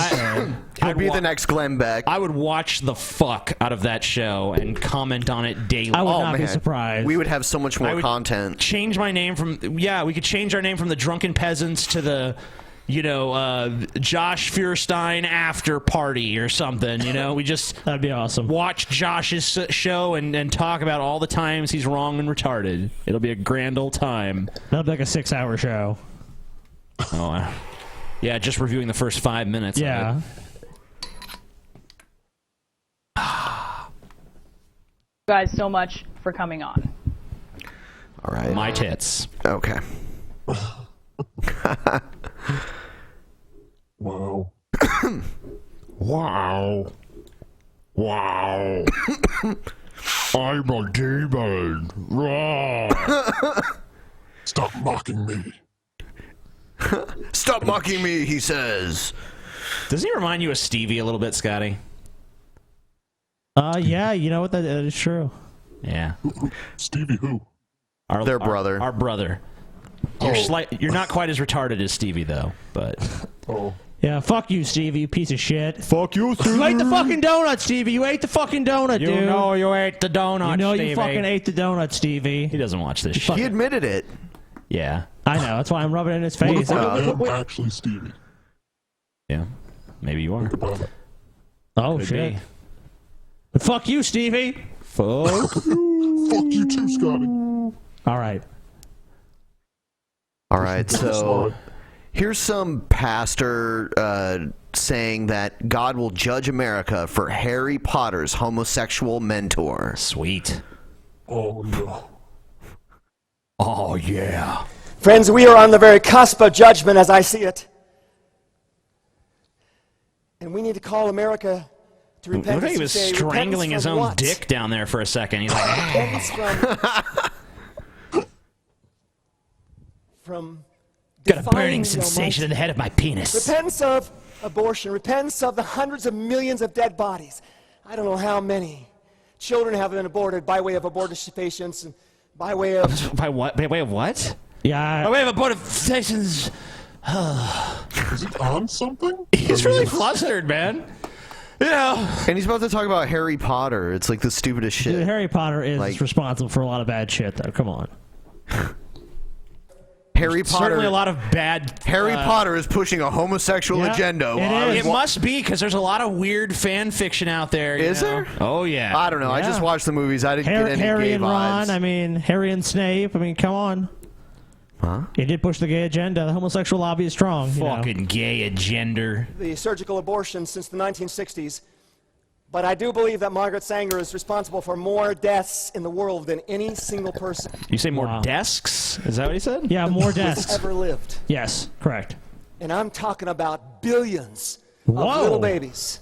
He'd be the next Glenn Beck. I would watch the fuck out of that show and comment on it daily. I would not be surprised. We would have so much more content. Change my name from... Yeah, we could change our name from the Drunken Peasants to the... You know, Josh Feuerstein after party or something, you know? We just... That'd be awesome. Watch Josh's show and talk about all the times he's wrong and retarded. It'll be a grand old time. That'll be like a 6-hour show. Oh, yeah, just reviewing the first 5 minutes. Yeah. you guys so much for coming on. All right. My tits. Okay. Wow. Wow. Wow. I'm a demon. Raw. Stop mocking me. Stop mocking me, he says. Doesn't he remind you of Stevie a little bit, Scotty? Yeah, you know what? That is true. Yeah. Stevie who? Their brother. Our brother. You're not quite as retarded as Stevie, though, but... Yeah, fuck you, Stevie, you piece of shit. Fuck you, Stevie. You ate the fucking donut, Stevie. You ate the fucking donut, dude. You know you ate the donut, You know Stevie. you fucking ate the donut, Stevie. He doesn't watch this shit. He admitted it. Yeah. I know, that's why I'm rubbing it in his face. I am actually Stevie. Yeah. Maybe you are. Oh, Could shit. be. Fuck you, Stevie. Fuck. Fuck you too, Scotty. All right. All right, so here's some pastor saying that God will judge America for Harry Potter's homosexual mentor. Sweet. Oh, no. Oh, yeah. Friends, we are on the very cusp of judgment as I see it. And we need to call America to repentance. Look like he was strangling his own dick down there for a second. He's like... Repentance from Got a burning defining the sensation in the head of my penis. Repentance of abortion. Repentance of the hundreds of millions of dead bodies. I don't know how many children have been aborted by way of abortifacients and by way of... By what? By way of what? Yeah. By way of abortifacients. Is he on something? He's really flustered, man. You know. And he's about to talk about Harry Potter. It's like the stupidest shit. Dude, Harry Potter is responsible for a lot of bad shit, though. Come on. Harry Potter. Certainly a lot of bad... Harry Potter is pushing a homosexual agenda. It must be, because there's a lot of weird fan fiction out there. Is there? Oh, yeah. I don't know. I just watched the movies. I didn't get any Harry gay and vibes. Ron. I mean, Harry and Snape. I mean, come on. Huh? He did push the gay agenda. The homosexual lobby is strong. Fucking gay agenda. the surgical abortion since the 1960s. But I do believe that Margaret Sanger is responsible for more deaths in the world than any single person. You say more desks? Is that what he said? Yeah, more who's desks. ever lived. Yes, correct. And I'm talking about billions Whoa. of little babies.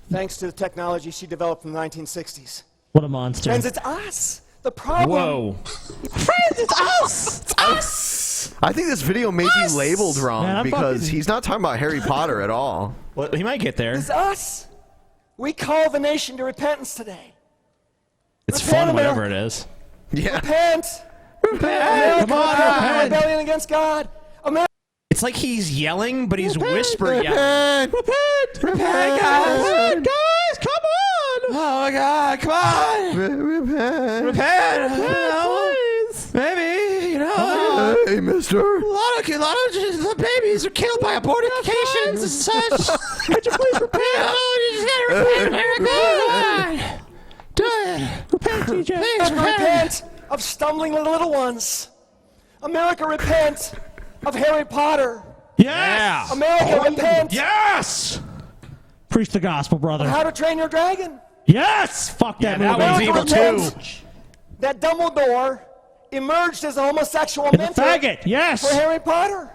thanks to the technology she developed in the 1960s. What a monster. Friends, it's us. The problem. Whoa. Friends, it's us. It's us. I think this video may be labeled wrong Man, I'm because fucking- he's not talking about Harry Potter at all. Well, he might get there. It's us. We call the nation to repentance today. It's Repent, fun, whatever America. it is. Yeah. Repent. Come on, repent. Rebellion against God. America. It's like he's yelling, but he's whispering. Repent. Repent, guys, come on! Oh my God, come on! Repent. Repent! Please. Maybe, you know. Hey, mister. A lot of the babies are killed by abortifications and such. Could you please repent? Oh, you just gotta repent, America. Do it. Repent, TJ. Please Repent of stumbling little ones. America, repent of Harry Potter. Yes! America, repent Yes! Preach the gospel, of brother. How to Train Your Dragon. Yes! Fuck that movie. that one's evil Repent too. that Dumbledore emerged as a homosexual And the mentor faggot, yes! for Harry Potter.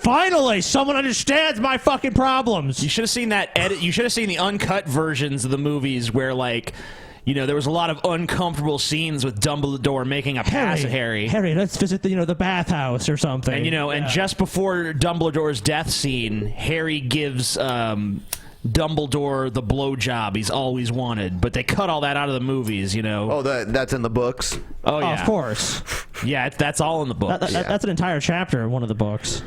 Finally, someone understands my fucking problems. You should have seen that edit. You should have seen the uncut versions of the movies where, like, you know, there was a lot of uncomfortable scenes with Dumbledore making a pass at Harry. Harry, let's visit the, the bathhouse or something. And, you know, and just before Dumbledore's death scene, Harry gives Dumbledore the blowjob he's always wanted. But they cut all that out of the movies, you know. Oh, that's in the books? Oh, yeah. Of course. Yeah, that's all in the books. That's an entire chapter in one of the books.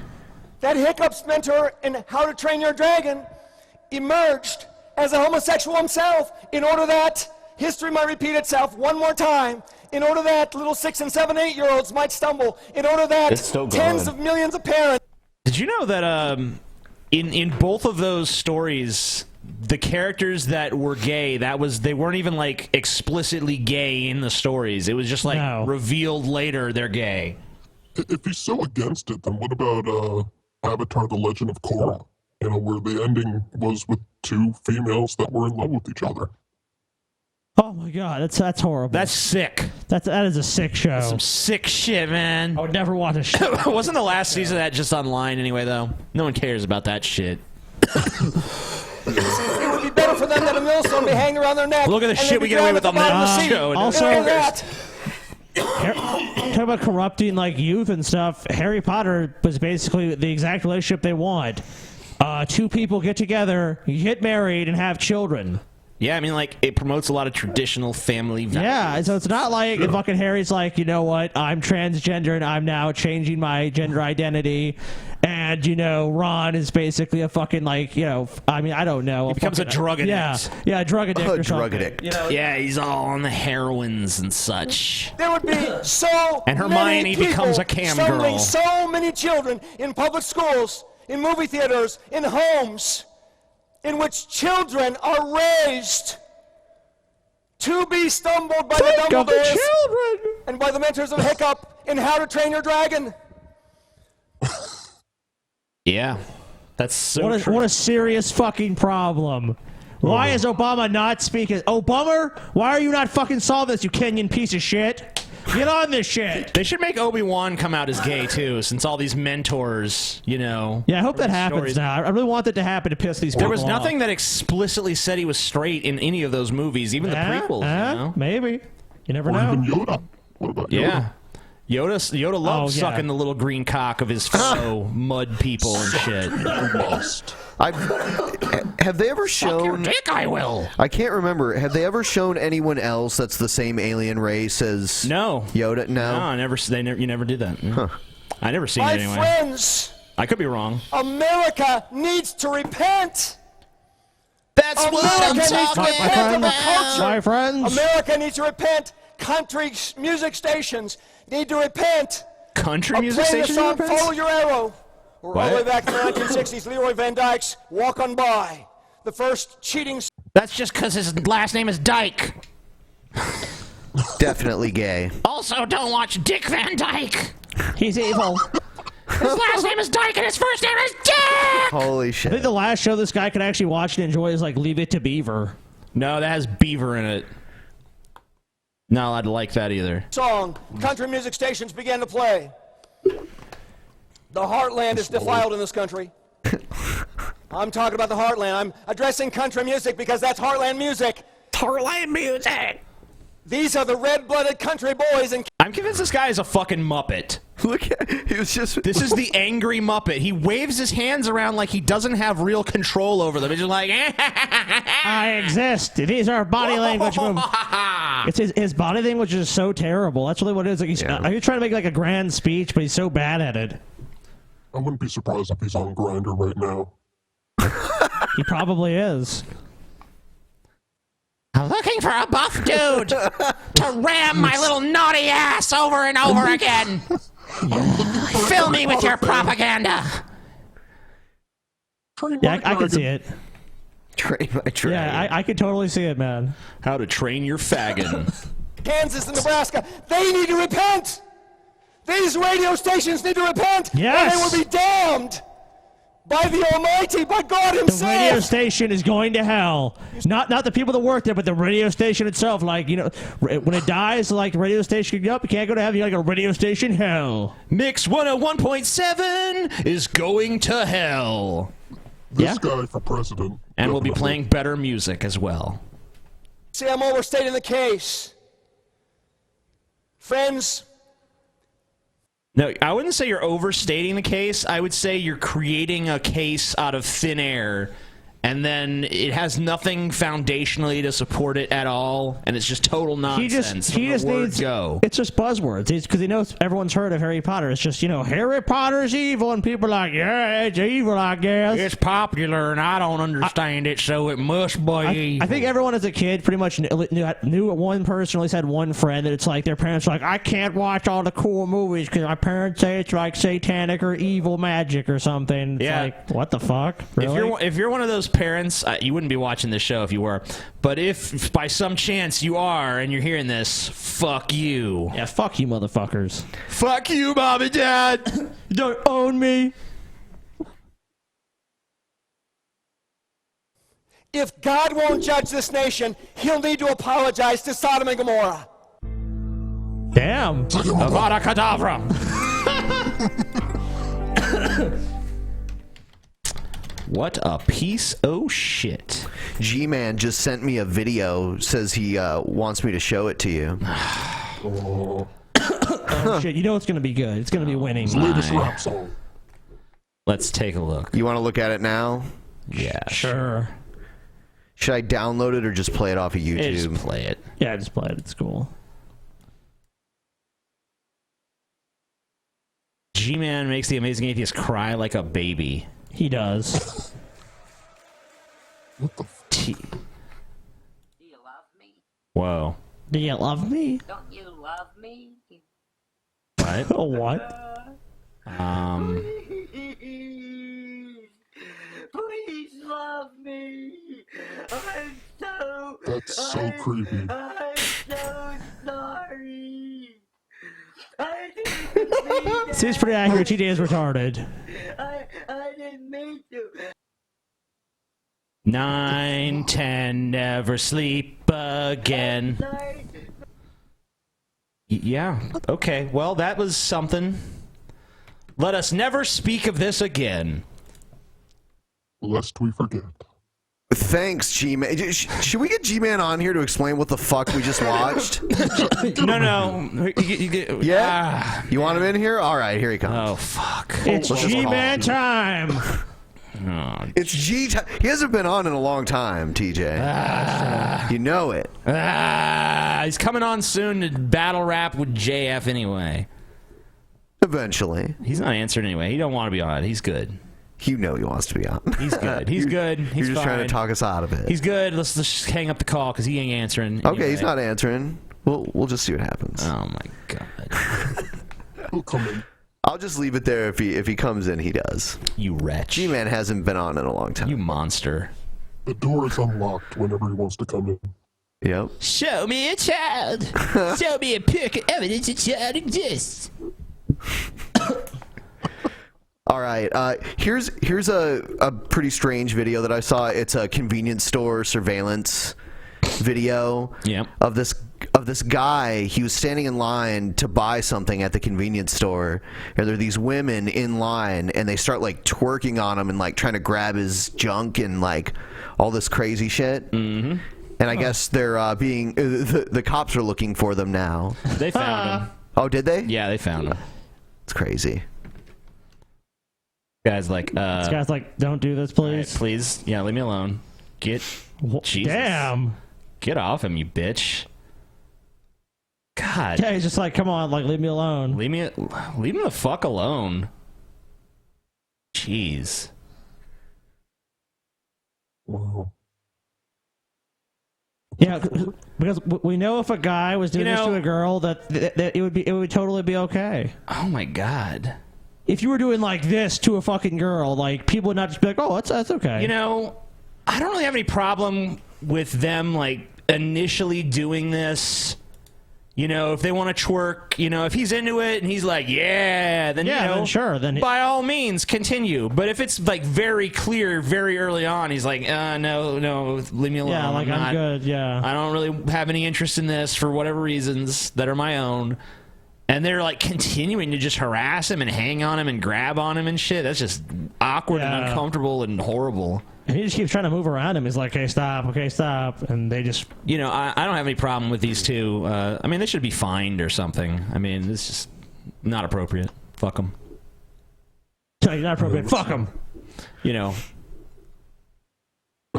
That Hiccup's mentor in How to Train Your Dragon emerged as a homosexual himself in order that history might repeat itself one more time, in order that little 6 and 7, 8-year-olds might stumble, in order that It's still tens going. of millions of parents. Did you know that in both of those stories, the characters that were gay, they weren't even like explicitly gay in the stories. It was just like revealed later they're gay. If he's so against it, then what about Avatar: The Legend of Korra? You know, where the ending was with two females that were in love with each other. Oh my god, that's horrible. That's sick. That is a sick show. That's some sick shit, man. I would never watch a show. Wasn't the last season of that just online anyway, though? No one cares about that shit. It would be better for them that a millstone be hanging around their neck. Look at the and shit they'd we be get away drowned with at on the bottom of the that sea. show. Also- And that, Talk about corrupting like youth and stuff. Harry Potter was basically the exact relationship they want. Two people get together, get married, and have children. Yeah, I mean, like, it promotes a lot of traditional family values. Yeah, so it's not like if fucking Harry's like, you know what, I'm transgender and I'm now changing my gender identity, and, you know, Ron is basically a fucking, like, you know, I mean, I don't know. He becomes a drug addict. Yeah, a drug addict or something. Drug addict. You know, Yeah, he's all on the heroines and such. there would be so And Hermione many people becomes a cam stumbling girl. so many children in public schools, in movie theaters, in homes, in which children are raised to be stumbled by the Dumbledores and by the mentors of Hiccup in How to Train Your Dragon. Yeah, that's so true. what a serious fucking problem. Why is Obama not speaking? Oh, Bummer, why are you not fucking solving this, you Kenyan piece of shit? Get on this shit. They should make Obi-Wan come out as gay, too, since all these mentors, you know... Yeah, I hope that happens stories. now. I really want that to happen to piss these people There was off. nothing that explicitly said he was straight in any of those movies, even the prequels, you know? Maybe. You never Or know. even Yoda. What about Yoda? Yeah. Yoda loves Oh, yeah. sucking the little green cock of his fellow mud people and shit. Have they ever shown... dick, I will! I can't remember. Have they ever shown anyone else that's the same alien race as Yoda? No. You never did that. Huh. I never seen My it anyway. friends, I could be wrong. America needs to repent. That's America what I'm needs to talking repent of about. a culture. My friends. America needs to repent. Country music stations need to repent. Country of music playing stations the song repent? Follow Your Arrow. Or all the way What? back in the 1960s, Leroy Van Dyke's Walk On By. The first cheating... That's just because his last name is Dyke. Definitely gay. Also, don't watch Dick Van Dyke. He's evil. His last name is Dyke and his first name is Dick! Holy I shit. think the last show this guy could actually watch and enjoy is like Leave It to Beaver. No, that has beaver in it. Not allowed to like that either. song, country music stations began to play. The heartland is defiled in this country. I'm talking about the Heartland. I'm addressing country music because that's Heartland music. Heartland music. These are the red-blooded country boys and... I'm convinced this guy is a fucking Muppet. Look at, he was just... This is the angry Muppet. He waves his hands around like he doesn't have real control over them. He's just like, I exist. These are body language moves. It's his body language is so terrible. That's really what it is. Like he's trying to make like a grand speech, but he's so bad at it. I wouldn't be surprised if he's on Grindr right now. He probably is. I'm looking for a buff dude to ram my little naughty ass over and over again. Fill me with your propaganda. Yeah, I can see it. Train my train. Yeah, I could totally see it, man. How to train your faggot. Kansas and Nebraska, they need to repent! These radio stations need to repent! Yes! Or they will be damned! By the Almighty, by God Himself! The radio station is going to hell. Not the people that work there, but the radio station itself. Like, you know, when it dies, like the radio station, you can't go to heaven. You gotta go radio station hell. Mix 101.7 is going to hell. This guy for president. And we'll be playing better music as well. See, I'm overstating the case. Friends, No, I wouldn't say you're overstating the case. I would say you're creating a case out of thin air, and then it has nothing foundationally to support it at all, and it's just total nonsense. He just needs. It's just buzzwords. Because he knows everyone's heard of Harry Potter. It's just, you know, Harry Potter's evil, and people are like, yeah, it's evil, I guess. It's popular, and I don't understand it, so it must be evil. I think everyone as a kid pretty much knew one person, at least had one friend that it's like their parents are like, I can't watch all the cool movies because my parents say it's like satanic or evil magic or something. It's like, what the fuck? Really? If you're one of those parents, you wouldn't be watching this show if you were. But if by some chance you are and you're hearing this, fuck you. Yeah, fuck you, motherfuckers. Fuck you, mom and dad. You don't own me. if God won't judge this nation, He'll need to apologize to Sodom and Gomorrah. Damn. Avada Kedavra. What a piece of shit. G-Man just sent me a video, says he wants me to show it to you. Oh, shit, you know it's going to be good. It's going to be winning. Let's take a look. You want to look at it now? Yeah. Sure. Should I download it or just play it off of YouTube? Just play it. Yeah, just play it. It's cool. G-Man makes the Amazing Atheist cry like a baby. He does. What the Whoa. Do you love me? Don't you love me? What? What? Please love me. I'm so. That's so creepy. I'm so sorry. I didn't mean that. Seems pretty accurate. TJ is retarded. I didn't mean to. 9, 10, never sleep again. Yeah, okay. Well, that was something. Let us never speak of this again. Lest we forget. Thanks, G-Man. Should we get G-Man on here to explain what the fuck we just watched? No. Yeah? You want him in here? All right, here he comes. Oh, fuck. It's G-Man time. It's G-time. He hasn't been on in a long time, TJ. You know it. He's coming on soon to battle rap with JF anyway. Eventually. He's not answering anyway. He don't want to be on. He's good. You know he wants to be on. He's good. He's good. He's You're just trying to talk us out of it. He's good. Let's just hang up the call because he ain't answering. Okay, anyway. he's not answering. We'll just see what happens. Oh my god. He'll come in. I'll just leave it there. If he comes in, he does. You wretch. G-Man hasn't been on in a long time. You monster. The door is unlocked whenever he wants to come in. Yep. Show me a child. Show me a pic of evidence a child exists. All right. Here's a pretty strange video that I saw. It's a convenience store surveillance video of this of this guy. He was standing in line to buy something at the convenience store, and there are these women in line, and they start like twerking on him and like trying to grab his junk and like all this crazy shit. Mm-hmm. And I guess they're being the cops are looking for them now. They found him. Oh, did they? Yeah, they found him. It's crazy. Guy's like, this guy's like, don't do this, please. Right, please, yeah, leave me alone. Jesus. Damn. Get off him, you bitch. God. Yeah, he's just like, come on, like, leave me alone. Leave him the fuck alone. Jeez. Wow. Yeah, because we know if a guy was doing this to a girl, that it would totally be okay. Oh my God. If you were doing like this to a fucking girl, like people would not just be like, "Oh, that's okay." You know, I don't really have any problem with them like initially doing this. You know, if they want to twerk, you know, if he's into it and he's like, yeah, then, yeah, you know, then sure, then by all means, continue. But if it's like very clear, very early on, he's like, no, leave me alone. Yeah, like I'm good. Yeah, I don't really have any interest in this for whatever reasons that are my own. And they're like continuing to just harass him and hang on him and grab on him and shit. That's just awkward and uncomfortable and horrible. And he just keeps trying to move around him. He's like, okay, stop. And they just... You know, I don't have any problem with these two. I mean, they should be fined or something. I mean, this is not appropriate. Fuck them. Not appropriate. Fuck them. You know.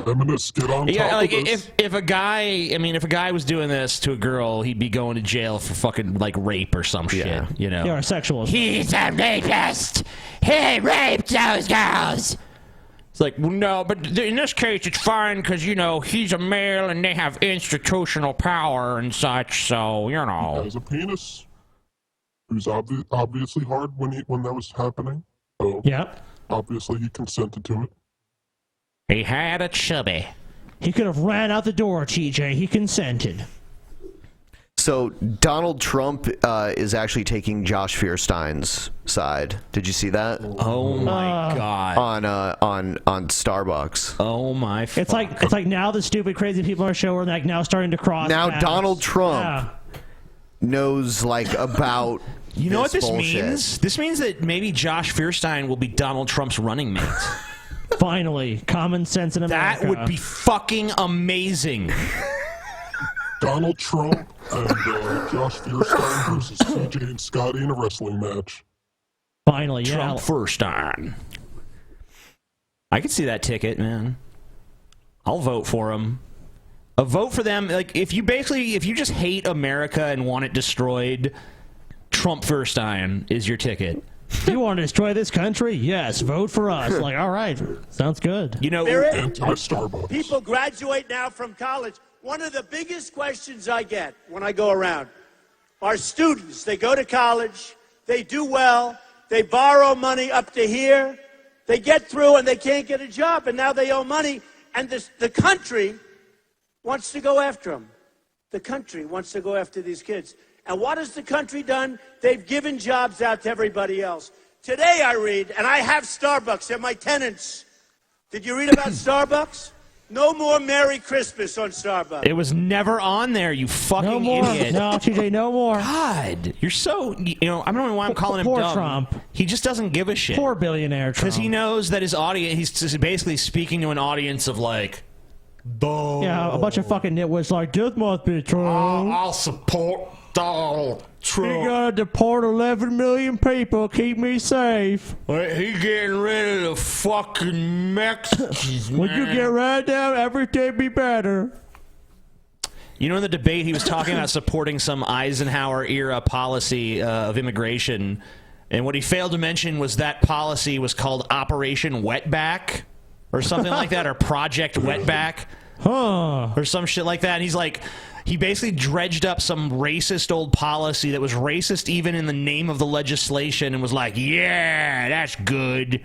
Feminists, get on Yeah, top like of this. if a guy was doing this to a girl, he'd be going to jail for fucking like rape or some shit. You know. Yeah, or sexual. He's a rapist. He raped those girls. It's like, well, no, but in this case, it's fine because, you know, he's a male and they have institutional power and such, so, you know. He has a penis. It was obviously hard when that was happening. So yep. Obviously he consented to it. He had a chubby. He could have ran out the door, TJ. He consented. So Donald Trump is actually taking Josh Feuerstein's side. Did you see that? Oh my God! On Starbucks. Oh my! It's like now the stupid crazy people on our show are like now starting to cross. Now paths. Donald Trump knows like about. You know what this bullshit. means? This means that maybe Josh Feuerstein will be Donald Trump's running mate. Finally, common sense in America. That would be fucking amazing. Donald Trump and Josh Feuerstein versus CJ and Scotty in a wrestling match. Finally, yeah. Trump Feuerstein. I could see that ticket, man. I'll vote for him. A vote for them. Like if you just hate America and want it destroyed, Trump Feuerstein is your ticket. You want to destroy this country? Yes, vote for us. Like, all right, sounds good. You know, anti-Starbucks. People graduate now from college. One of the biggest questions I get when I go around are students. They go to college, they do well, they borrow money up to here, they get through and they can't get a job, and now they owe money, and the country wants to go after them. The country wants to go after these kids. And what has the country done? They've given jobs out to everybody else. Today I read, and I have Starbucks, they're my tenants. Did you read about Starbucks? No more Merry Christmas on Starbucks. It was never on there, you fucking No more. idiot. No, TJ, no more. God, you're so, I don't know why I'm calling him Poor dumb. Trump. He just doesn't give a shit. Poor billionaire Trump. Because he knows that his audience, he's just basically speaking to an audience of like, yeah, a bunch of fucking nitwits like, this must be true. I'll support Donald Trump. You gotta deport 11 million people, keep me safe. He getting rid of the fucking Mexicans, man. When you get rid of them, everything be better. You know, in the debate, he was talking about supporting some Eisenhower-era policy of immigration, and what he failed to mention was that policy was called Operation Wetback, or something like that, or Project Wetback, or some shit like that. And he's like, he basically dredged up some racist old policy that was racist even in the name of the legislation, and was like, yeah, that's good.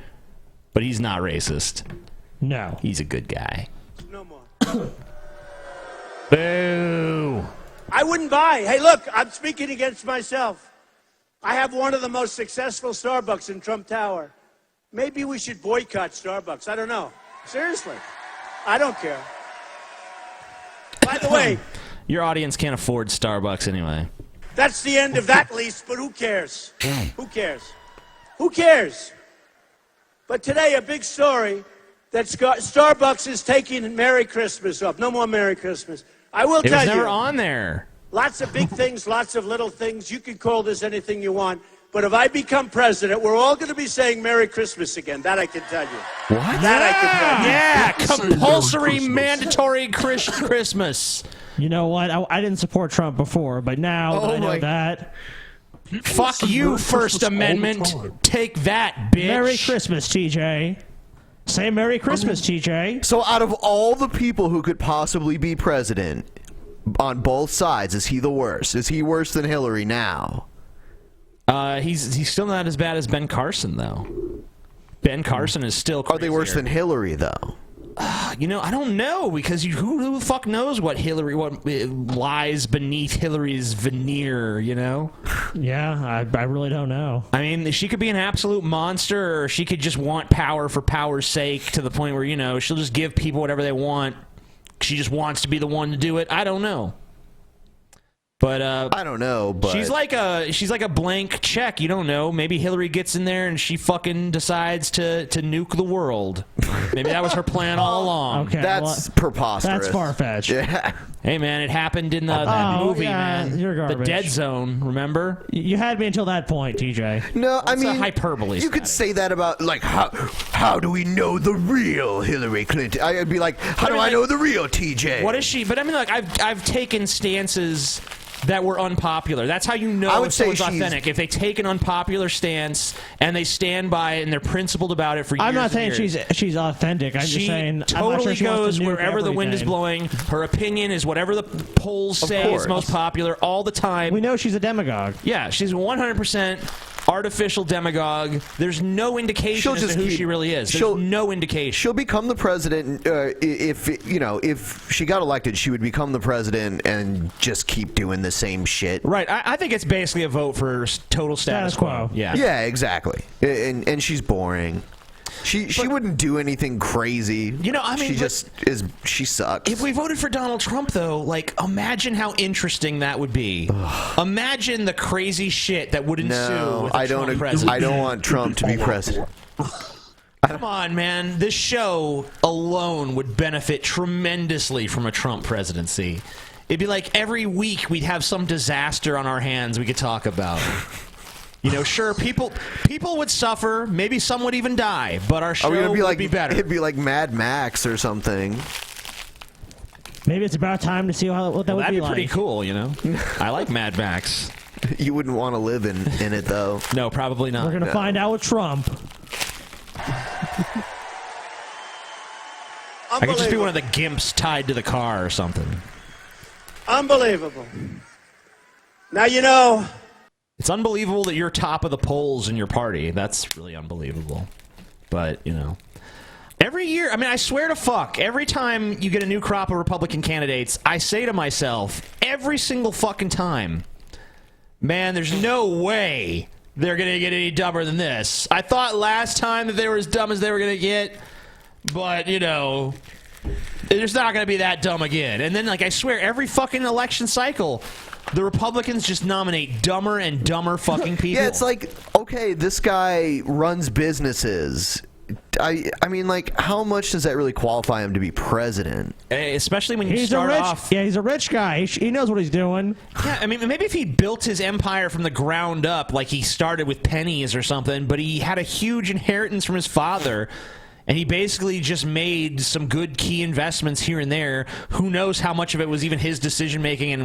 But he's not racist. No. He's a good guy. No more. Boo. I wouldn't buy. Hey, look, I'm speaking against myself. I have one of the most successful Starbucks in Trump Tower. Maybe we should boycott Starbucks. I don't know. Seriously. I don't care. By the way, Your audience can't afford Starbucks anyway. That's the end of that lease, but who cares? Who cares? Who cares? But today, a big story that Starbucks is taking Merry Christmas off. No more Merry Christmas. I will It tell was you. never on there. Lots of big things, lots of little things. You can call this anything you want. But if I become president, we're all going to be saying Merry Christmas again. That I can tell you. What? That I can tell you. Yeah, compulsory, mandatory Christmas. You know what? I didn't support Trump before, but now that I know that. Fuck you, First Amendment. Take that, bitch. Merry Christmas, TJ. Say Merry Christmas, TJ. So out of all the people who could possibly be president on both sides, is he the worst? Is he worse than Hillary now? He's still not as bad as Ben Carson, though. Ben Carson is still crazier. Are they worse than Hillary, though? You know, I don't know, because who the fuck knows what lies beneath Hillary's veneer, you know? Yeah, I really don't know. I mean, she could be an absolute monster, or she could just want power for power's sake to the point where, you know, she'll just give people whatever they want. She just wants to be the one to do it. I don't know. But I don't know, but she's like a blank check. You don't know. Maybe Hillary gets in there and she fucking decides to nuke the world. Maybe that was her plan all along. Okay, that's preposterous. That's far-fetched. Yeah. Hey man, it happened in that movie, man. You're garbage. The Dead Zone. Remember? You had me until that point, TJ. No, I It's a mean hyperbole. You could say that about like how do we know the real Hillary Clinton? I'd be like, how do I know the real TJ? What is she? But I mean, like I've taken stances that were unpopular. That's how you know I would if say someone's authentic. If they take an unpopular stance and they stand by it and they're principled about it for years. I'm not saying and years. she's authentic. I'm just saying Totally I'm not sure she wants goes to nuke wherever the wind is everything. blowing. Her opinion is whatever the polls say course. is most popular all the time. We know she's a demagogue. Yeah, she's 100% artificial demagogue. There's no indication as to who she really is. There's no indication. She'll become the president if she got elected, she would become the president and just keep doing the same shit. Right. I think it's basically a vote for total status quo. Yeah. Yeah, exactly. And she's boring. She wouldn't do anything crazy. You know, I mean, she sucks. If we voted for Donald Trump, though, like, imagine how interesting that would be. Imagine the crazy shit that would ensue with a Trump president. I don't want Trump to be president. Come on, man. This show alone would benefit tremendously from a Trump presidency. It'd be like every week we'd have some disaster on our hands we could talk about. You know, sure, people would suffer. Maybe some would even die, but our show would be better. It'd be like Mad Max or something. Maybe it's about time to see what that would be like. That'd be pretty cool, you know? I like Mad Max. You wouldn't want to live in it, though. No, probably not. We're going to find out with Trump. I could just be one of the gimps tied to the car or something. Unbelievable. Now, you know... It's unbelievable that you're top of the polls in your party. That's really unbelievable. But, you know. Every year, I mean, I swear to fuck, every time you get a new crop of Republican candidates, I say to myself, every single fucking time, man, there's no way they're going to get any dumber than this. I thought last time that they were as dumb as they were going to get, but, you know, they're just not going to be that dumb again. And then, like, I swear, every fucking election cycle, the Republicans just nominate dumber and dumber fucking people. Yeah, it's like, okay, this guy runs businesses. I mean, like, how much does that really qualify him to be president? Especially when you He's start a rich, off... Yeah, he's a rich guy. He knows what he's doing. Yeah, I mean, maybe if he built his empire from the ground up, like he started with pennies or something, but he had a huge inheritance from his father, and he basically just made some good key investments here and there. Who knows how much of it was even his decision-making and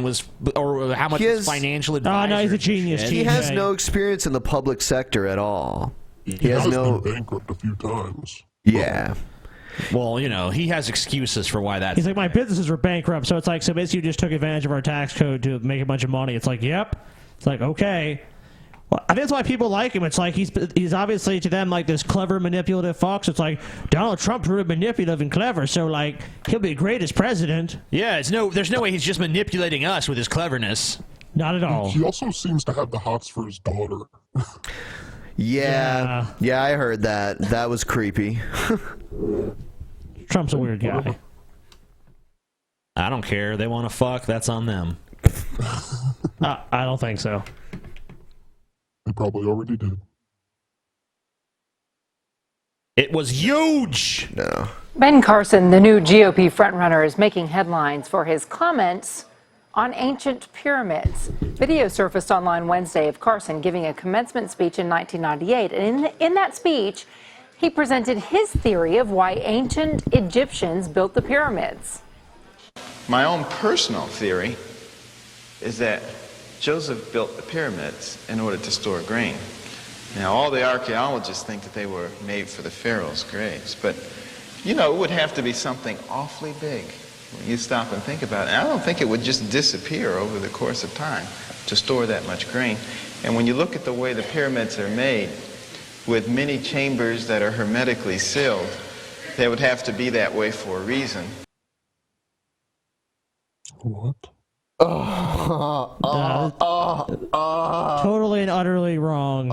or how much was financial advisor. Oh, no, he's a genius. He has no experience in the public sector at all. He has no been bankrupt a few times. Yeah. Well, you know, he has excuses for why that. He's like, my businesses were bankrupt, so it's like, so basically you just took advantage of our tax code to make a bunch of money. It's like, yep. It's like, okay. Well, I think that's why people like him. It's like he's obviously to them like this clever, manipulative fox. It's like Donald Trump's really manipulative and clever, so like he'll be great as president. Yeah, there's no way he's just manipulating us with his cleverness. Not at all. He also seems to have the hots for his daughter. Yeah, I heard that. That was creepy. Trump's a weird guy. I don't care. They want to fuck. That's on them. I don't think so. They probably already did. It was huge. No. Ben Carson, the new GOP frontrunner, is making headlines for his comments on ancient pyramids. Video surfaced online Wednesday of Carson giving a commencement speech in 1998. And in that speech, he presented his theory of why ancient Egyptians built the pyramids. My own personal theory is that Joseph built the pyramids in order to store grain. Now, all the archaeologists think that they were made for the pharaoh's graves, but, you know, it would have to be something awfully big when you stop and think about it. And I don't think it would just disappear over the course of time to store that much grain. And when you look at the way the pyramids are made, with many chambers that are hermetically sealed, they would have to be that way for a reason. What? Totally and utterly wrong.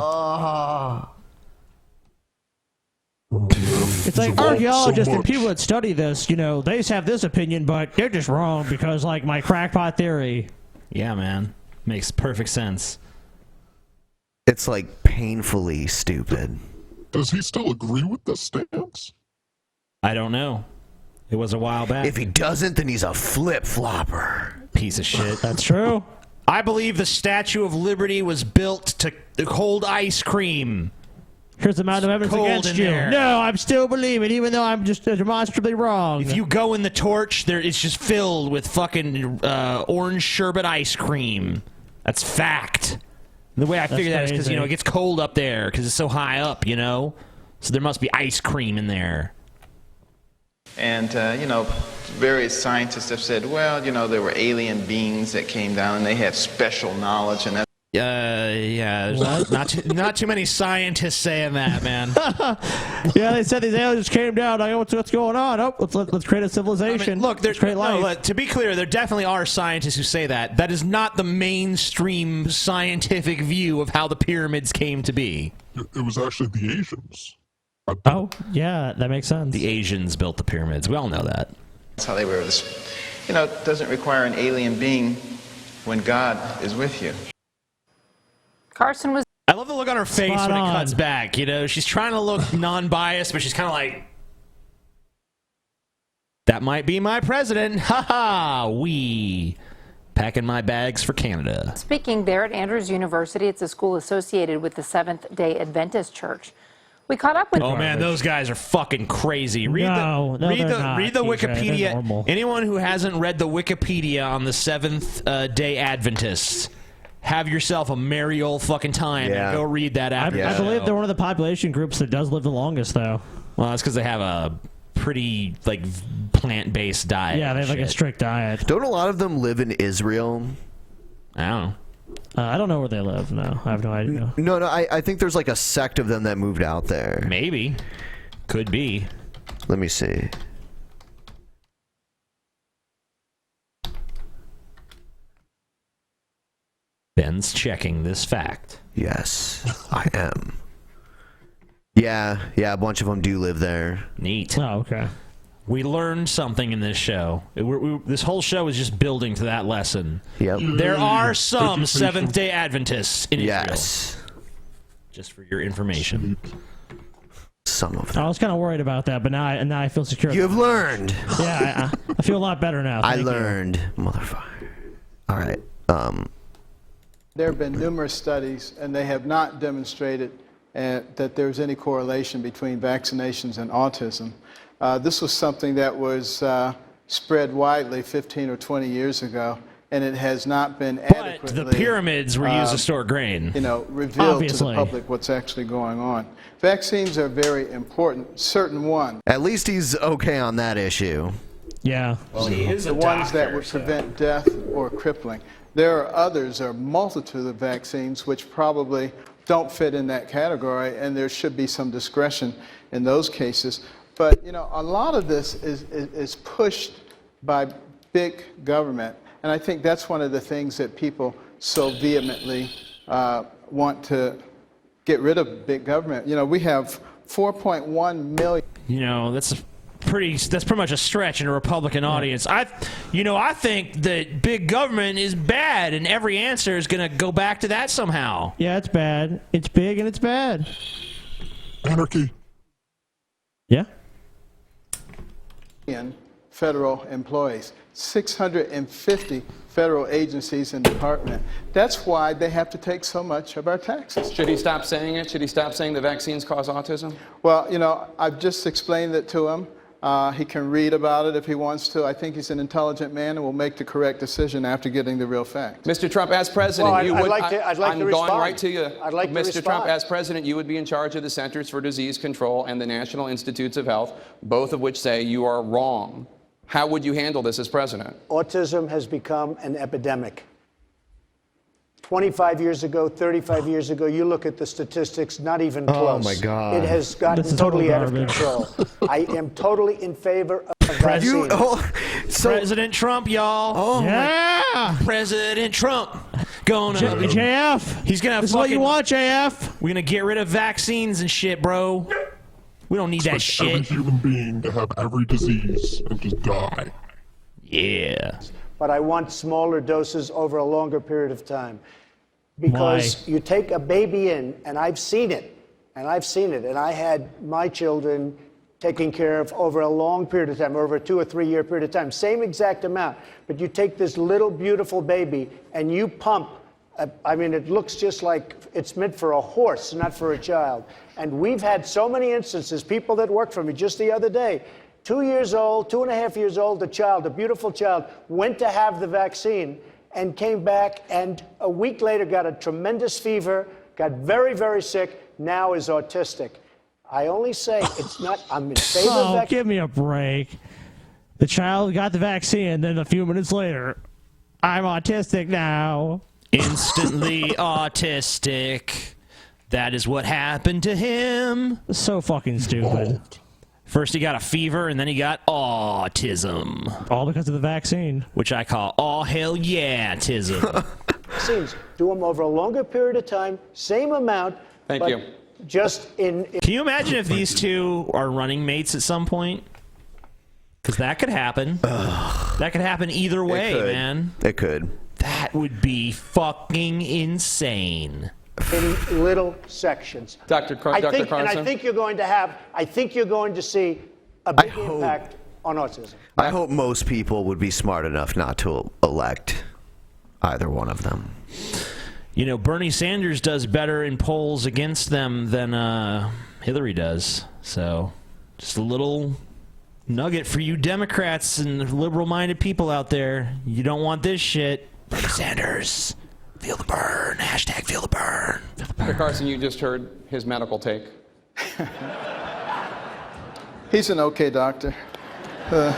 It's like archaeologists and people that study this, you know, they have this opinion, but they're just wrong because, like, my crackpot theory. Yeah, man. Makes perfect sense. It's like painfully stupid. Does he still agree with this stance? I don't know. It was a while back. If he doesn't, then he's a flip-flopper. Piece of shit. That's true. I believe the Statue of Liberty was built to hold ice cream. Here's the amount of evidence against you. There. No, I'm still believing, even though I'm just demonstrably wrong. If you go in the torch, it's just filled with fucking orange sherbet ice cream. That's fact. The way I figure that is because, you know, it gets cold up there because it's so high up, you know? So there must be ice cream in there. And, you know, various scientists have said, well, you know, there were alien beings that came down and they had special knowledge and that. Yeah, there's not too many scientists saying that, man. Yeah, they said these aliens came down. I go, what's going on? Oh, let's create a civilization. I mean, look, let's create life. To be clear, there definitely are scientists who say that. That is not the mainstream scientific view of how the pyramids came to be. It was actually the Asians. Oh, yeah, that makes sense. The Asians built the pyramids. We all know that. That's how they were. You know, it doesn't require an alien being when God is with you. Carson was... I love the look on her face when it cuts back, you know? She's trying to look non-biased, but she's kind of like, that might be my president. Ha-ha! Packing my bags for Canada. Speaking there at Andrews University, it's a school associated with the Seventh-day Adventist Church. We caught up with... Oh, man, those guys are fucking crazy. Read the Wikipedia. Anyone who hasn't read the Wikipedia on the Seventh-day Adventists, have yourself a merry old fucking time and go read that after. I believe they're one of the population groups that does live the longest, though. Well, that's because they have a pretty, like, plant-based diet. Yeah, they have, like, a strict diet. Don't a lot of them live in Israel? I don't know. I don't know where they live, no. I have no idea. No, I think there's, like, a sect of them that moved out there. Maybe. Could be. Let me see. Ben's checking this fact. Yes, I am. Yeah, a bunch of them do live there. Neat. Oh, okay. We learned something in this show. This whole show is just building to that lesson. Yep. There are some Seventh-day Adventists in Israel. Yes. Just for your information. Some of them. I was kind of worried about that, but now I feel secure. You've learned. Yeah, I feel a lot better now. I learned, motherfucker. All right. There have been numerous studies, and they have not demonstrated that there's any correlation between vaccinations and autism. This was something that was spread widely 15 or 20 years ago, and it has not been adequately... But the pyramids were used to store grain. You know, revealed to the public what's actually going on. Vaccines are very important, certain ones. At least he's okay on that issue. Yeah. Well, he is the ones that would prevent death or crippling. There are others, or a multitude of vaccines, which probably don't fit in that category, and there should be some discretion in those cases. But, you know, a lot of this is pushed by big government, and I think that's one of the things that people so vehemently want to get rid of big government. You know, we have 4.1 million. You know, that's pretty much a stretch in a Republican audience. I think that big government is bad, and every answer is going to go back to that somehow. Yeah, it's bad. It's big and it's bad. Anarchy. Yeah. Federal employees, 650 federal agencies and departments. That's why they have to take so much of our taxes. Should he stop saying it? Should he stop saying the vaccines cause autism? Well, I've just explained it to him. He can read about it if he wants to. I think he's an intelligent man and will make the correct decision after getting the real facts. Mr. Trump, as president, Well, you I'd would. like to I'm going respond. right to you. I'd like to Mr. Trump, respond. as president, you would be in charge of the Centers for Disease Control and the National Institutes of Health, both of which say you are wrong. How would you handle this as president? Autism has become an epidemic. 25 years ago, 35 years ago, you look at the statistics, not even close. Oh, my God. It has gotten That's total totally out of garbage. control. I am totally in favor of vaccines. President Trump, y'all. Oh, yeah. President Trump. Going to JF. He's gonna. This is what you want, JF. We're gonna get rid of vaccines and shit, bro. We don't need that Expect shit. every human being to have every disease and just die. Yeah. But I want smaller doses over a longer period of time. Because you take a baby in, and I've seen it, and I had my children taken care of over a long period of time, over a 2 or 3 year period of time, same exact amount. But you take this little beautiful baby and you pump, it looks just like it's meant for a horse, not for a child. And we've had so many instances, people that worked for me just the other day, 2 years old, 2.5 years old, a beautiful child, went to have the vaccine and came back and a week later got a tremendous fever, got very, very sick, now is autistic. I only say it's not, I'm in favor of Oh, vaccine. give me a break. The child got the vaccine, then a few minutes later, I'm autistic now. Instantly autistic. That is what happened to him. So fucking stupid. First he got a fever, and then he got autism. All because of the vaccine. Which I call all hell yeah-tism. Vaccines, do them over a longer period of time, same amount. Thank but you. Just in. Can you imagine if these two are running mates at some point? Because that could happen. That could happen either way, man. It could. That would be fucking insane. In little sections. Dr. And I Carson? think you're going to see a big impact on autism. I hope most people would be smart enough not to elect either one of them. You know, Bernie Sanders does better in polls against them than Hillary does. So, just a little nugget for you Democrats and liberal-minded people out there. You don't want this shit. Bernie Sanders. Feel the burn. Hashtag feel the burn. Dr. Carson, you just heard his medical take. He's an okay doctor. Okay.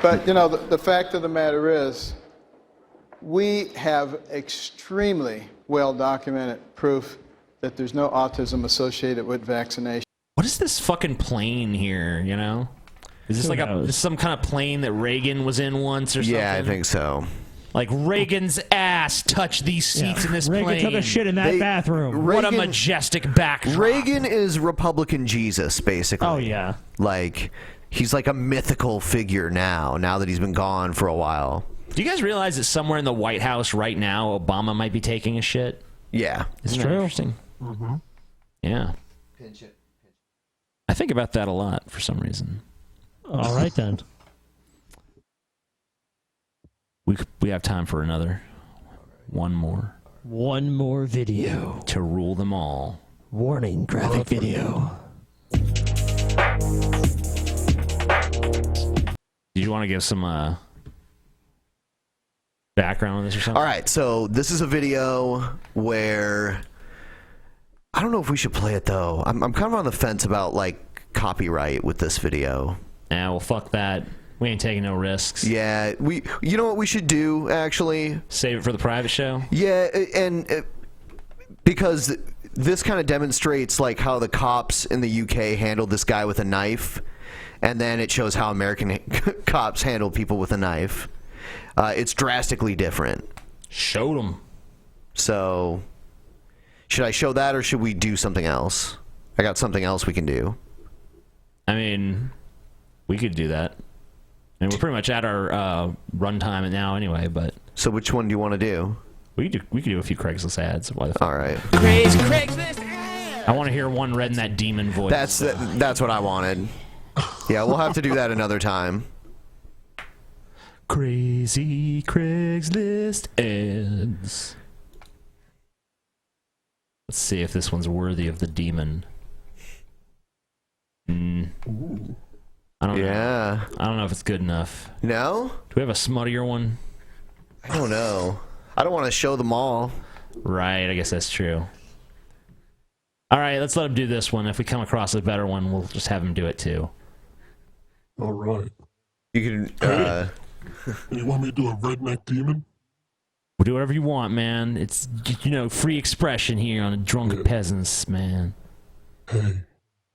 But, the fact of the matter is, we have extremely well-documented proof that there's no autism associated with vaccination. What is this fucking plane here, you know? Is this this some kind of plane that Reagan was in once or something? Yeah, I think so. Like Reagan's ass touched these seats in this plane. Reagan took a shit in that bathroom. What a majestic backdrop. Reagan is Republican Jesus, basically. Oh, yeah. Like, he's like a mythical figure now that he's been gone for a while. Do you guys realize that somewhere in the White House right now, Obama might be taking a shit? Yeah. Isn't that interesting? Mm-hmm. Yeah. I think about that a lot for some reason. All right, then. We have time for another. One more. One more video. To rule them all. Warning, graphic video. Do you want to give some background on this or something? All right, so this is a video where I don't know if we should play it though. I'm kind of on the fence about like copyright with this video. Yeah, well, fuck that. We ain't taking no risks. Yeah, you know what we should do actually? Save it for the private show. Yeah, and because this kind of demonstrates like how the cops in the UK handled this guy with a knife, and then it shows how American cops handle people with a knife. It's drastically different. Showed them. So, Should I show that, or should we do something else? I got something else we can do. I mean, we could do that. And we're pretty much at our runtime now anyway, but... So which one do you want to do? We could do a few Craigslist ads. Why the fuck? All right. Crazy Craigslist ads! I want to hear one read in that demon voice. That's what I wanted. Yeah, we'll have to do that another time. Crazy Craigslist ads. Let's see if this one's worthy of the demon. I don't know. I don't know if it's good enough. No? Do we have a smuttier one? I don't know. I don't want to show them all. Right, I guess that's true. Alright, let's let him do this one. If we come across a better one, we'll just have him do it too. All right. You can, You want me to do a redneck demon? We'll do whatever you want, man. It's, you know, free expression here on Drunken Peasants, man. Hey,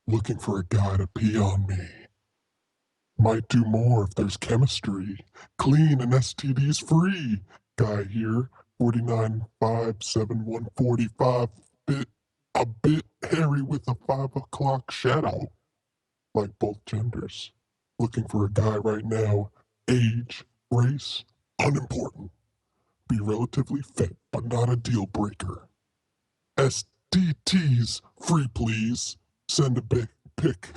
looking for a guy to pee on me. Might do more if there's chemistry. Clean and STDs free. Guy here, 49.57145. A bit hairy with a 5 o'clock shadow. Like both genders. Looking for a guy right now. Age, race, unimportant. Be relatively fit, but not a deal breaker. SDTs free, please. Send a big pic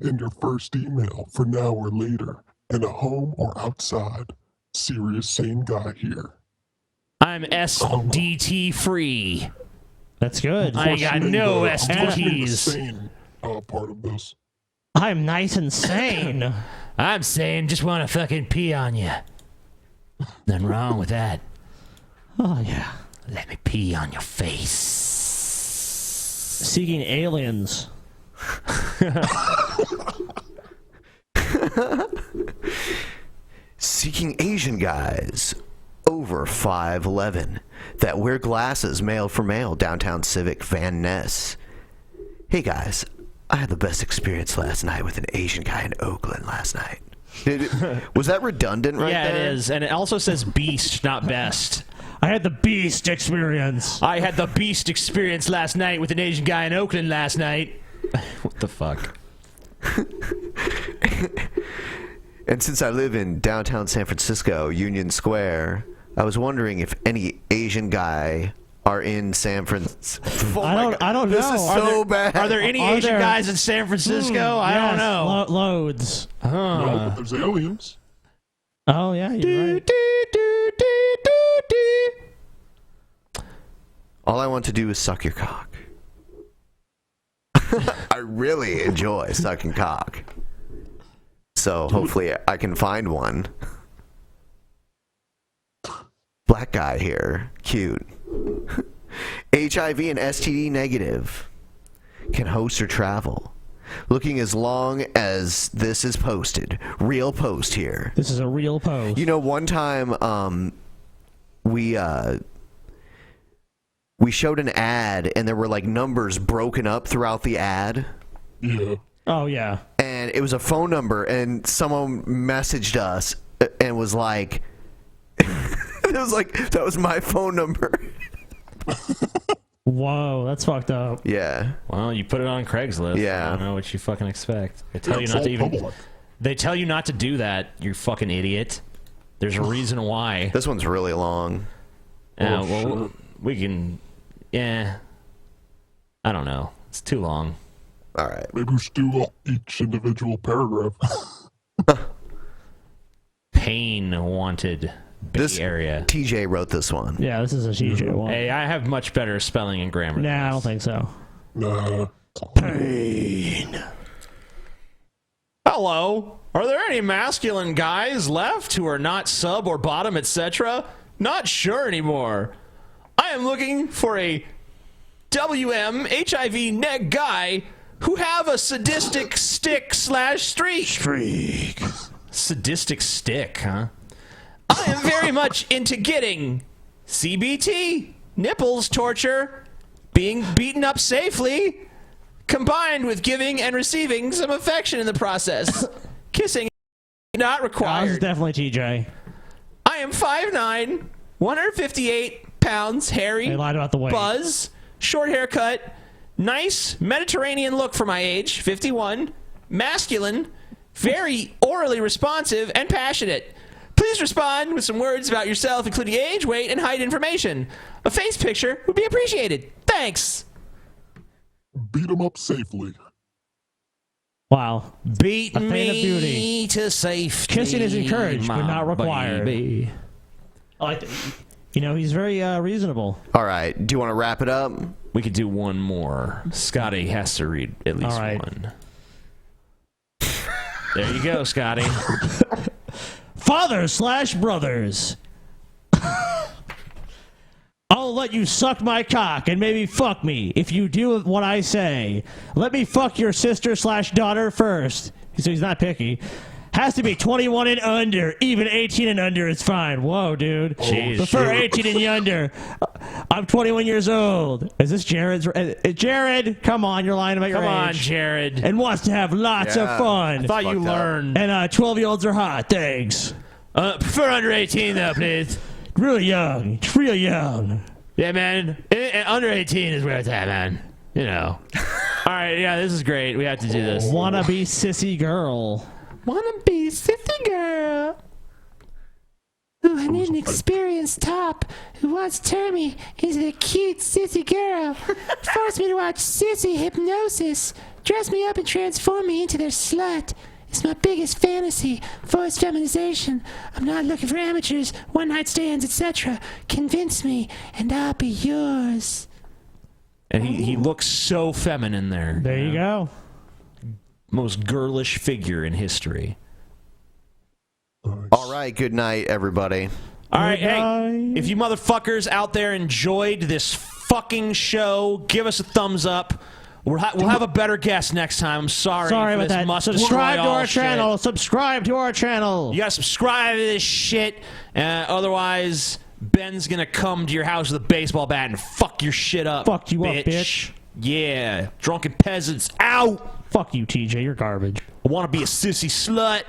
in your first email for now or later. In a home or outside. Serious, sane guy here. I'm SDT free. That's good. I got no the SDTs. sane part of this. I'm nice and sane. I'm saying just want to fucking pee on you. Nothing wrong with that. Oh, yeah. Let me pee on your face. Seeking aliens. Seeking Asian guys over 5'11" that wear glasses, male for male, downtown Civic, Van Ness. Hey guys, I had the best experience last night with an Asian guy in Oakland last night. Was that redundant right yeah, there? it is. And it also says beast, not best. I had the beast experience. I had the beast experience last night with an Asian guy in Oakland last night. What the fuck? And since I live in downtown San Francisco, Union Square, I was wondering if any Asian guy are in San Francisco. I don't know. This is so bad. Are there any Asian guys in San Francisco? I don't know. Loads. No, but there's aliens. Oh, yeah, you're right. All I want to do is suck your cock. I really enjoy sucking cock. So hopefully I can find one. Black guy here. Cute. HIV and STD negative. Can host or travel. Looking as long as this is posted. Real post here. This is a real post. You know, one time we showed an ad and there were like numbers broken up throughout the ad. Yeah. Oh, yeah. And it was a phone number, and someone messaged us and was like, it was like, that was my phone number. Whoa, that's fucked up. Yeah. Well, you put it on Craigslist. Yeah. I don't know what you fucking expect. They tell you not to even. They tell you not to do that. You fucking idiot. There's a reason why. This one's really long. Well, sure. We can. Yeah. I don't know. It's too long. All right. Maybe we should do each individual paragraph. Pain wanted. Bay Area. TJ wrote this one. Yeah, this is a TJ one. Hey, I have much better spelling and grammar. Nah, I don't think so. Nah. Pain. Hello. Are there any masculine guys left who are not sub or bottom, etc.? Not sure anymore. I am looking for a WM HIV neg guy who have a sadistic stick/streak. Streak. Sadistic stick, huh? I am very much into getting CBT, nipples torture, being beaten up safely, combined with giving and receiving some affection in the process. Kissing not required. This is definitely TJ. I am 5'9", 158 pounds, hairy, They lied about the weight. buzz, short haircut, nice Mediterranean look for my age, 51, masculine, very orally responsive, and passionate. Please respond with some words about yourself, including age, weight, and height information. A face picture would be appreciated. Thanks. Beat him up safely. Wow. Beat A fan of beauty. me to safety. Kissing is encouraged, but my not required. baby. You know, he's very reasonable. All right. Do you want to wrap it up? We could do one more. Scotty has to read at least one. There you go, Scotty. Father/brothers. I'll let you suck my cock and maybe fuck me if you do what I say. Let me fuck your sister/daughter first. So he's not picky. Has to be 21 and under. Even 18 and under is fine. Whoa, dude. Jeez. Prefer 18 and under. I'm 21 years old. Is this Jared's? Jared, come on. You're lying about your age. Come on, Jared. And wants to have lots of fun. I thought you learned. And 12-year-olds are hot. Thanks. Prefer under 18, though, please. Really young. It's real young. Yeah, man. Under 18 is where it's at, man. You know. All right, yeah, this is great. We have to do this. Wanna be sissy girl. Wanna be sissy girl. Ooh, I need an experienced top who wants to turn me into a cute sissy girl. Force me to watch sissy hypnosis. Dress me up and transform me into their slut. It's my biggest fantasy, forced feminization. I'm not looking for amateurs, one-night stands, etc. Convince me, and I'll be yours. And he looks so feminine there. There you go. Most girlish figure in history. All right. Good night, everybody. All right, hey, if you motherfuckers out there enjoyed this fucking show, give us a thumbs up. We'll have a better guest next time. I'm sorry Sorry for about this that. must Subscribe to destroy all our shit. channel. Subscribe to our channel. You gotta subscribe to this shit. Otherwise, Ben's gonna come to your house with a baseball bat and fuck your shit up. Fuck you up, bitch. Yeah. Drunken Peasants out. Fuck you, TJ. You're garbage. I wanna be a sissy slut.